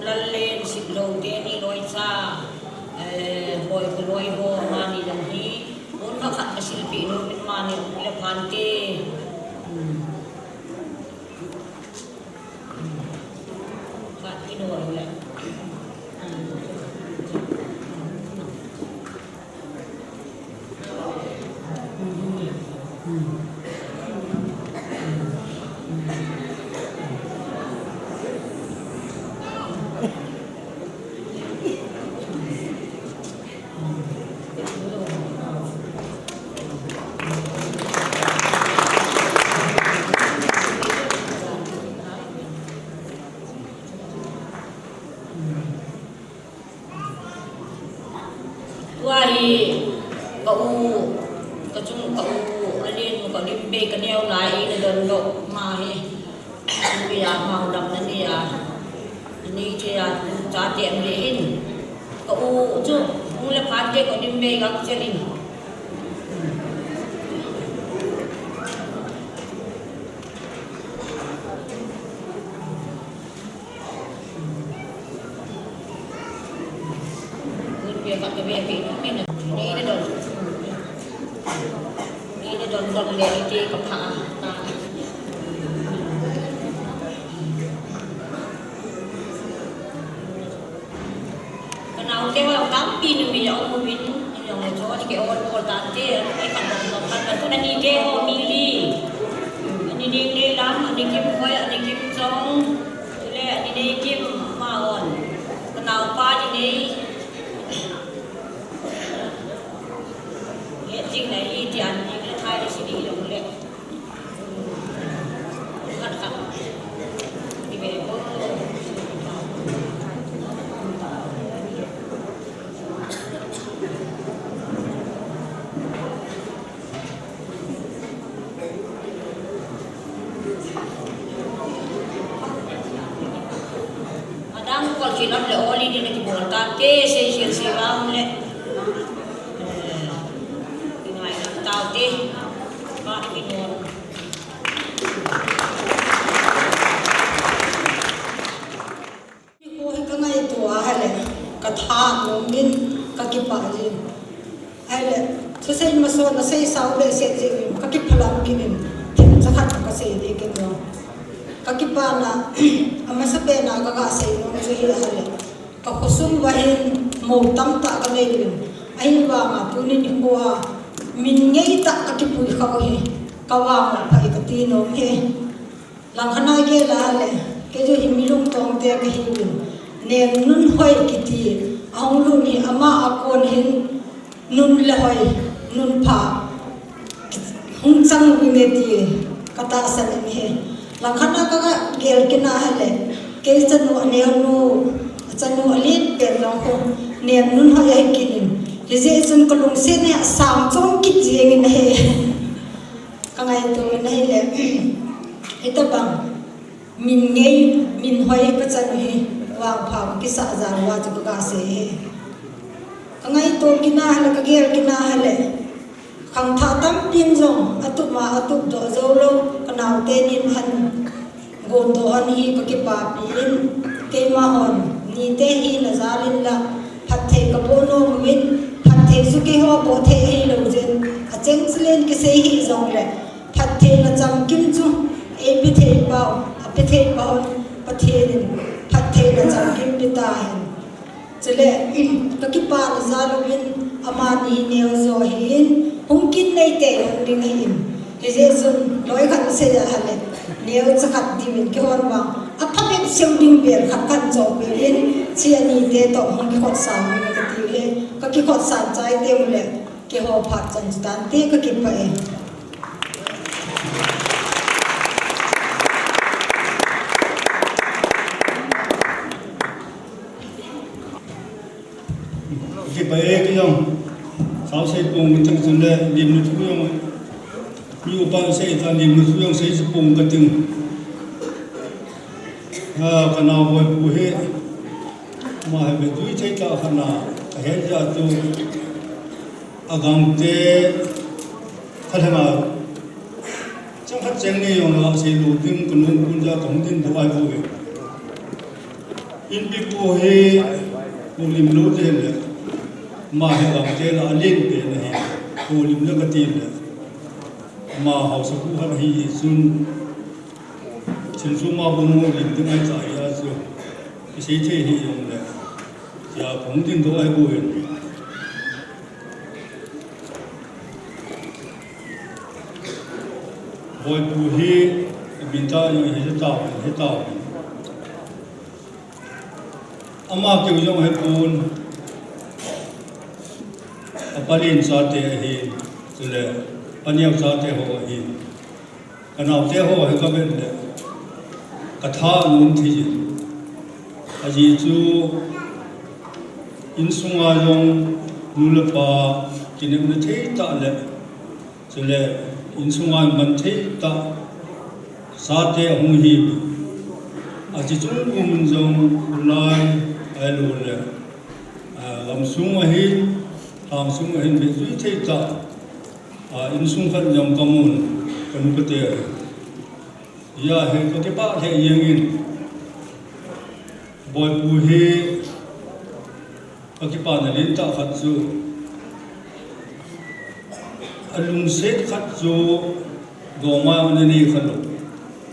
lallen siglo deni loisa boy boy ho mani danghi un khat kasilpi no min mani lepante kat ino le be ka neo lai na don lo ma he bi ya mau dam na ni ya ni che ya cha tiệm le in ko u chu le phat ke ko dim be ga che rin cái việc bị mình đi để đồn đi để đồn còn để điกับผาnào cái vào 8 pin mình ông mua pin ông này cho cái ô tán cái phần đồng phần tôi đang đi cái ô mili anh đi đi lắm anh đi kiếm quay anh đi kiếm giống thế là anh đi kiếm mà ổn còn nào qua đi đi hiện chính này đi thì anh đi thay đi xin đi được lệ ngắt khắp đi về còn chuyện lắm là oli đi này thì buồn ta kê xe vào này cái này là tàu kê ba cái buồn cô hay cái ngày tuổi hay là cái thang của mình cái bảo gì hay là thứ xây mà số nó xây sáu về sẽ gì cái phần làm cái mình thì chắc hẳn có xây đi cái đó kakipana amasabe na gaga say no so hila hale ka khusum bahin mo tam ta ka nei ai wa ma tunin ko min ngei ta ka ki pui kha he ka wa ma phai ka ti no he lang khana ge la hale ke jo himilung tong te ka hi nem nun hoi ki ti aung lu ni ama akon hin nun le hoi nun pha hung sang ni ti kata san ni he langkhana ka gel kina hale ke chanu chanu alin per long ko nem nun ha ai kinin je sun ko lung se ne sam chong ki jeng ne ka ngai to ne le eta bang min ngei min hoi ka chanu he wang pha ki sa za wa chu ka se he ka ngai to kina hale ka gel kina hale khang tha tam pin jong atup do zo lo kanau te nin han gon do han hi ka ki pa pin ke ma hon ni te hi na zalin la phat the ka bo no min phat the su ke ho bo the hi lo jen a cheng slen ke se hi zong le phat the na cham kim chu e pi the ba a pi the ba pa the nin phat the na cham kim pi ta hin chele ka ki pa na zalu min ama ni neo zo hin hung kin nei te hung ding hin je sun loi khat se ya hale neo chakhat di min ke hon wa a phamet sem ding ber khat kan zo be in chi ani te to hung ki khot san ni ka ti he ka ki khot san chai te mu le ke ho phat chan stan te ka ki pa e cái bài cái dòng sáu xây bùng trong dân đây niềm nuôi thu yong nhiều bao xây ra niềm nuôi thu yong xây bùng cái từng cái nào voi bùi hết mà hay bị đuôi thấy cả cái nào hết ra tu agam te cái nào trong phát triển này yong là xây lụt từng cái nông quân gia tổng tin đâu ai bùi in bị bùi bùi niềm nuôi thế này mà hệ làm thế là liên về này cô lim nước cái tiền này mà họ sẽ cũng hay hi sun chân sun mà bông lim tiếng Anh giải ra rồi cái gì thế hi dùng này giờ phóng tin đó ai bồi bồi bùi hi bình ta như hết tàu ama kêu dùng hết bùn palin sa te hi chule paniau sa te ho hi kanau te ho ka ben le katha nun thi aji chu in sunga yong nulapa kinem ne thei ta le chule in sunga man thei ta sa te hung hi aji chu mun jong lai ai lu le lam sunga hi ham sung hin be zui thei ta in sung khan yam kamun kan ko te ya he ko ke ba he yeng in boy pu he cái bàn này lên ta khát chú alung set khát chú đồ mai mình này khát lục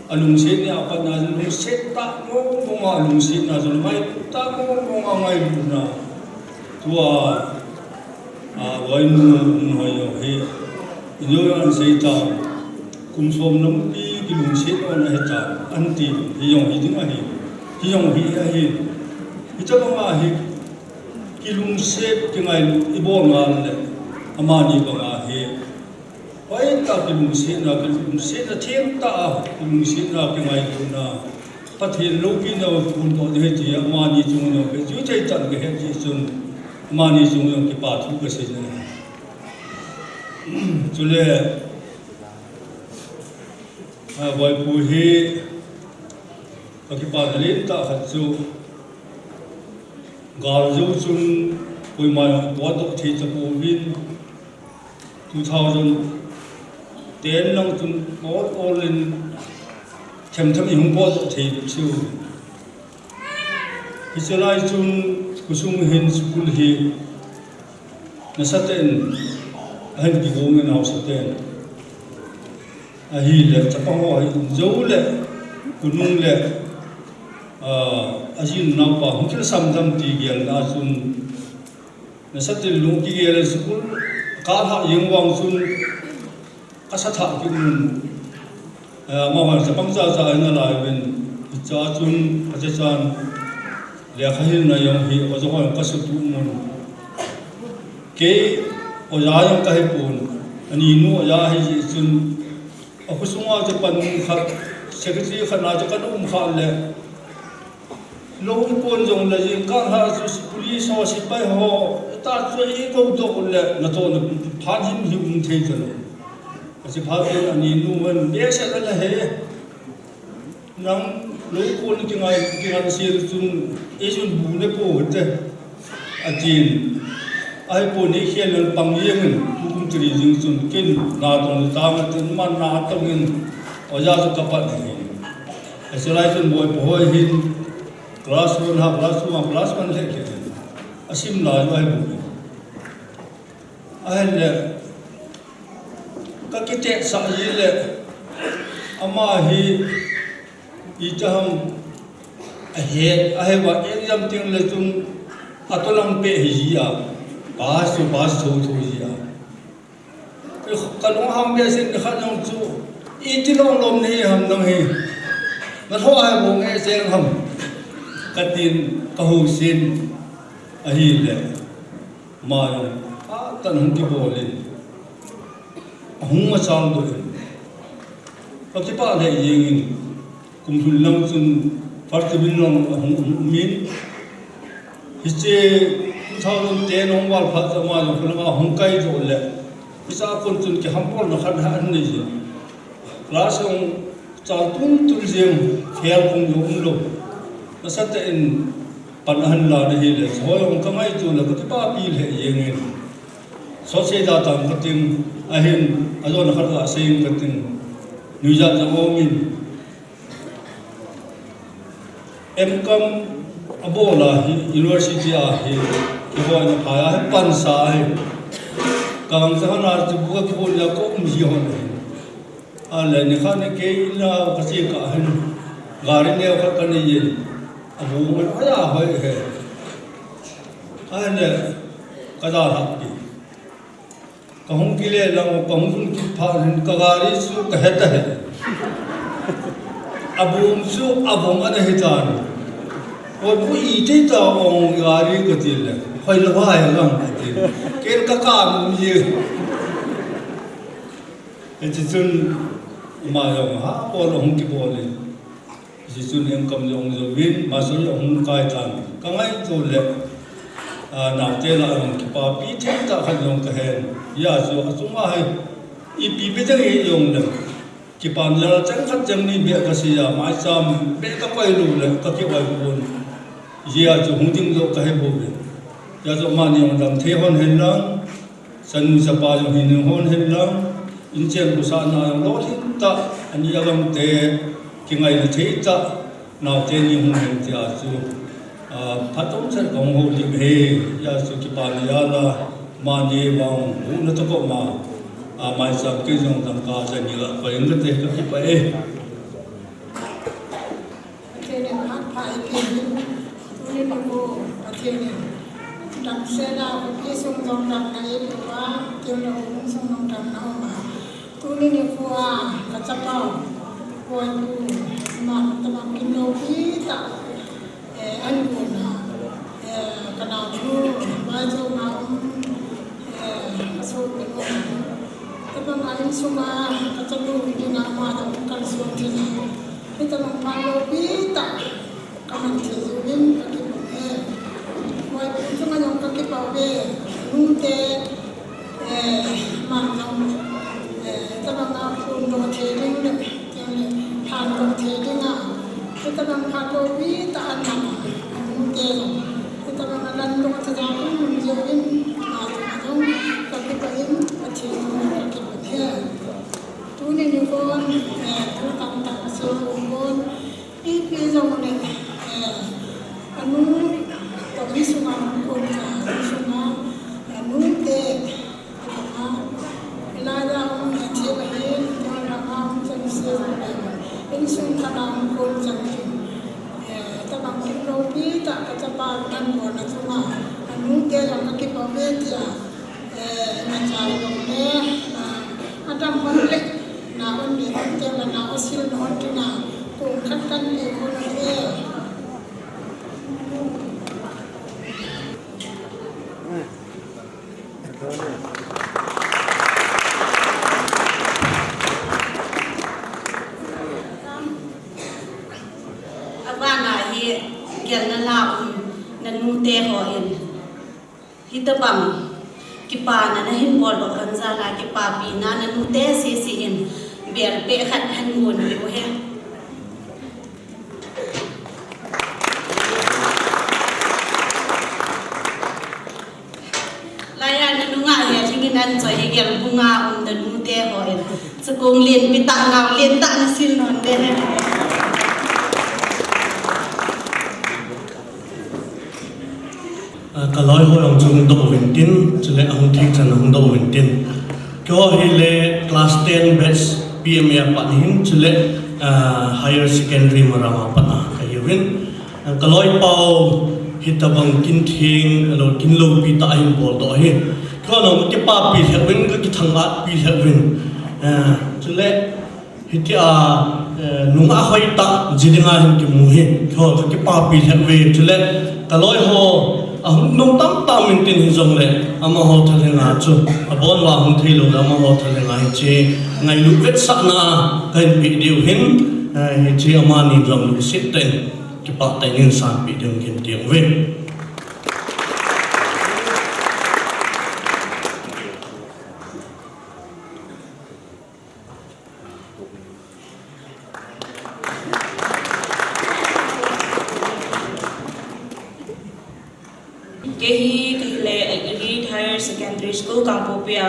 alung set này apa na alung set tak ngomong alung set na alung mai tak ngomong mai na tua vay nu hay he nhớ anh xây ta cùng xóm nông đi cái lùng set nó là hết ta anh tìm hi yong hi tiếng anh hi yong hi hi chắc là hi cái lùng set cái ngày ibo ngal le amani banga he vậy ta cái lùng set là thiên ta cái lùng set là cái ngày na phát hiện lâu khi nào cũng có thể thì amani chung nó cái chú chạy tận cái hết gì chung amani chung nó cái part thu cái gì này cho nên vậy bùi he cái part lên ta hạt chú gar dấu chung bùi mai quá độ thì cho bùi vin 2010 năm chung có all in chấm chấm những bộ độ thì chú cái chỗ này chung kusung hin school hi na saten ahin ki gomen house saten ahi le chapaho hi zo le kunung le ajin na pa hukil samdam ti gyal na chun na saten lu ki gyal school ka ha yengwang chun kasatha ki ma ma chapang cha na la ben cha chun acha chan le khahil na yong hi ozo ko ka su tu mun ke oya yong ka he pun ani nu oya hi ji chun apusunga je pan khat secretary khana je kan kha le lo pon jong la ji ka ha su police ho sipai ho ta chu i ko do le na to na phan him hi um thei jalo asi pha ani nu man be se la he nang lối con cái ngày xưa chúng ấy chúng bù nếp bù hết à chín ai bù này khi lên bằng yên mình cũng chỉ riêng chúng kinh na đồng ta mà chúng mà na đồng mình ở gia chúng các bạn này ở chỗ này chúng bồi bồi hin class 1 ha class 1 thế kia asim lại ai bù ai là các cái chuyện xã gì là ama hi itaham ahe wa exam ting le tum atolam pe hi ya pass tho ji ya kalong ham be sin kha nong chu itilong lom nei ham nang he na tho ai bong e seng ham katin ka hu sin ahi le ma a tan hum ki bolin hum ma sang do cái ba này gì cùng thun long sun phát bin long min hiche thao te nong wal pha ma lo khla hong kai jo le isa kon chun ki hampol no khan han ni ji class ong chal tum jem khair kum jo lo na sat in pan han la de hi le hoi ong kamai chu la cái ba pi le yeng so se da tam katim ahin azon khat a sein katim New York Zamomin M.Com Abola University hi kibo na phaya hai pansa hai kang sahana chu buka khol la ko umji hon ala ne khan ke ila kasi ka han gari ne kha kan ye abu man aya hoi he ane kada ha ki कहूँ के लिए लंग कहूँ की फान कगारी सु कहता है अबूम सु अबूम अने जान और वो इटे ताओं गारी कतिल है लवा है लंग कतिल केर का काम ये जिसुन मायों हा और हम की बोले जिसुन हम कम जोंग जो विन मासुल हम काय तान कंगाई तो ले नाव तेला हम की पापी थे ता खन जोंग कहे या जो असुमा है ई पी पे जंग योंग न कि पान जरा चंग खत जंग नि बे कसिया मा साम बे का पै लु ले का के वाई बोन या जो हुंजिंग जो कहे बोबे या जो मानी हम दम थे होन हेला सन सपा जो हिन होन हेला इंचेल कुसा ना लो हिता अनि अगम ते कि ngai थे ता नाव ते नि हुन हेन त्या जो พัดต้องใช้ของหูลิเฮยาสุกิปานิยาลามาเนวังหูนตะกมาไม่สักกิจงตังกาจะนี่ละไปยังก็เตะก็คิดไปประเทศเนี่ยพักภายเพียงตัวนี้มันโง่ประเทศเนี่ยดังเสนาพี่ทรงดองดังในหรือว่าเกี่ยวกับองค์ทรงดองดังเอามาตัวนี้เนี่ยพัวกระจับเป่าพัวดูมันตะบังกินโลพีตะอันบุญกระดาษชูใบโจมาสูบเป็นองค์แต่บางอันสุมากระจับดูดีงามมาจากการสวมที่นี่ที่ตะบังมาโลพีตะกำลังที่จะวิ่งไปกินไว้เป็นสมัยยงกักิปาเวนุ่งเตมันนองตะบังอาภูนโดเทลิงเนี่ยทานโดเทลิงอ่ะที่ตะบังพาโดวีตาอันนั้นนุ่งเตที่ตะบังนันโดทะยาพุ่งมุ่งเจียวอินอาจจะต้องกักิปาอินอาทิตย์กักิปาเททุนนี่ก่อนทุกตั้งตั้งเสียงก่อนอีพีจงเนี่ยอันนู้นตอนนี้สุมาคนจะสุมานุ่งเตะเวลาเราเที่ยวเห็นเราเอาจะเสียแบบเป็นสุนทรามคนจังแต่บางทีเราพี่จะจะปากันหมดนะสุมานุ่งเตะเราก็คิดว่าเวทีมันจะลงเนี่ยอาจารย์คนเล็กนาวันนี้เจ้านาอสิลนอนที่นาคงคัดกันเองคนเดียว Gelna la na nute ho in hitabang kipa na hin bol do kanza la kipa pi na nute si in ber pe khat han ngun le he la ya na nunga he thingin an choi he gel bunga da nute ho in sakong lien pi ta ngau lien ta na sil non de he cái lối hội đồng chung độ vĩnh tin chỉ lệ ông thích chân ông độ vĩnh tin có hi lệ class 10 batch PMA bạn hin chỉ lệ higher secondary mà ra mà bạn cái event cái lối bao hit tabang kin thing rồi kin lâu pi ta hin bol đó hi có nó cái pa pi event cái thằng bạn pi event chỉ lệ hit nung a khoi ta jidinga hin ki mu hi có cái pa pi event chỉ lệ cái lối ho nông tam tam mình tin hình lệ, ama họ thay lên ngã chú, bọn là không thấy luôn, ama họ thay lên ngã chế, ngày lúc vết sát na, cái bị điều hình, chế ama nhìn dòng lúc xếp tên, cái bát tay nên sản bị điều khiển tiếng về. Secondary School Kampopia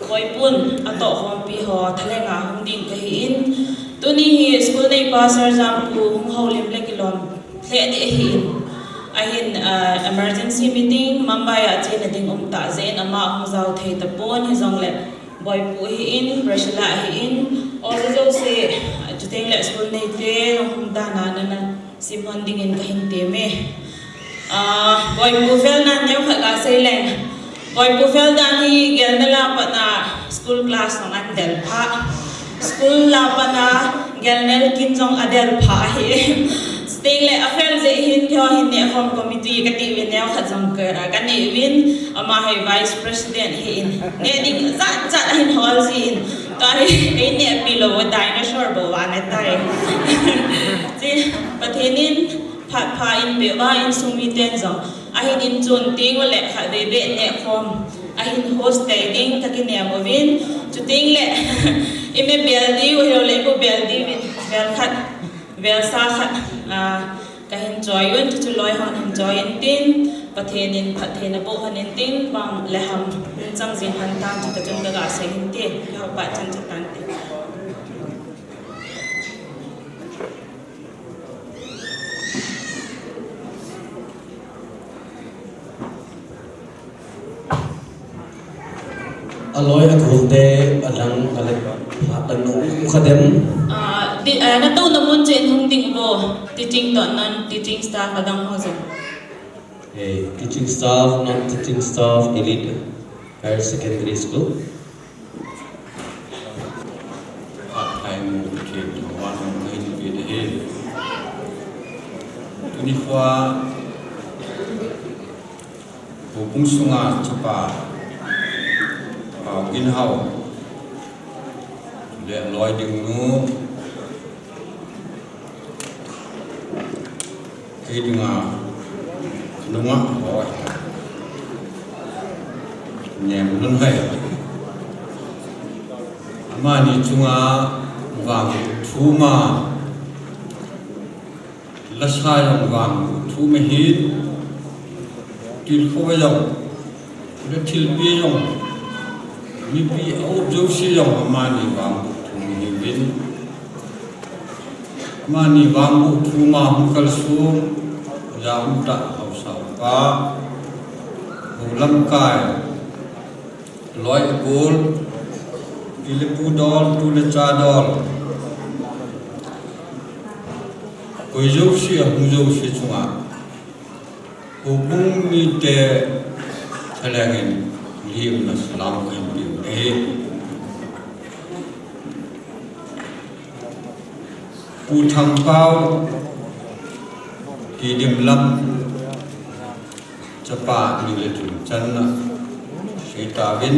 Koipun ato hompi ho thalenga hungding kahin tuni hi school nei pasar jampu hung holim lekilom the de hin ahin emergency meeting mumbai a chen ding ta zen ama hung zau thei tapon hi zongle boipu hi in prashila hi in ozo se juteng le school nei te hung da na simon ding in kahin te me boipu fel na neu kha sei leng Boy Buffel dani gelnela pana school class ng andel pa school la pana gelnel kinjong adel pa hi sting le afel ze hin kyo hin ne form committee kati win ne khajang ka ni win ama hai vice president hi ne ding za hin hall si tai ei ne pilo dinosaur bo wa ne tai ji pathenin pha in be ba in sumi ten zong ahin in chun ting le kha de be ne khom ahin host dai ding ka ki ne movin chu ting le ime beldi wo le ko beldi win bel khat bel sa khat ka hin joy yun chu loi hon hin joy in tin pathenin pathena bo hanin tin bang le ham chang jin han tan chu ta chung ga se hin te ka pa chan tan te aloi akulte adang alek adang no khadem na to na mun chen hung ding bo teaching to non teaching staff adang hozo teaching staff non teaching staff elite higher secondary school part time kid one in the head 24 Bung sunga chapa in hau le loi ding nu cái dinga nunga hoi nyem nun hai ama ni chunga wang thuma la sa yong wang thu me hi til khoi yong le til pi yong mi pi au jo si yong ama ni wang thu ni bin ama ni wang bu thu ma hum kal su ya hum ta au sa pa lam kai loi bol Ilipu dol tu le cha dol koi jo si hum jo si chunga hubung mi te thalangin lim na salam kan bi e pu thang pau ki dim lam chapa ni le tu chan na ta vin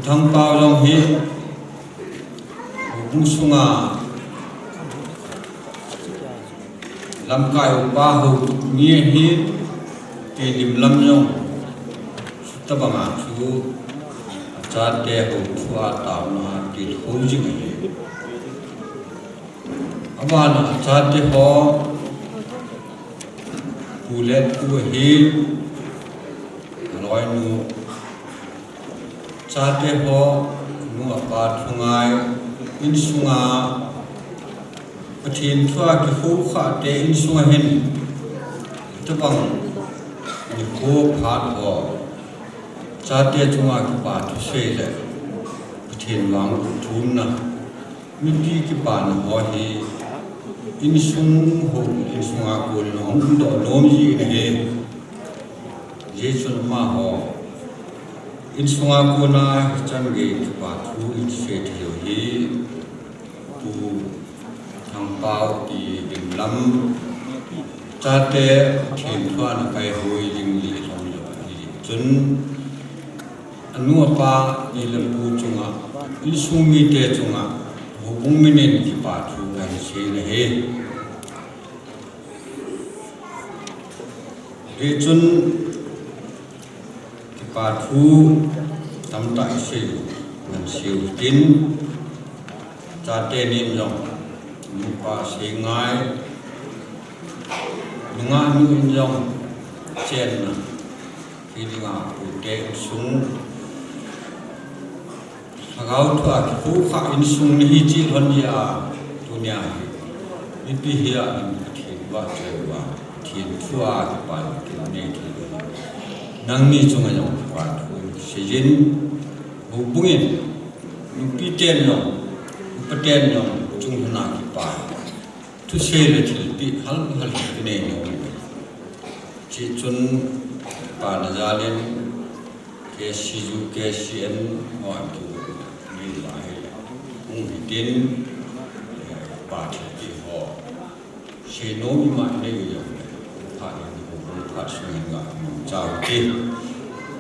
thang pao long hi bung sunga lam kai pa hu ni hi ti dim lam yong ta banga chu cha te hu thua ta na ti hu ji ngi awan cha te ho pu le pu hi loi nu cha te ho nu apa thungai in sunga pathin thua ki hu kha te in sunga hin tabang ni ko phat ho cha te thunga ki pa thu se le pathin wang thun na mi pi ki pa na ho hi in sung ho in sunga ko long do lom ji ne he je chun ma ho in sunga kuna chan ge pa thu in se thio hi tu thang pao ti dim lam cha te thin thua na kai hoi ling li thong yo ni chun anu pa ni le pu chunga in sung mi te chunga ho bung mi nen ki pa thu kan se le he re chun pa thu tam ta se nan siu tin cha te nin yong nu pa se ngai nga nu in yong chen na ki dinga pu te sung agau thu a ki pu kha in sung ni hi chi hon ya dunia hi pi hi a in thi wa che wa thiên thua ki pa ki ne thi nang ni chung ayong pa thu sejin bu bungin nu pi ten no pa ten no chung na ki pa thu se le thil pi hal hal ki ne no chi chun pa na ja len ke si ju ke si en ho am tu ni lai ung tin pa thi ho se no mi ma ne yo pa ni bu pa su nga chao ki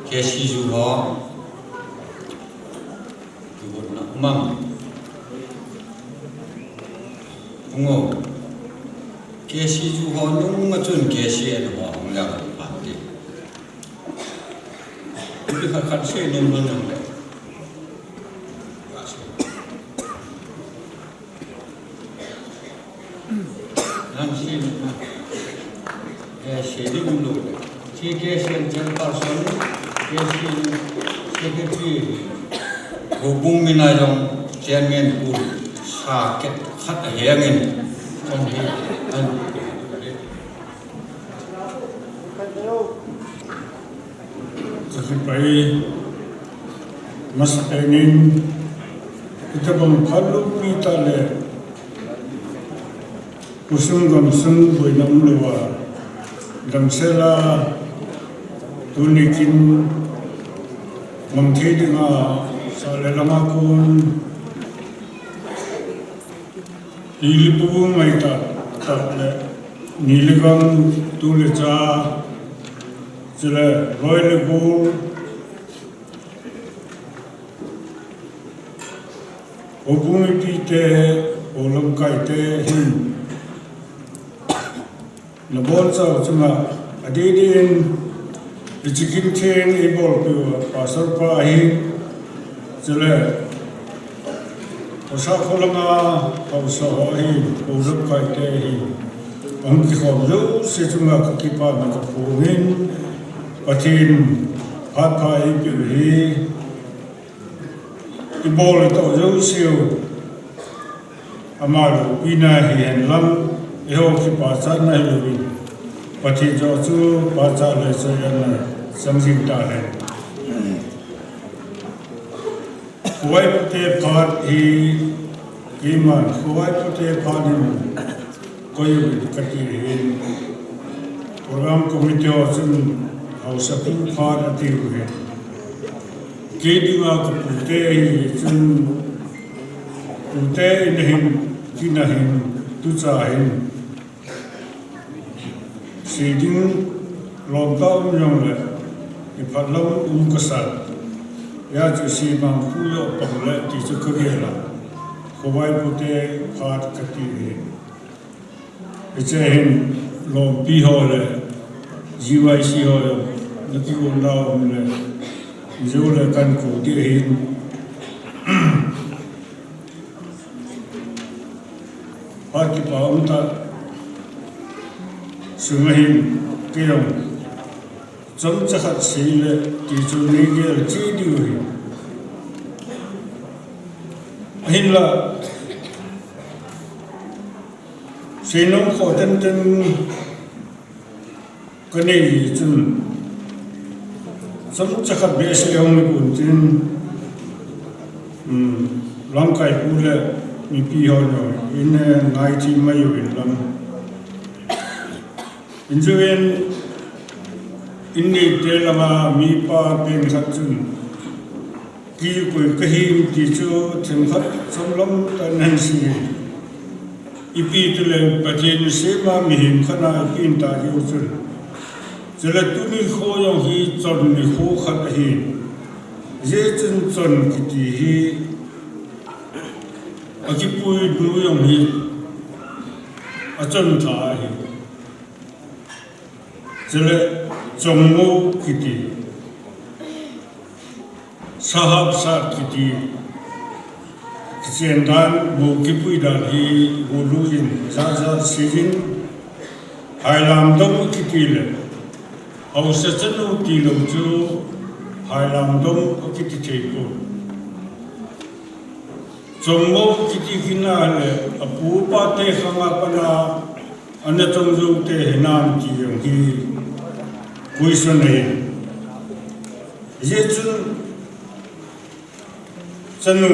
ke si ju ho tu na mang ngo ke si ju ho nung ma chun ke si en ho ang la pa ti tu kha khat se nem lo nam le nam si ke si di lu si ke si chen person ke si secretary hubung mina jong chairman pu sa ket khat hengin trong hi an Akipai mas penin kita bang palu kita le kusung gamsung boinam lewa damsela tunikin mangthi dinga salelama kun ilipu mai ta le niligang tulecha sila royal goal opportunity te olam kai te hin na bon sa chuma adidin chicken chain ebol pe pasar pa hi sila osa kolama pausa hi olam kai te hi ang ki khom lo se chuma ka ki pa na ka phuin patin pha hi ibol to zo siu amalo ina hi en lam eho ki pa cha na hi bi pati jo chu pa cha le se na samjing ta hai khoi te phat hi kiman khoi te phat ni koi ka ti hi program committee of how sapin phat ati hu Kediwa kapute chun pute inahin kinahin tucahin siding lockdown yung le ipatlam kasat ya chu si bang puyo pamle ti chu kagela kowai pute phat kati echehin lo pi ho le GYC ho nati undao le Zula kan ko dihin pati pa unta sumahin kiyong chom chakhat sile ti chu ni gel chi diwi hinla sinong ko ten kanei chun Some chakha base yung puntin langkai pula mi piho no in ngai ti mayu lam injuin inni telama mi pa pen khatun ki ko kahim ti chu them khat somlam tanan si ipi tule patin sema mi him khana in ta yu chun Jala tuni kho yang hi chon ni kho khat hi je chen chon kiti hi akipui du yang hi achon tha hi jala chommo kiti sahab sa kiti kisendan mo kipui dan hi boluin sa sijin hailam dom kiti le Au sachanu ti lo chu hailam dom kiti theko chommo kiti kina le apu pa te khanga pana ana chongju te hinam ti yong hi kuison ne ye chun chanu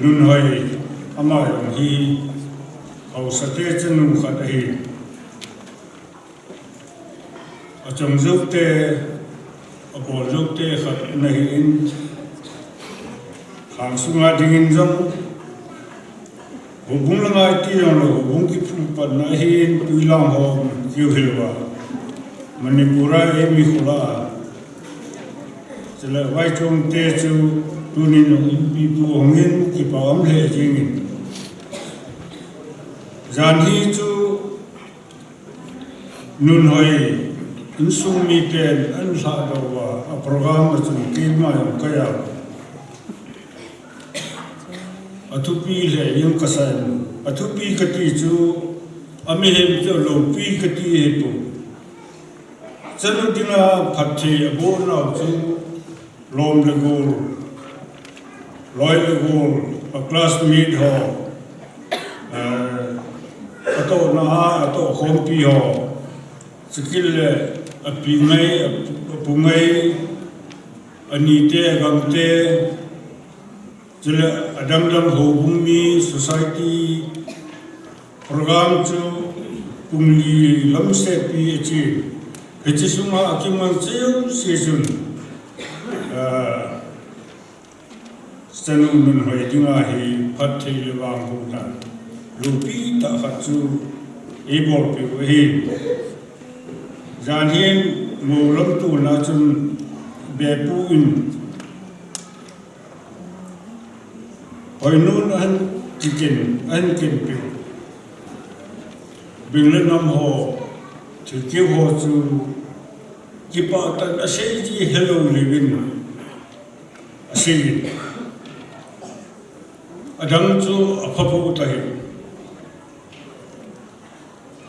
nun hoi ama yong hi au sate chanu khat hi Trong giúp tê bộ giúp tê khát này in hàng sung ai đình trong hùng là ngay ti rằng là hùng cái phụ phật này in tùy lòng họ kêu hiểu vào Manipura em mi khula chỉ là vai trong tê chú tu nín ông bị bu hồng in thì bảo âm lệ gì nghìn giàn hi chú nun hỏi Insung miten an sa dawa a program chung kilma yung kaya atupi le yung kasan atupi kati chu amihem cho lo pi kati hetu chanu dina phathi abo na chu lom le gol loi le gol a classmate ho ato na ato khompi ho skill le apingai pungai anite gamte jele adang ho bumi society program chu pungli lamse pi chi sunga akiman cheu season sanung nun hoi dinga hi phathei lewang huna lupi ta khachu ebor pe hi jan hin mo lam tu na chun be pu in hoi nun an chicken an ken pe bình lên năm hồ thì kêu hồ chu ki pa tan a sei ji hello living a sei adang chu aphapu ta hi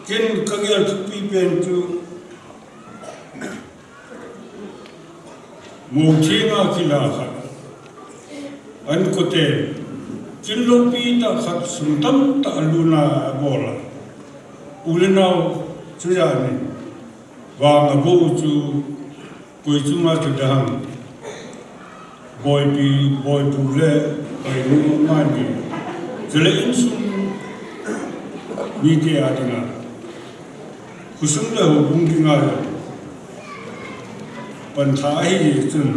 ken kagel tu pi pen chu mo thinga kila kha an ko te kin lo pi ta khat sum tam ta luna bola ulenau chu ya ni wa nga bo chu koi chu ma chu dang boy pu le ai nu ma ni jele in sum ni te a dina kusum le ho bung ki nga pan tha hi chun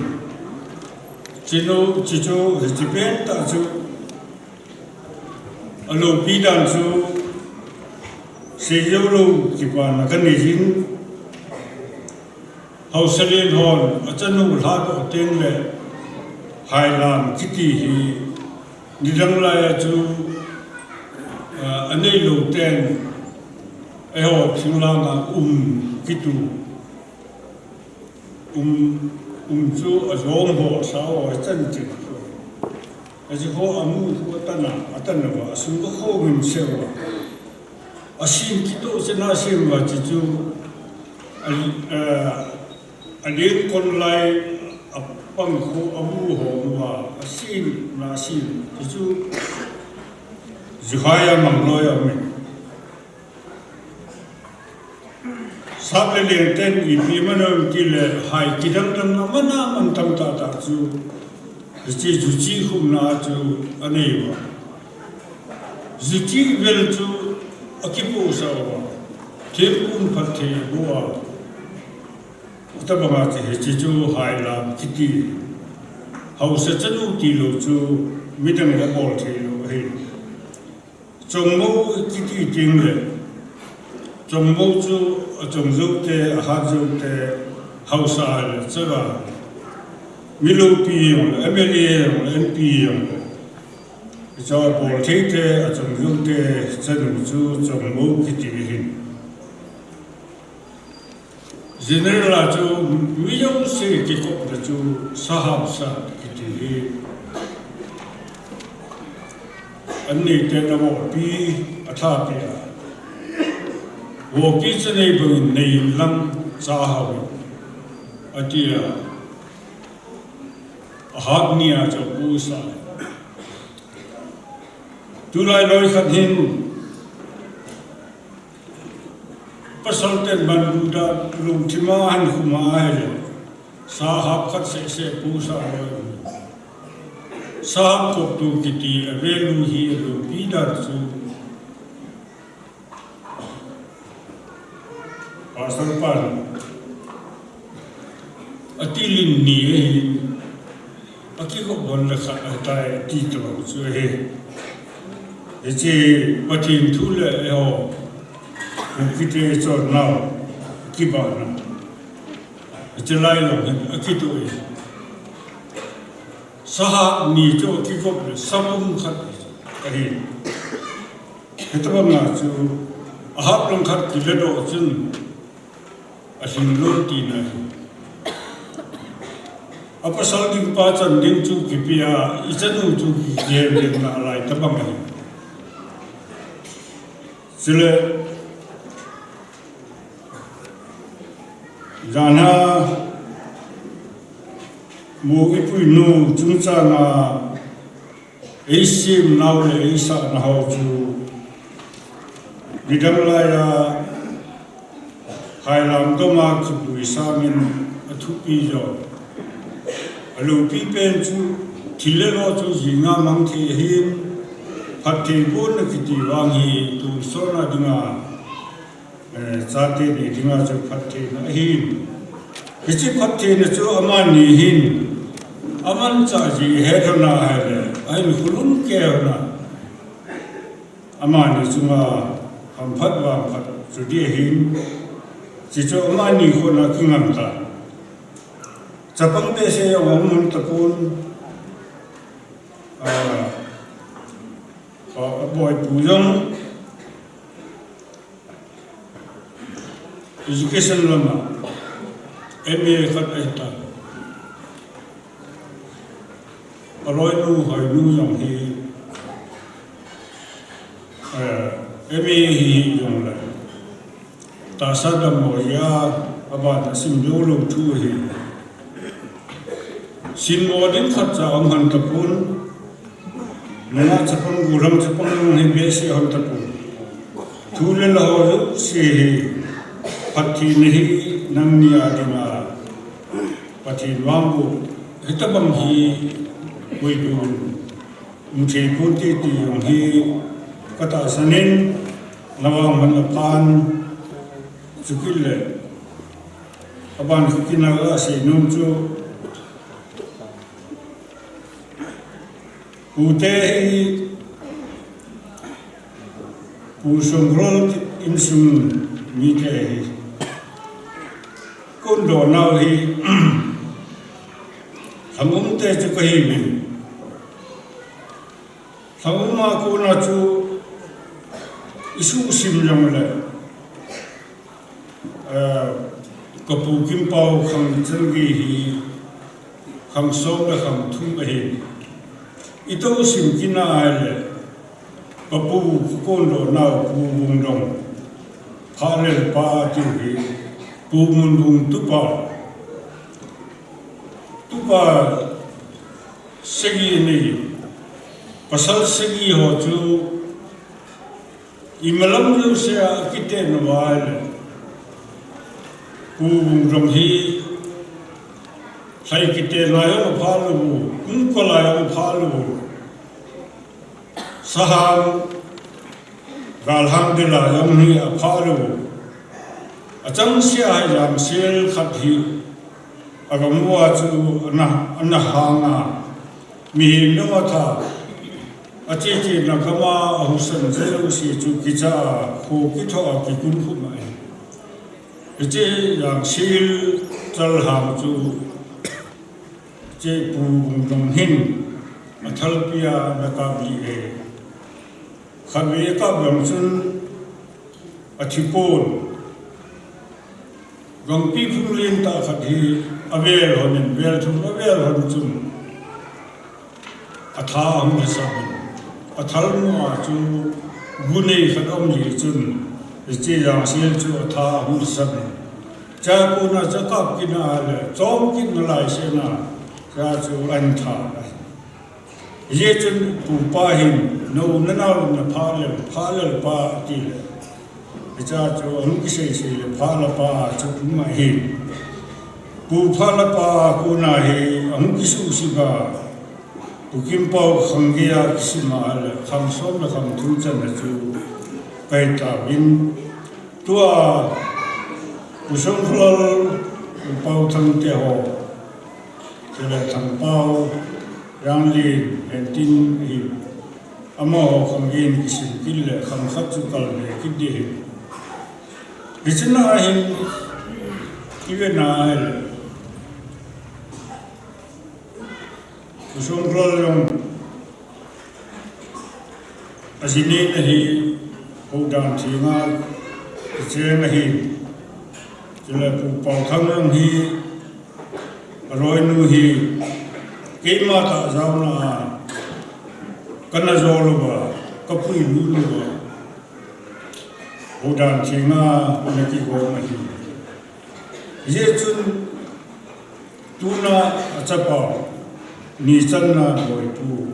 chino chicho jipen ta chu alo pi dan chu se yo lo ki pa na kan ni jin hau salen hon achanu la ko ten le hailam kiti hi nidang la chu anei lo ten e ho thula na kitu chu azong ho sa ho chan chi aji ho amu ko tana atana wa sun ko ho min sewa asin kito sena sim wa chi chu alin kon lai apang ho amu ho wa asin na sim chi chu zuhaya mangloya me sable le ten I pi manom ti le hai kidam tam na mana man tam ta ta chu ji ju chi khum na chu anei wa ji chi vel chu akipu sa wa tempun phathe wa utabama chi chu hai la kiti hau sa chanu ti lo chu midang la bol the lo he chongmo kiti ting le chongmo chu chongzo te hajo te hausa le chara milo pi MLA MP cho bol the te chongzo te chanu chu chongmo kiti hin general chu miyong se ki ko chu sahab sa kiti hi anni te na mo pi atha pe wo pi chane bung nei lam cha hawi atia ahagnia cho pu sa tu lai loi khat hin pasal ten ban da lung thima han khuma ai sa hab khat se pu sa sa ko tu kiti avelu hi lu pi da chu asal pan atilin ni akiko bon la kha tai ti to chu he je patin thule ho kite cho now ki ba na je lai lo akito e saha ni cho kiko sabum khat ai ketaba na chu ahap long khat ki le do chun asin lo ti na apa sal ding pa chan ding chu ki pia ichanu chu ki je ding na lai ta bang ai sile jana mo ipui no chung cha na eisim naw le eisa na ho chu bidam la ya hai lam to ma ki pui sa min athu pi jo alu pi pen chu thile lo chu jinga mang thi hin phat thi bon na ki ti wang hi tu so na dinga cha te ni dinga chu phat thi na hin ki chi phat thi na chu aman ni hin aman cha ji he thona hai le ai ni hulum ke na aman ni chu ma ham phat wa phat chu di hin chỉ cho ông ni ko na kingam ta chapang te se ông mun ta pun boy pujang education lama MA khat ta aloi nu hai nu yang hi MA hi yang la ta sa da mo ya aba ta sim lo lo thu hi sin mo din khat cha am han ta pun na chapang guram chapang hi be se han ta pun thu le lo se hi phathi ni nam ni adina phathi wangu hitabam hi koi du mche poti ti yong hi kata sanin nawang man pan Sukile, aban kinaga si nuncu, uteh usumrot insum mite, kundo nahi, samum te cukahibi, samum aku nacu isu sim jamle. Kapu kimpau khang changi hi khang som la khang thum hi ito sim kina ale kapu kon lo na pu bung dong phale pa ti hi pu mun bung tu pa segi ni pasal segi ho chu imalam ju se kite no wale Bung rong hi sai kite layo phalu kun ko layo phalu saham galham de layo hi phalu achang sia yam sel khat hi agam wa chu na hanga mi no tha achi chi na kama husan zelu si chu kicha khu ki tho ki kun khu mai Jadi yang sil terham tu, jadi bung hin, matal pia nakabi kami kab yang sun atipun, gang pi fulin tak khadi avel honin vel tu avel hon sun, atham sabun, athal mua tu gune khadom ji sun. Jadi yang sil tu tha hum sab cha ko na cha kap kina le chom kin na lai se na cha chu an tha ye chun pu pa hin no na na na pha le pa ti le cha chu hum ki se le pha la pa chu ma hi pu pha la pa ko na he hum ki su si ba pu kim pau khang ge ya si ma le kham som la kham thu chan na chu kai ta bin tua usung flor pau thang te ho tele thang pau yang li entin hi amo kham yin kisim kille kham khat chu kal le kiddi bichna hin ive na usung flor yang azini hi Hudang Cina, Cina hi, Cina pupau thang hi, roi nu hi, kima tak zauna, kena zolo ba, kapui dulu ba, Hudang Cina neki goma hi, ye chun tuna acapa, ni sana boy tu,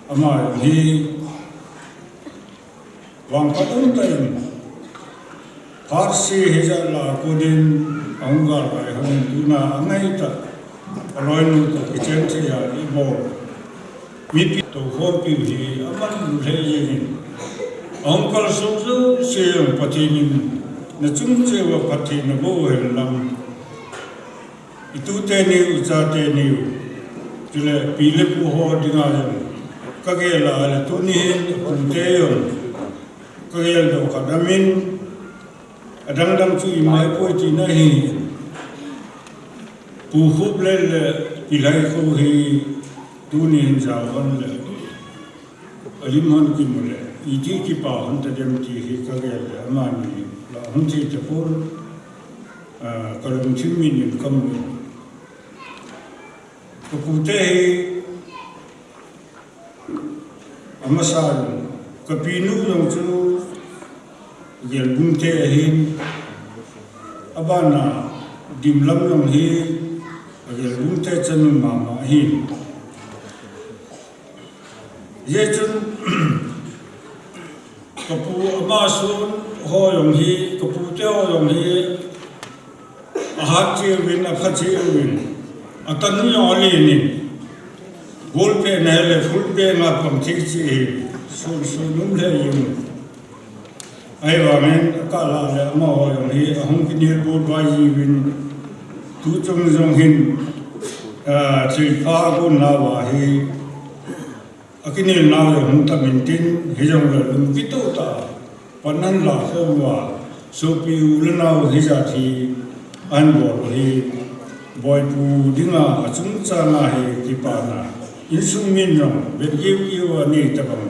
ama hi. Wang patun tayo Farsi hija la kodin anggar kai hanin tuna angai ta aloinu to kitchen se ya ibo mi to hom pi hi aman le yin angkal sumzu se yang patinin na chung che wa patin bo hel lam itu te ni ucha te ni jule pile pu ho dinga ka ge la tu ni hun te yo ka ge do ka damin adang dang chu mai ko ti na hi pu khub le ilai ko hi tu ni ja han le alimon ki mole iji ki pa han ta dem ti hi ka ge le amani la han ti te pur ka rum chim min ni kam ko pu te amasal ka pinu yong chu gel bung te hin abana dimlam yong hi gel bung te chanu mama hin ye chun kapu amasun ho yong hi kapu te ho yong hi ahat che win apha che win atan yo le ni gol pe na le ful pe ma pam thik chi sun num le yong ai wa men ka la le ma ho yong hi hong ki ni bo ba yi win tu chung jong hin chi pha ko na wa hi akini na le hong ta min tin hi jong le lum ki to ta panan la ho wa so pi u le na hi ja thi an bo hi boy pu dinga achung cha na hi ki pa na in sung min no be gi ki wa ni ta bang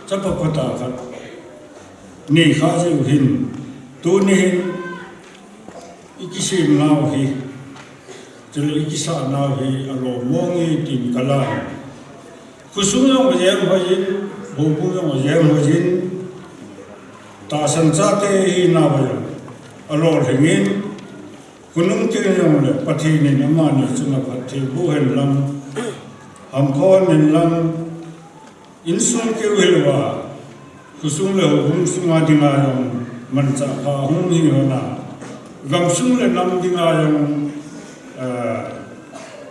chapa pata khat ni kha ji hin tu ni hin ikisim na hi chul ikisa na hi alo mongi tin kala kusung yo yem hojin bobu yo yem hojin ta san cha te hi na ba alo hingin kunung te yo le pathi ni nama ni chuna pathi bu hen lam ham khon nin lam insung ke welwa kusung le hum sunga dinga yong man cha kha hum hi hona gam sung le nam dinga yong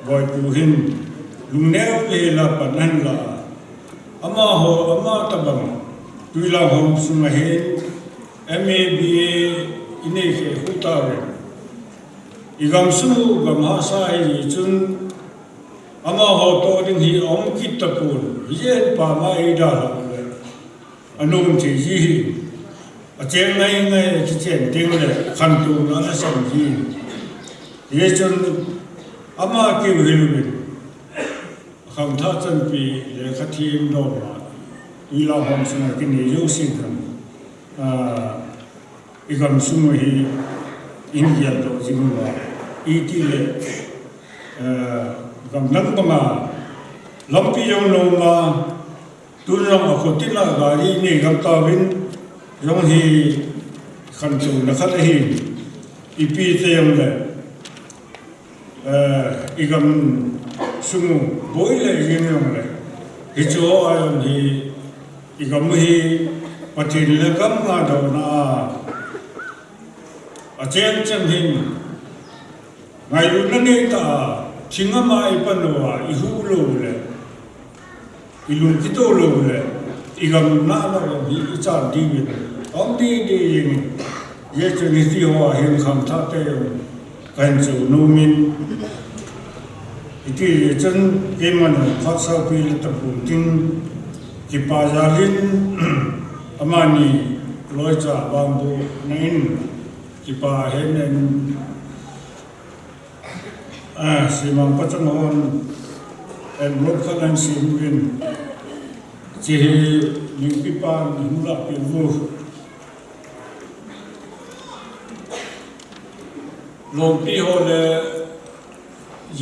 boy pu hin lung neo le la panan la ama ho ama tabang tuila hom sunga he MABA ine ke hutare igam su gam ha sa hi chun ama ho to ding hi om kit tapul ye pa ma ida la anung chi ji a chen ngai chi chen ding le khan tu na la sam ji ye chun ama ki hilu bi kham tha chan pi le khathi no ma ila hom sna ki ni yo sin kam igam su mo hi India to jingwa iti le gam nang ma lampi yong lo ma tu rong a khotila gari ni gam ta win yong hi khan tu na khat hi ipi te yong le igam sumu boile yin yong le hi cho ayong hi igam hi patin le kam nga do na a chen chen hin ngai lu na ne ta chinga ma I panwa I hu lo le I lu ki to lo le I gam na na hi I cha di wi om di yin ye chen ni ti ho hin kham tha te kan chu nu min iti chen ke man khat sa pi ta pu ting ki pa ja lin amani loi cha bang bu nain kipa henen simang pachangon en rob khalan simin chi ni pipa ni hula pi vu lo pi ho le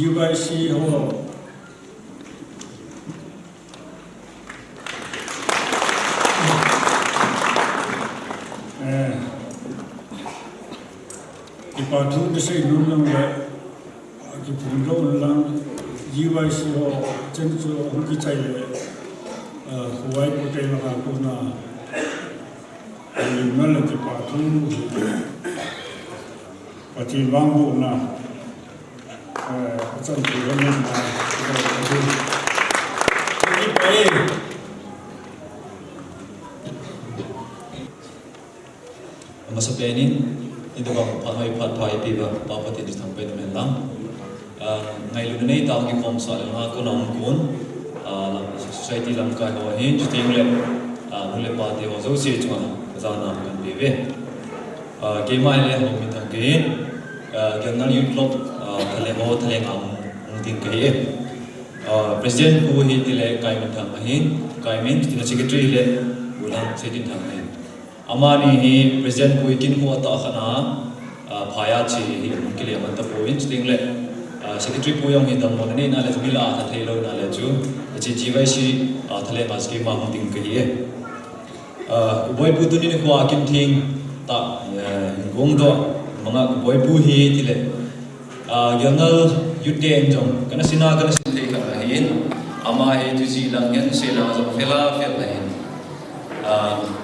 UIC ho Ipa tu desa nunang le ki pundo lang UIC ho chen chu ki chai le huai ko te na ko na nó là cái bà thông và thì vang bộ na trong cái hôm nay Masapeni itu bang pahai pahai piba papa tadi sampai dengan lang ngai lu nei tao ki form sa la ko nom kun society lam kai ho hin chu ting le nu le pa te ho zo se chwa za na kan be ve ke mai le ho mi ta ke ganal yu club thale ho thale am ding ke president ku hi ti le kai man thang hin kai men ti na secretary le ulang se din thang hin amani hi president ku ikin hu ta khana phaya chi hi ke le man ta point ting le secretary pu yong hi dam mon ne na le mila ta thelo na le chu chi GYC thale mas ke ma hum ding ke hi boy pu tu ni ko akim thing ta gong do manga boy pu hi ti le yangal yutte enjong kana sina kana sin thei ka hin ama he tu ji lang yan se la zo fela fel la hin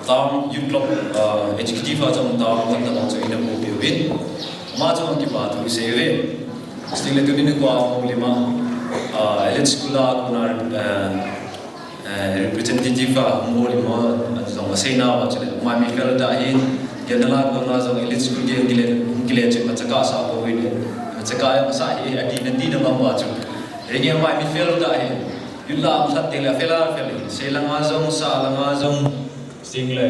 tam yu club executive a jong ta kan ta so ina mo bi win ma jong ki ba tu se ve still tu ni ko a mo lima elite school a kunar representative a mo lima jong se na wa chale ma mi fel da hin yanala ko na jong elite school ge ngile che ma chaka sa ko win chaka ya sa hi ati nandi na ma wa chu enge ma mi fel da hin yulla am sat te la fela fel se la nga jong sa la nga jong sing le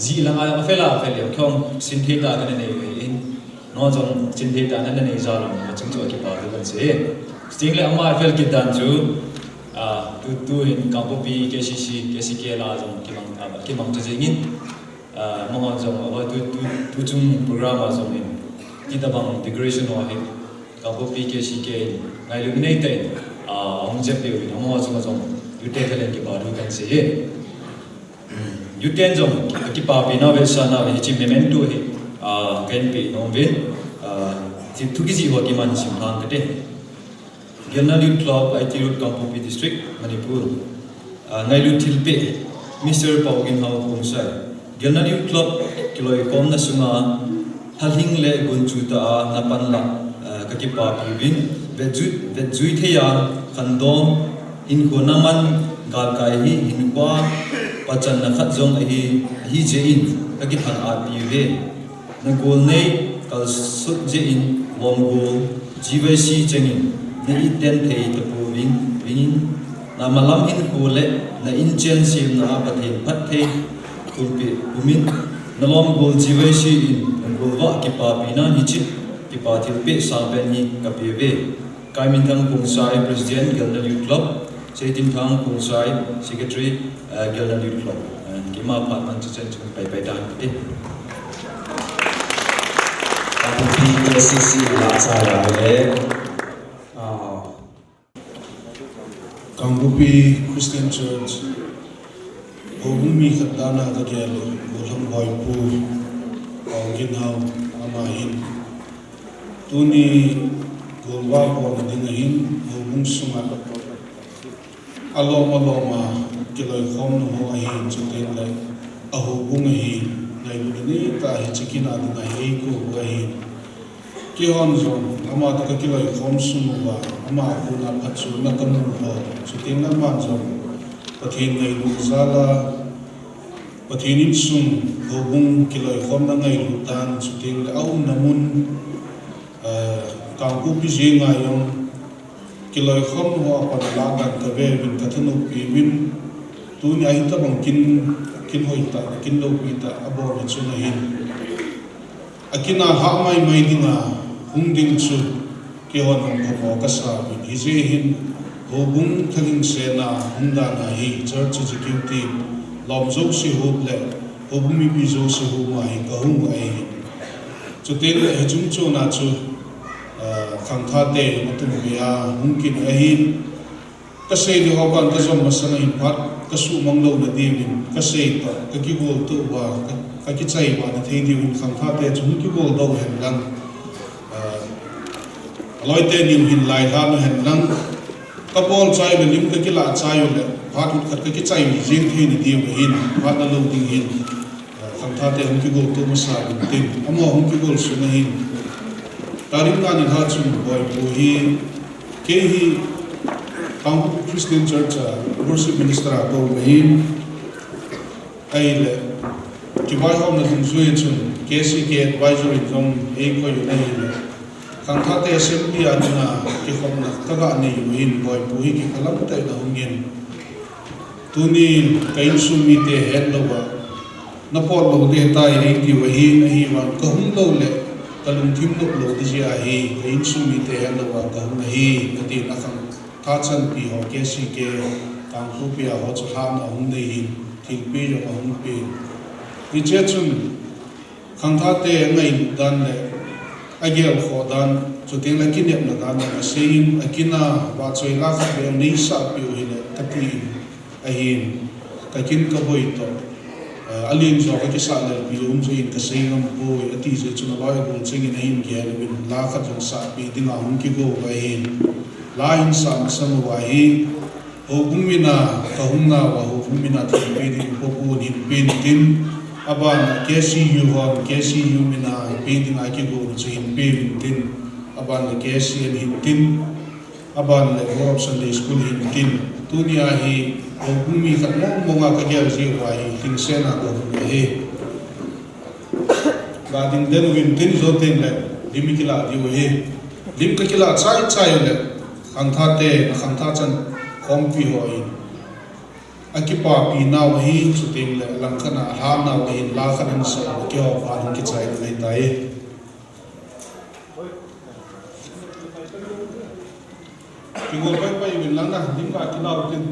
ji la nga fela fel khom sin the ta kan ne in no jong sin the ta nan ne za lo ma chung chu ki pa de ban se sing le ama fel ki dan chu tu in ka po pi KCK la jong ki mang ta jing in mo ngon jong wa tu chung program a jong in ki ta bang integration wa he ka po pi KCK ngai lu nei te ong je pe wi mo jong yu te thalen ki ba ru kan se yu ten jong ki pa pi na ve sa na ve chi memento he kan pi no ve ti thu ki ji ho ki man sim thang ka te Gyanal Youth Club IT Road Kampupi District Manipur ngai lu thil pe Mr. Paugin Hau Kongsai Gyanal Youth Club kiloi kom na sunga halhing le gunchu ta na pan la ka ki pa pi win ve jui theya khandom in ko naman gal kai hi hin kwa pachan na khat jong hi je in ka ki than a pi ve na gol nei kal sut je in lom gol GYC chengin na iten thei te pu win na malam in ko le na in chen sim na pathin phat thei kulpi umin na lom gol GYC in gol wa ki pa pi na hi chi ki pa thil pe sa ben ni ka pi ve kai min thang Kongsai president Gyanal Youth Club se tin thang Kongsai secretary Gyanal Youth Club ki ma phat man chu chen chu pai dan ti PSCC la sa la le Kampupi Christian Church Ogumi Khatana Dagel Bolam Boypu Ginhau Amahin Tuni Golwa Bon Dinahin Ogum Suma Aloma Loma Kiloi Khom No Ho Ahin Chutin Le Aho Bungahin Nailuni Ta Hichikina Dinahi Ko Gahin Kihon Zon Ama Taka Kiloi Khom Sumuwa Ama Akuna Patsu Nakamu Ho Chutin Le Man Zon Pathin Ngai Luzala Pathin Sum Hobung Kiloi Khom Na Ngai Lutan Chutin Le Au Namun Kampupi Zinga Yong Kiloi Khom Ho Apan Lagan Kabe Bin Kathanu Pibin Tu Nya Hita Bang Kin Hoita Kin Lo Pita Abo Mitsunahin Akina Hamai Maidina Hungding Chu Kihon Hong Komo Kasa Bin Hizehin Hobung Thaling Sena Hungda Na Hi Church Executive Lomzo Si Hoble Hobumi Bizo Si Huma Hi Kahung Ai Chutin Le Hechung Chu Na Chu Khangtha Te Matum Bia Mungkin Ahin Kasay Di Hoban Kazom Masana Himpat Kasu Manglo Na Divin Kasay Ta Kakibol Tu Ba Kakichay Ba Na Thay Divin Khangtha Te Chung Kibol Do Hen Lang Aloite Nim Hin Lai Ha No Hen Lang Kapol Chay Benim Kakila Chay Le Phat Hut Khat Kakichay Mi Zin Thay Ni Div Hin Phat Na Lo Ding Hin khang tha te hong ki gol tu ma sa in tin amo hong ki gol su na hin tarim na ni ha chun boy bu hi ke hi Tang Christian Church worship minister to mahin ai le ki vai hom na thung zui chun KCK advisory zone e ko yu nei le khang tha te assembly aduna ki khom na ka ga nei yu hin boy bu hi ki khalam tai na hong yen tuni kain su mi te het lo ba na por lo de tai ri ti wa hi na hi wan ka hum lo le talung thim no lo di ji a hi kain su mi te het lo ba ka hum hi na ti na khang tha chan pi ho KCK tang khu pi a ho chu ha na hum nei hin thing pi yo hum pi ni che chun khang tha te ngai dan le agel kho dan chu te la kin na dan na sein akina wa choi la kha be nei sa pi hi le taki ahin kakin ka boi to alin zo ka sa le bi um in ka sei ngam boi ati je chuna lai bol ching in hin ge le bin la kha jong sa pi dinga hum ki go ba hin la in sa sam wa hi o bumina ka humna wa ho bumina ti pe di po pu ni pin tin aban KCU ho KCU mina pe di ma ki go chu in pe tin aban KCN hin tin aban le World Sunday School hin tin tunia hi o bumi khat mo nga ka gel ji wa hi tin se na go he ba din den win tin zo tin le dimikila di we he dim ka kila chai chai le khang tha te khang tha chan khom pi ho in akipa pi naw hi chu tin le lang khana ha naw in la khan sa kyo wa hin ki chai le dai ki gol pai pai win lang na dim ka kila tin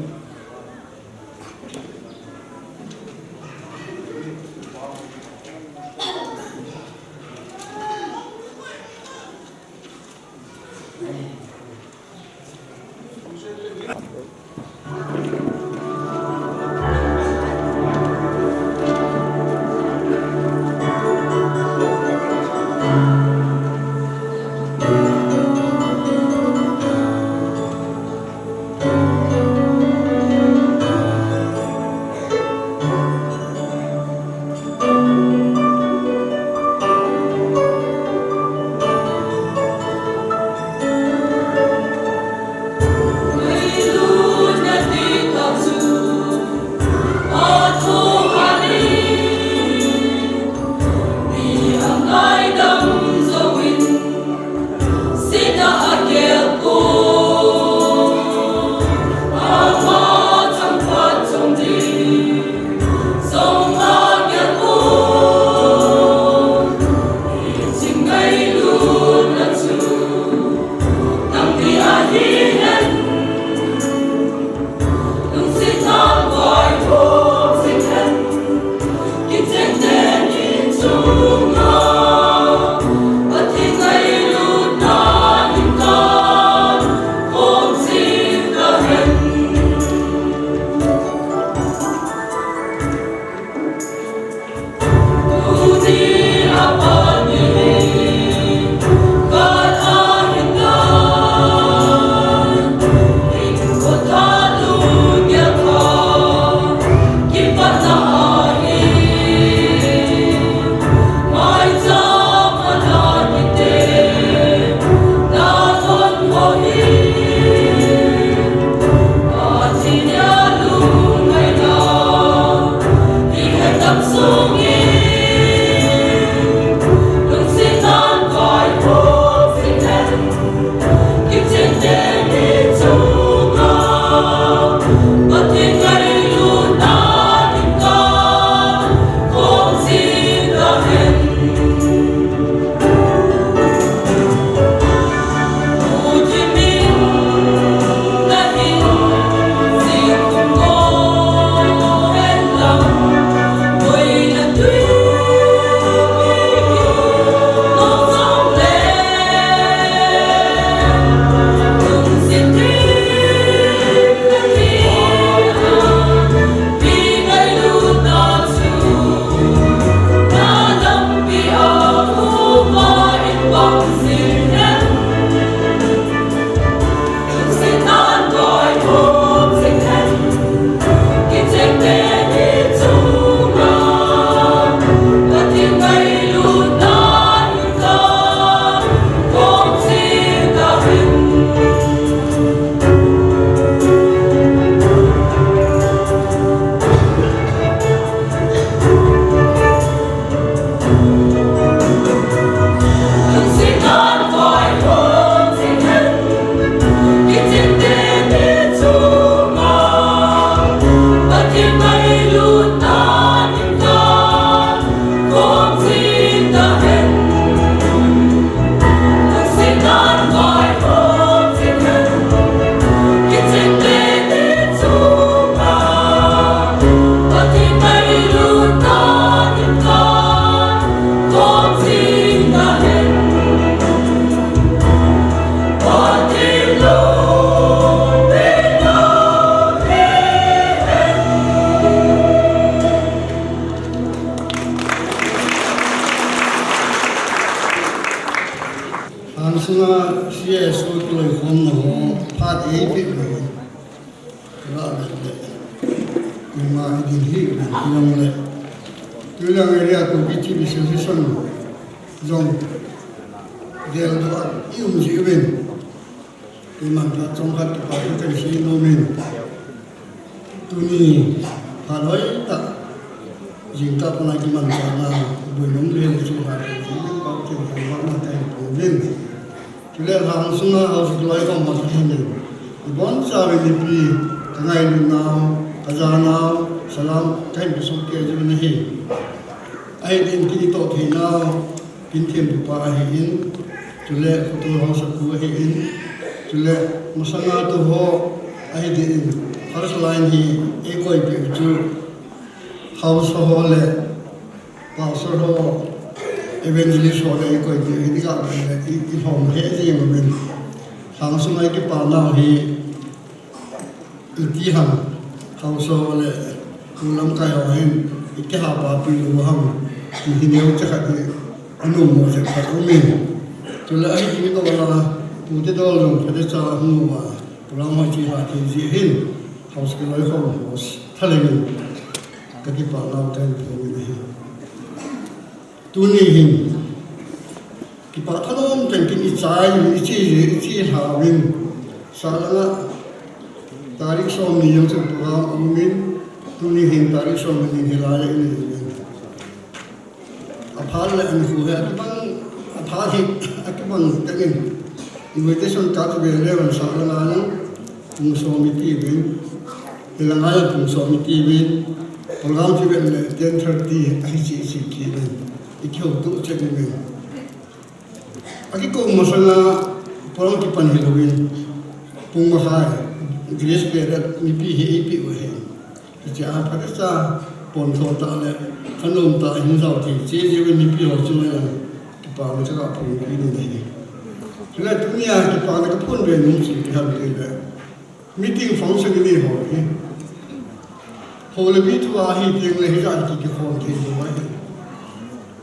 sia so kloi khom no pha e pi le ra le ma di hi yong le tu la area ko bi ti bi so son zong del do yum ji wen tu man ta chong khat pa ta hi no min tu ni ha loi ta jing ta na ki man ta na bu nom le su ha ji ba ti ta ma na ta ko len tu le hang sunga house loi ko ma ta ni bon sa re ni pi ngai ni na azana salam thai bi so ke ji ni hi ai din ki to thi na kin thêm pa hi in tu le ko to house ku hi in tu le musanga to ho ai din first line hi e koi pe chu house ho le pastor ho evangelist ho le koi pe hi ka le i hom he ji mo ben sang su mai ki pa na hi i ti ham house ho le ku lam kai ho hin i ki ha pa pi lu ham ki hi ne cha kha ni anu mo cha kha ko min tu le ai ki to la pu te do lu te cha hu ma pulang ma chi ha ki ji hin house ki loi ho house thale min ka ki pa na ta ni ni tu ni hin ki pa thanom ten ki ni chai ni chi ha win sa la tarik so mi yo chu program min tu ni hin tarik so mi ni la le ni aphal le an hu ha bang aphal hi akbang tangin invitation card ve le wan sa la na pung so mi ti win ilangai pung so mi ti win program chi ve le 10:30 ai chi ki le ikho tu che ni aki ko masala program ki pan hi lo win pung ma hai grace period mi pi hi pi we cha pa sa pon tho ta le khanom ta hin sao thi che je we mi pi ho chu le ki pa le cha phu ki ni ni la dunia ki pa le ka phun ve nung chi ki ha le le meeting function ni ho hi ho le bi tu a hi ting le hi ja ki khom thi lo wa hi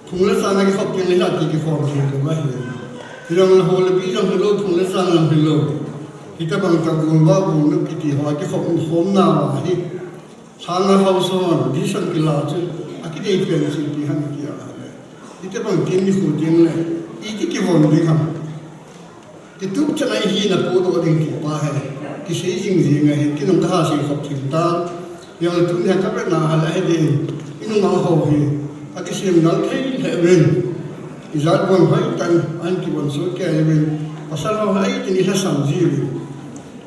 khung le sa na ki khop ting le ja ki khom thi lo wa hi ti rong ho le bi jong lo khung le sa na bi lo kita bang ta gun ba bu nu ki ti ho ki khom na wa hi sang ha so di san ki la chu a ki dei pen si ki han ki a le kita bang tin ni khu tin le I ki von di kham ki tu cha nai hi na po do ding ki pa hai ki sei jing ji ngai ki nong ta si khop thim ta yang tu ne ka pe na ha la he di inu ma ho hi a ki sim nal thei le ren I zat bon hai tan an ki bon so ke ren pasal ho hai ti ni ha sam ji ri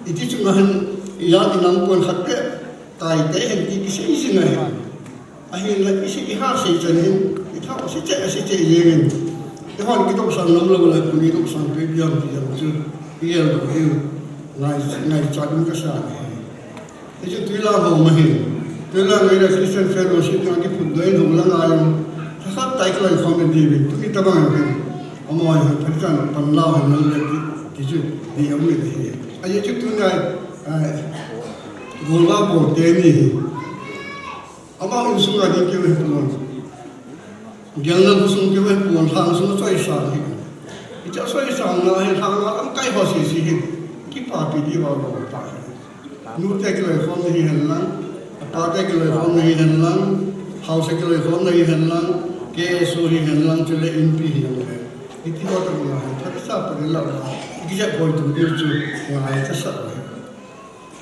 I ti chu han ya ti nam kon khat ke tai te hen ki sei jing ngai a hi la ki sei ha sei chen hin I tha sei che ye ren I hon ki to san nam lo la ku ni to san pe biam ti jam chu pi el do hi ngai cha dum ka sa I chu tu la ho ma hi tu la ngai la Christian fellowship na ki phun doi no la ngai sa tai ko lai khom di bi tu ki ta bang ki amoi ha pa chan pan la ha na le ki chu di am ni hi a ye chu tu ngai gol ba bo te ni ama in su ga di ki we pu gyang na bu sung ki we pu hang su choi sa hi I cha choi sa na he hang na am kai ho si si hi ki pa pi di ba bo ta nu te ki le khom ni hen lang ta te ki le khom ni hen lang house ki le khom ni hen lang ke su hi hen lang chu le in pi hi le I ti ho ta na ha ta sa pa ni la ki ja ko tu di chu na ha ta sa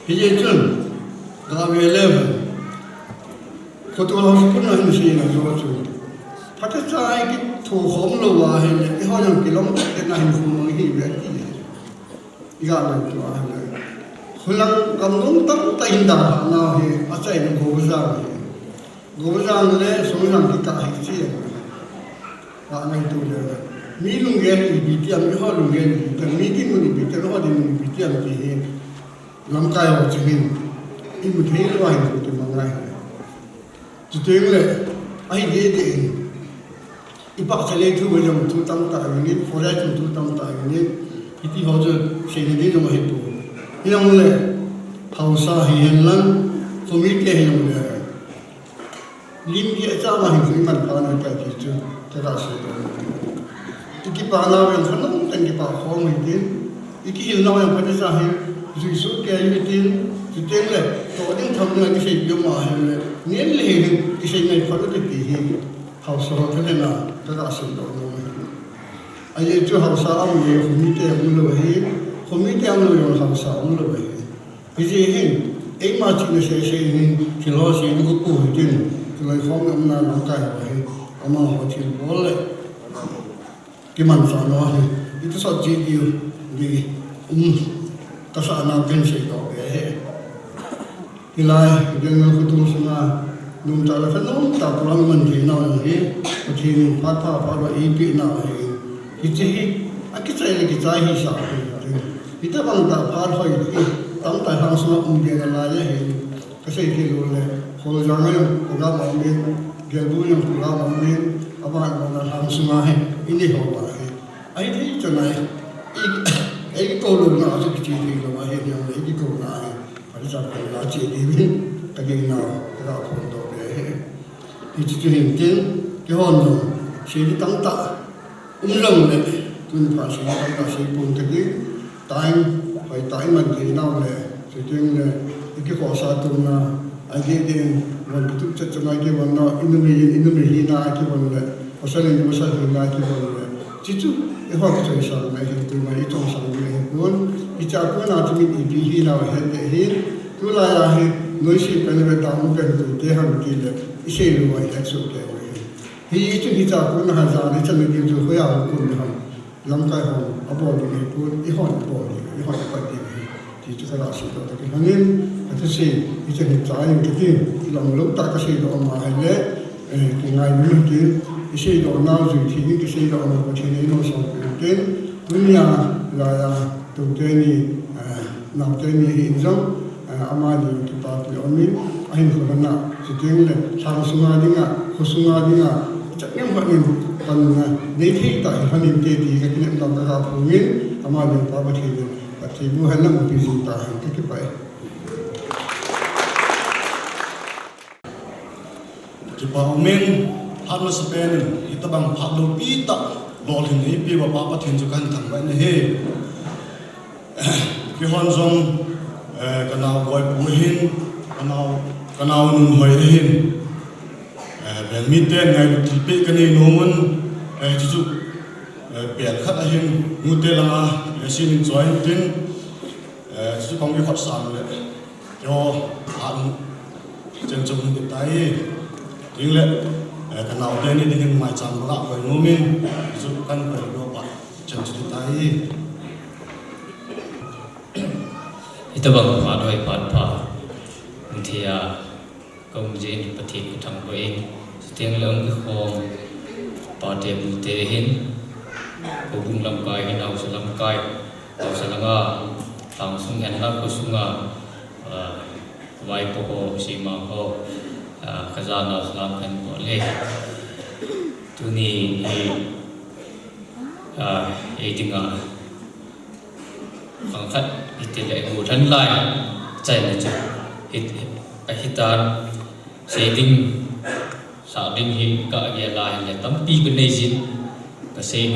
hi je chun ga we le ko to ho ku na ni si na zo chu ta ta sa ai ki thu khom lo wa he le I ho yang ki lom te na hin khu mo hi ve ki ga na tu a le hulang kam nong tam ta in da na he a chai no go za Gozang le sonang kita haji, tak main tu le. Mi lungen ibi tiam mi ho lungen, tapi mi tin mi ibi tiam ho di mi ibi tiam ti he. Lam kai ho chimin, ibu thei lo hai tu mangai. Tu teng le, ai de. Ipak sele tu jam tu tam ta ni, forest tu tam ta ni. Iti ho je sene ni jom he tu. Yang le, hausa hian lang, komit le yang le. Lim dia sama hidup iman panen kaji tu terasa tu. Iki panen yang senang dan kita faham itu ikihil na yang pada sahih Jisu kaya yutin jutin le to din tham na kisai yo ma he le nien le he kisai nai phalo de ti hi hausa ho thale na ta da sin do no ai chu hausa am le humi te am lo he humi te am lo yo hausa am lo he ji he ei ma chi ne se ni kilo si ni ku pu tin lai khom am na na kai he ama ho thi bol le ki man sa no he itu sa ji di kasa na kan se do he ilai dengan kutung sunga num ta la num ta pulang man thi na he thi ni pa pa i pi na he ichi akita ile kita hi sa kita bang ta par hoi tam ta hang sunga de la le he kasai ki lo le ho jang le ko ga ma me gel bu yo ko ga ma me aba na hang sunga he ini ho ba he ai thi chonai ai ko lo na su chi ni lo ma he ni ai ko na he pa sa ko la chi ni bi ta ge na ra ko do be he ichi chi hin tin ke hon no shi ni tam ta long le tun pa shi tam ta shi pun te gi tai phải tại mình thì nào le thì tin le cái khó sa tu na ai ge denวันที่จะจะมาเกี่ยวกับอินโดนีเซียนาเกี่ยวกับเลยภาษาลิงภาษาฮินนาเกี่ยวกับเลยจิจุเอฮอกจะใช้ไม่เห็นตัวไม่ต้องสั่งเลยคนที่จะคนอาจจะมีอีพีฮินาเห็นเห็นตัวลายเห็นน้อยสิเป็นแบบดาวเป็นตัวเดียวกันที่เลยอิเชลูไว้เห็นสุดเลยที่จุดที่จะคนหาจานจะมีเดียวจะคุยเอาคนทำลำกายของอบอดีเลยคนอีหอนอบอดีอีหอนปฏิบัติที่จะราศีตัวตะกี้นั้นที่สิ่งที่จะเห็นใจอย่างที่ลองลุกตากระสีดอกมาให้เละที่ไงนู่นที่ที่สิ่งดอกน้ำสิ่งที่นี่ที่สิ่งดอกมันที่นี่โน้ตสองที่ดุนยาลายตัวเจนี่น้ำเจนี่หินจังอามาดีที่ปาปีอมิอาหินคนนั้นสิ่งที่เลยทางสุงาดิงะขุสุงาดิงะจะยังแบบนี้กันนะในที่ต่างพันธุ์เจดีก็ที่นี่เราจะหาผู้มินอามาดีปาประเทศที่บุหันนั่งพิจิตรต่างที่ไปที่ป่าอเมนฮันมาสเปนอิตาบังพักดูปีตักรอถึงนี้ปีว่าป้าประเทศจุกันทำไว้เนี่ยเฮ้ที่ฮันซงกันเอาไว้ปูหินกันเอาหนุ่มหอยหินแบบมีเต้นไงที่ปีกันนี่นุ่มที่จุเปลี่ยนขัดหินงูเตลังอ่ะสิ่งจอยทิ้งที่ของมีขัดสานเลยโยหันเจนจงติดใจทิ้งเลยกันเอาเต้นนี่ดิ้งไม่จำละไปนุ่มินที่กันไปโยบะเจนจงติดใจอิตาบังพาด้วยพาดพาบางทีกงจีนปฏิบัติทางตัวเองเตียงเลื่องของปาเทียมเตหินกูบุงลำกายให้เราสลำกายเราสลำว่าทางสุงเห็นนักกุสุงาไว้พอสีมาพอขจานาสลำกันหมดเลยตัวนี้ดิ้งฟังคัดอิตาลีกูทันไล่ใจนะจ๊ะฮิตาเสดิ้งสาวดิ้งฮิกะเยลายเลยตั้มปีกันในจินก็เซโน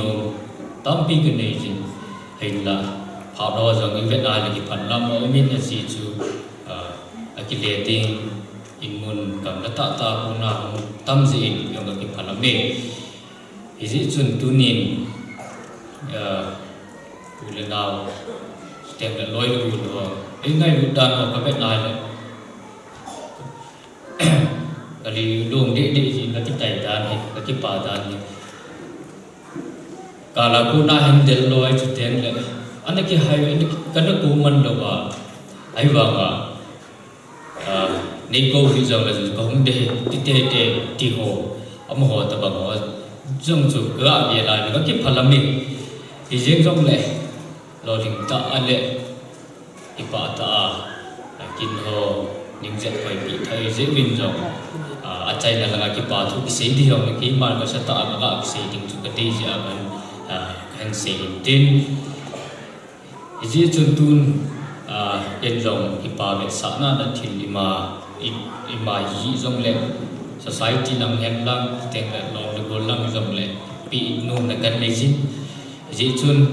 ตั้มปีกันในจินเห็นละพาเราจังเวทนาเลยที่พันลำเอามินสิจูอากิเลติงอินมุนกับนัตตาปุนาตั้มสิยังกับที่พันลำเมฮิจิจุนตุนินกูเลนาวเต็มเลยลอยลูดว่าไอ้ไงลูดดานกับเวทนาเลยก็เลยลุงเด็กๆจินกับที่ใจดานกับที่ป่าดานกาลากูน่าเห็นเดลลอยจุดเด่นเลยอันนี้คือไฮอันนี้กันนักกูมันดูว่าไอ้ว่างนี่กูที่จะมาจุดก็คงเดที่เตะที่หัวอมหัวตะบังหัวจงจุดก็อาเวลาเนี่ยก็เก็บพลังมิที่ยังจงเลยเราถึงตาอันเล่ที่ป่าตากินหัวนิ่งเจ็บไปปีไทยเจ็บวินจงอาใจนั่นแหละที่ป่าทุกสิ่งที่เราคิดมันก็จะตาอันละสิ่งที่ทุกข์ที่จะกันhàng sĩ tin ý chun tun yên rong hi pa ve sa na na thil ima yi rong le society nam hem lang teng la long de gol lang rong le pi nu na kan le jin ý chun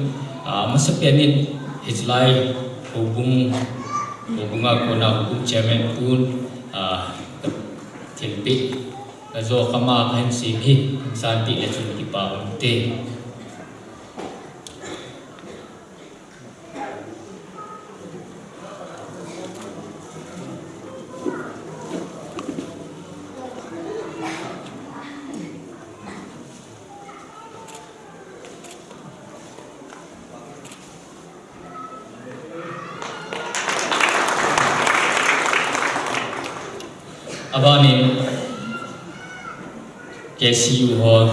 ma sa pe ni his life hubunga kona hubung chairman pun tilpi zo kama kan simi santi le chun ki pa te abanin KCU ho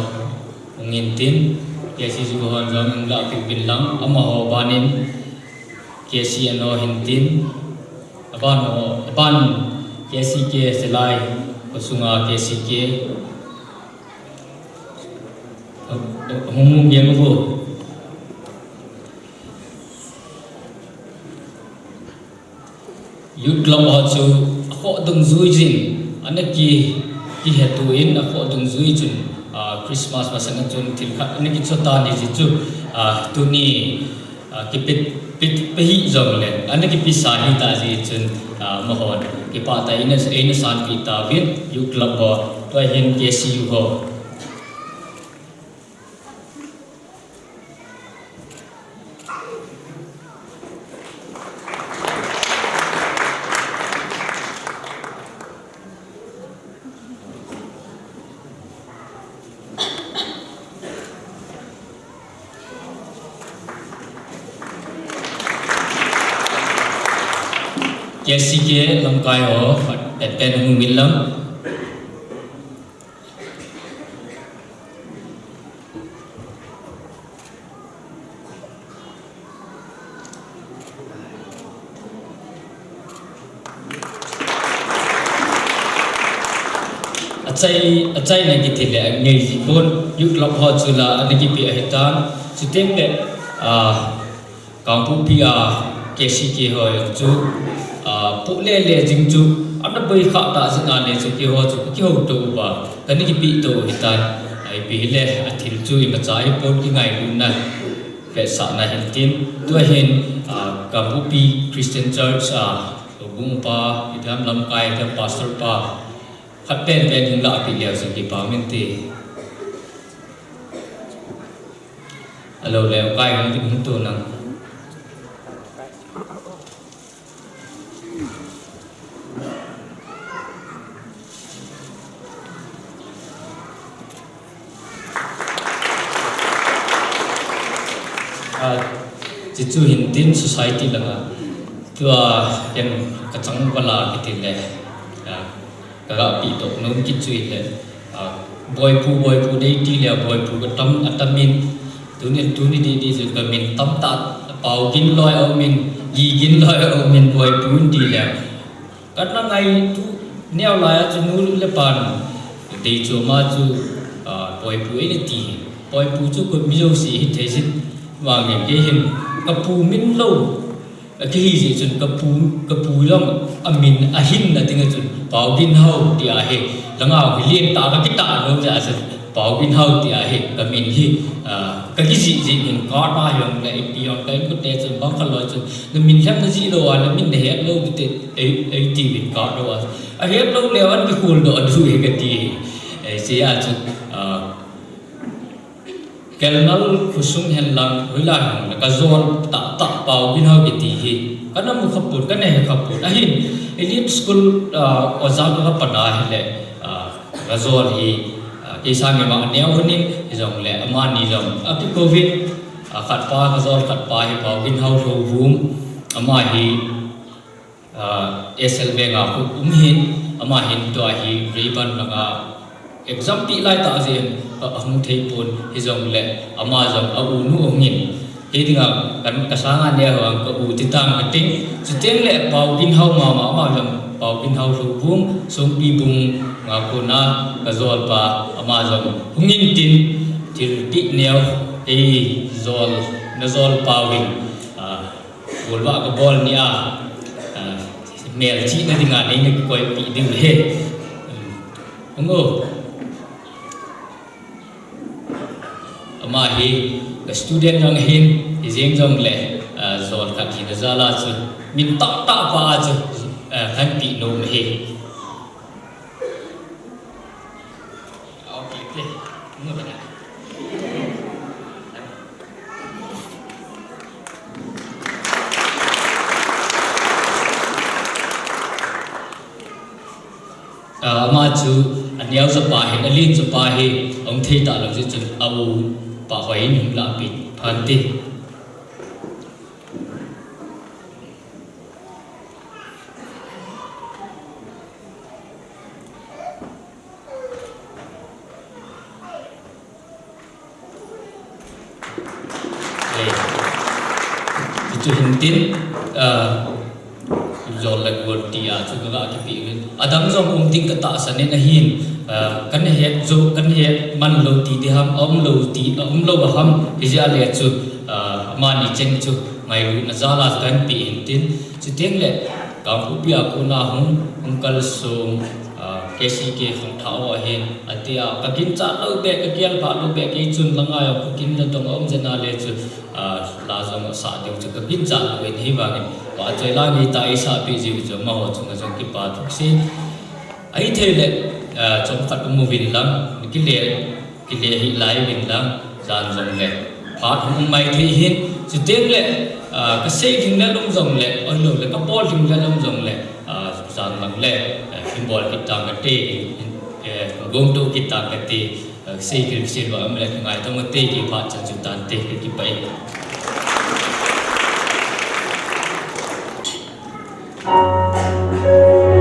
ngintin KCU ho jong la pi bilang ama ho banin KC no hintin aban KCK selai kusunga KCK humung yang bu youth club ho chu ho dung zui jin anaki ki hetu in ako dung zui chun Christmas masang chun tilkha anaki chota ni chu tuni ki pit pehi jong le anaki pisa hi ta ji chun mohon ki pa ta ina san pi ta bit yu club ho to hin KCU ho KCK lamkai ho ten hung milam acai na kitile ngei jipon yuk lop ho chula aniki pi ahitan siteng le kampu pi KCK ho chu pu le jing chu ana bai kha ta singa ne chu ki ho to ba kani ki pi to hitan ai pi le athil chu i machai pon ki ngai lu na pe sa na hintin tu hin kampu pi Christian Church bung pa idam lam kai the pastor pa khaten pen hin la pi le chu ki pa min ti alo le kai ngi hum to nang jitu hintin society langa tua yang kacang bala kitile kaga pi to nom kichu ile boy pu dei ti le boy pu tam atamin tuni di ju kamin tam ta pau gin loi au min yi gin loi au min boy pu di le katna ngai tu neo la chu nu le pan dei chu ma chu boy pu ile ti boy pu chu ko mi jo si hi the sin wa nge ke hin kapu min lo cái gì chun kapu long amin ahin na tinga chun pau bin hau ti a he langau hi lien ta ka kita lo ja se pau bin hau ti a he kamin hi cái gì in có ta yong le pi yong kai ku te chun bang khalo chun na min hlem na ji lo wa na min he lo ki te ai ti bin ka do wa a he lo le wan ki hul do du he ka ti se ya chun kelnal khusung hen lang hoila hang ka zon ta pau bin hau ki ti hi kana mu khapur kana he khapur ahin elite school oza ka pada hi le ka zon hi ke sang ma neu hunin jong le ama ni jong api covid khat pa ka zon khat pa hi pau bin hau ro room ama hi SL venga ku hin ama hin to hi riban langa exam ti lai ta zen hung thei pon hi jong le ama jong au nu ngin he dinga kan kasanga ne hawang ko u ti tang ating chiteng le pau bin hau ma jong pau bin hau ru bum song pi bung nga ko na ka zol pa ama jong hungin tin til ti neo e zol na zol pawin bolwa ka bol ni mel chi na dinga ne ko pi ding he ngo ama hi ka student nang hin izeng jong le zol là thì nó ra là chứ mình tạo tạo vào chứ khăn bị nổ hề mà chú anh yêu giúp bà hết anh liên giúp bà hết ông thấy ta làm gì chứ ông bà hỏi những là bị phản đi chú hình tin rồi là buồn thì chú các bạn cái bị Adam dòng ông tin cái tạ sản nên là hiền cái này hết dù cái này hết man lâu tí ham ông lâu và ham thì ra lệ chú mà đi chân chú ngày lúc nó ra là cái bị hình tin chú tiếng lệ cả phụ bia cô na hung cần sung cái gì cái không tháo ở hiện thì cái kinh chặt lâu bé cái kia phá lâu bé cái chun lăng ai cái kinh là trong ông dân là chú là dòng xã điều chú cái kinh chặt về thì vàng và chơi la người ta isa bị gì cho mà họ chúng ta cái bà thuốc sĩ ấy thế lệ trong phát một viên lắm cái lệ hiện lại viên lắm dàn dòng lệ phát không may thì hiện chỉ tiếng lệ cái xe thì nó đông dòng lệ ở lượng lệ cái bol thì nó đông dòng lệ dàn lắm lệ khi bol kita cái tê gom tu kita cái tê xe cái xe vào em lệ ngày trong cái tê thì phát chân chúng ta tê cái bay Hãy subscribe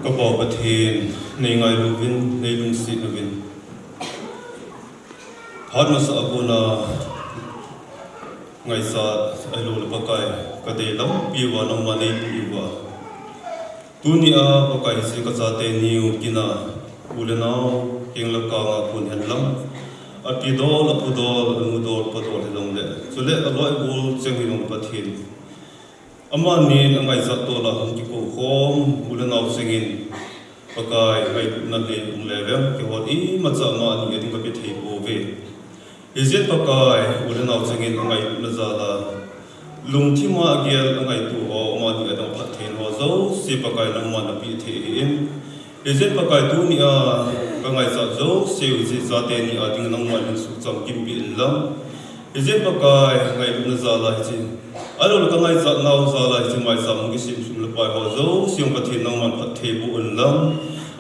ก็บอกประเทศในไงลูวินในลุงศิลูวินพัดมาสะกุนาไงซาไอโลลปะไกก็ได้ลำปีวาน้ำมันในปีวาตุนีอาปะไกสิกษาเตนิวกินาอุลนาเก่งละกางคุณเห็นลำอภิดอลอภิดอลมุดอลปะดอลเฮลงเล่สุเล่อร่อยบูลเซมิลงประเทศอามานีนไงสัตตัวละหันกิโกโฮมอุลนาเซงินปะไกไงนั่นเลยเลเวลเกี่ยวกับมาจากมานีดิ้งกับพิธีโบเวอิจิตปะไกอุลนาเซงินไงนาซาลาลุงที่มาเกี่ยวไงตัวมานีดิ้งพัดเทนหัวโซ่สิปะไกน้ำมันพิธีอินอิจิตปะไกตัวนี้ก็ไงสัตว์โซ่เสียวจิตซาเตนีดิ้งน้ำมันสุขจำกิมบิลลัมอิจิตปะไกไงนาซาลาจิอาลูกก็ไงสัตว์น่าซาลาจิไม่สามกิสิมสุนลปายหัวโซ่เสียงพัดเทนน้ำมันพัดเทบุอันลัม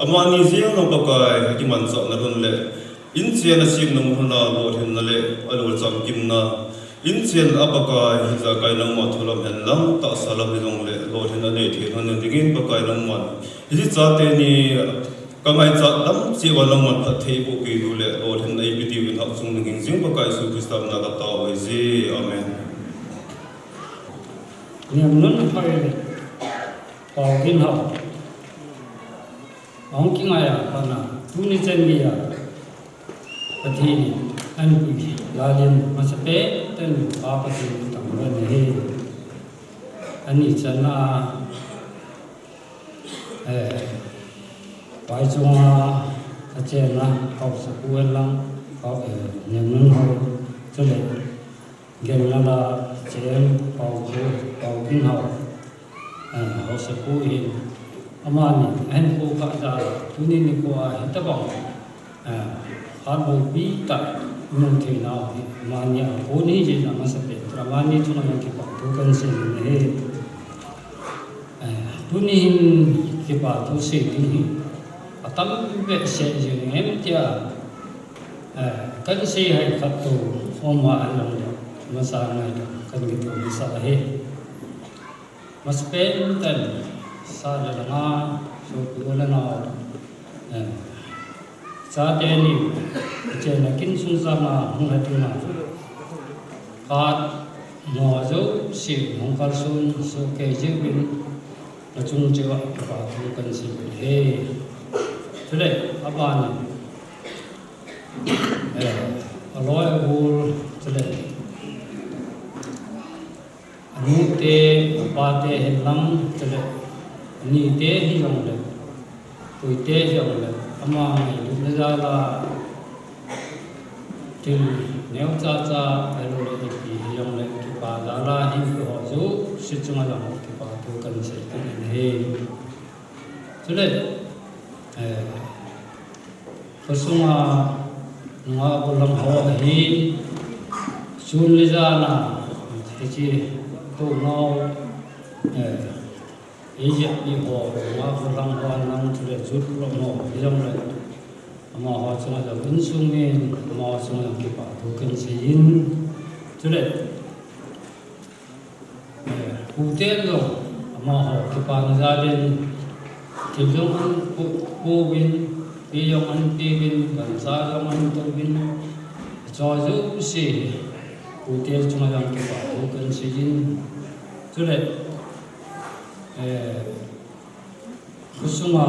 อามานีเสียงน้องปะไกกิมันสัตว์นั่นแหละอินเซียนสิมน้ำมันน่าโลดเห็นนั่นแหละอาลูกจำกิมน่าอินเซียนอัปกายจะกายน้ำมันทุลมเห็นลังตัดสลับไปลงเลยโลดเห็นนั่นเองที่นั่นดิ่งปกายน้ำมันที่จัดเตนี่ก็ไม่จัดลำสิวันน้ำมันพัดเทบุกีดูเลยโลดเห็นในพิธีวินทักษุงดิ่งสิ่งปกายสุขสตามนักตาไว้สิอาเมนเนี่ยนั่นไปปอกินหอกองกินอะไรอ่ะนะทุนี่เจนเบียประเทศอันนี้ลาเลียนมาสเปตเต้นปาประเทศต่างประเทศอันนี้จะน่าไปจงอาเจนนะเขาสกุลลังเขาเนี่ยนั่นเขาจะเลยเกี่ยวกับเจนเขากินเขาเขาสกุลอามานี่เห็นกูก็จะทุนี่นี่กูเห็นแต่บอกฮาร์ดบีตัดนุ่งที่น่ามาเนี่ยคนนี้จีน่ามาสเปตแต่มานี่ทุนยังคิดว่าทุกคนสิ่งนี้ทุนี่คิดว่าทุกสิ่งนี้ตั้งเวทเสียจริงเอ็มที่กันสิ่งให้ขัดตัวออกมาอันนั้นมาสร้างอะไรกันกิจวิสัยมาสเปตแต่สร้างอะไรนะสุขอะไรนะsaat ini jika kin sunsama mengatuna kat mojo si mengkal sun so kejibin acung jawa patu kan si he jadi apa ni aloy bul jadi nute pate helam jadi ni te hiong le tui te hiong le ama ni la til neu cha cha alo le ki yong le ki pa la la hi ho zu si chunga la ki pa tu kan se ki he chule pasuma nga bolam ho hi sun le ja na chi tu no Asia ni ho ma bolam ho nang chule chut lo no yong le ama ho chunga la bun sung ni ma chunga ki pa tu kan se yin chule pu te lo ama ho ki pa na ja den ki jong an pu bin pi yong an pi bin kan sa yong an tu bin cho ju si pu te chunga la ki pa tu kan se yin chule kusuma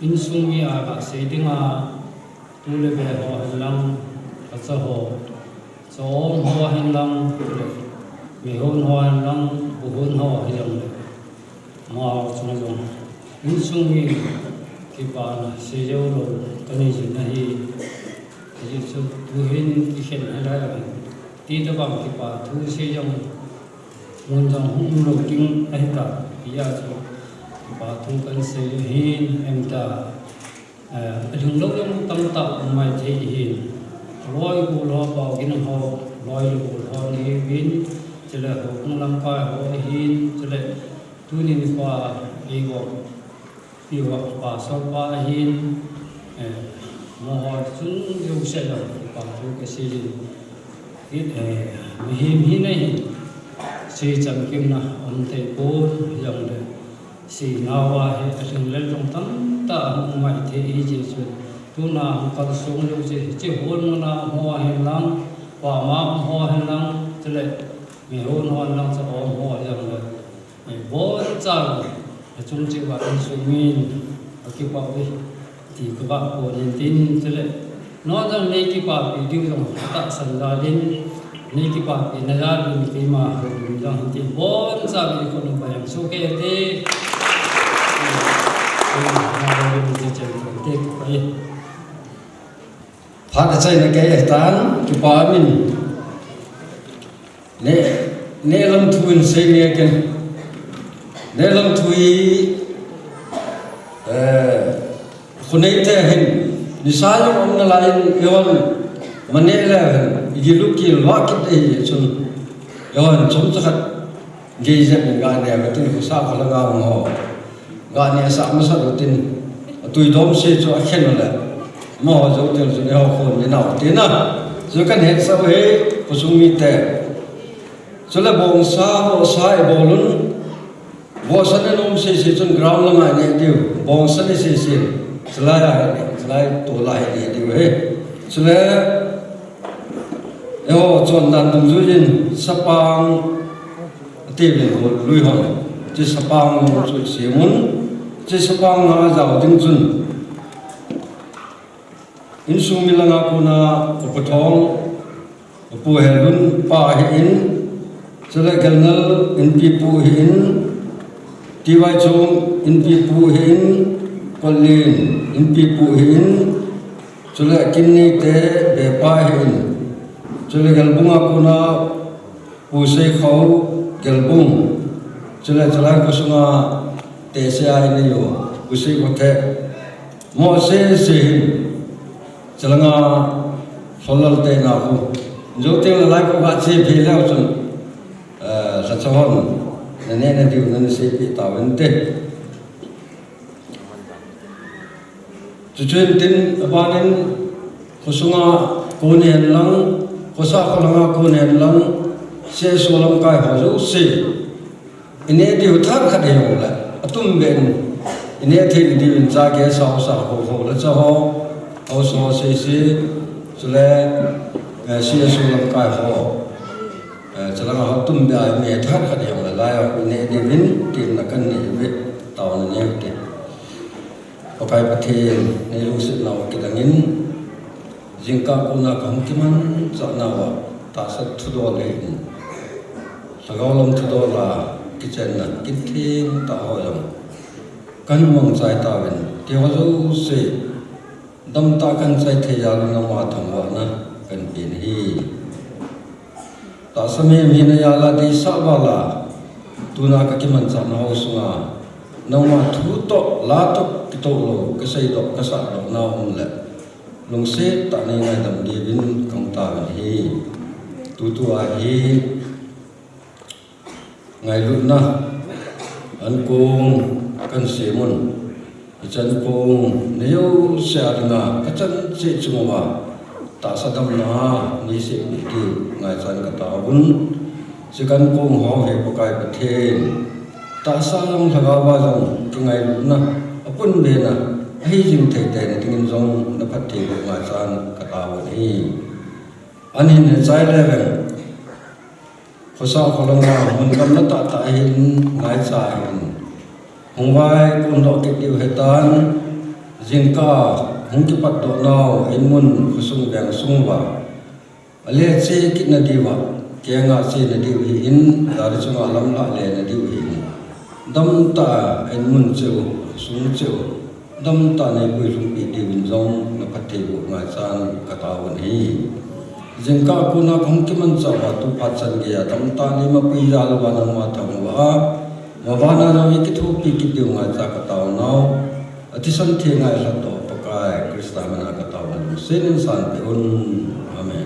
insumi aga sedinga tule be ho halang asa ho som ho halang me hon ho halang buhun ho halang ma chuna jong insumi ki pa na se jo lo tani ji na hi ji chu tu hin ki khen ala ti da bang ki pa thu se jong mun jong hum lo king ai ta ya chu pa thu kan se hin em ta lung lo yang tam ta mai the hin loi bu lo ba gin ho loi bu ho ni bin chele ho kung lam ka ho hin chele tu ni pa e go pi wa pa so pa hin mo ho sun yu se lo pa thu ka se hin him hi nei si cham kim na om te ko yong le si nawa he aling lel jong tam ta ang mai the e je chu tu na ka sung lu je che hon na ho he lang wa ma ho he lang chele me ho no lang sa o ho yang le me bo cha chung chi wa in su min ki pa we ti ka ba ko nin tin chele no dang ne ki pa pi ding jong ta san da din ne ki pa pi na ya lu ki ma ho ding jang tin bo cha bi ko no ba yang su ke te phát ở trên cái tán chụp ba mình nè lâm thui xây nghe cái nè lâm thuiคนนี้แต่เห็นนิสัยของนั่นแหละย้อนมันเนี่ยแหละยิ่งลุกยิ่งว่าคิดได้จนย้อนสมศักดิ์เกี่ยงงานเนี่ยก็ต้องสร้างพลังงานของงานเนี่ยสามสัปดาห์ตินตุยดมเสียจะเข็นนั่นแหละมอจะเดินจะเอาคนเนี่ยเอาตินนะจะกันเห็นสาวเอ๋ผู้สูงมีแต่จะเลยบ่งสาวสายบ่ลุนบ่สันนินมเสียจนกราวละมาเนี่ยเดียวบ่งสันนิเสียสลายตัวลายเนี่ยเดียวเฮ้สลายเอาจนนั้นต้องจุยินสปางตีเป็นคนลุยหอนจะสปางสุดเสียมุนจะสปางหาเจ้าดึงจุนอินสุมิลังอาคุณาอุปทองปูเฮลุนป้าหินจะเลยกันนั่นอินปีปูหินที่ไว้ชงอินปีปูหินกอลินอินปีปูหินจะเลยกินนี่เตะเบป้าหินจะเลยกันบุงอาคุณาปูเสกเขากันบุงจะเลยก็สุงาเตะเสียนี่อยู่ปูเสกก็เตะมอเสเสียจะละงาสลลเตนาหูจุดเตลไลก็ว่าเสียเพลแล้วจนสัจวันนั่นดิวนั่นเสียปีตาวันเตจุดตินบ้านนั้นกุศลกูเนียนลังกุศลกุลงากูเนียนลังเสียส่วนลงกายหาจุเสียอินเดียท่านขัดเหี่ยวแหละตุ้มเบนอินเดียที่ดิวจากแก่สาวโหแล้วจะเอาโซ่เสียจะเลยเสียส่วนลงกายหาจะละเขาตุ้มเบนเมียท่านขัดเหี่ยวแหละลายอินเดียวินทีมนักการเมืองวิทย์ตอนนี้เด็กพอไปประเทศในลูกศิษย์เรากิจงินจิงกาคุณาของที่มันจะน่าวตาสัตทุดอเลยสกอลมทุดอลากิจนักกิจที่ตาหอยกันมองใจตาเป็นเที่ยวจูเสดำตากันใจเทียร์นมาทั้งวันนะกันเป็นฮีตาสมัยมีนายาลาดีสับลาตุนักกิมันจะน่าวสุงาน้องมาทุโตลาตุกิโตโลกษัยดอกกษัตริย์ดอกน้าวนั่นแหละลงเสตาในงานดำดีวินของตาเป็นฮีตัวฮีไงลุนนะอันกงกันเสียมันจันกงเนียวเสียดงาก็จันเสียจุงว่าตาสะดำนานี่เสียบิกีไงจันกตาบุญสิกันกงหอเหปกายประเทศตาสาลงทกาวาจงกิไงลุนนะปุ่นเบนะให้จิมเทเตนทิ้งจงนภัทรไงจันกตาบุญนี้อันนี้ในใจแรงภาษาคนละงามันกำลังตัดแต่หินไงใจหงไว้คนดอกกิดิวเหตันจิงกาหงกิปัดดอกนาวหินมุนกุสุงแบงสุงวะเลี้ยเสกินดีวะเกียงอาเสนดีวหินดาริสุงอาลัมละเลนดีวหินดำตาหินมุนเจ้าสุงเจ้าดำตาในบุยลุงปีดีวินจงนภัทรบุไงจันกตาวันนี้จิงกาคุณาของกิมันจะว่าตุปัจจันเกียดำตานี่มาปีจาลวานังมาทำว่ามาบ้านเราอีกทุกปีกิดอยู่ไงจากกตาวนาวอธิสันเทียงไงละต่อปกายคริสตามนากตาวันเส้นสันเปอุนอาเมน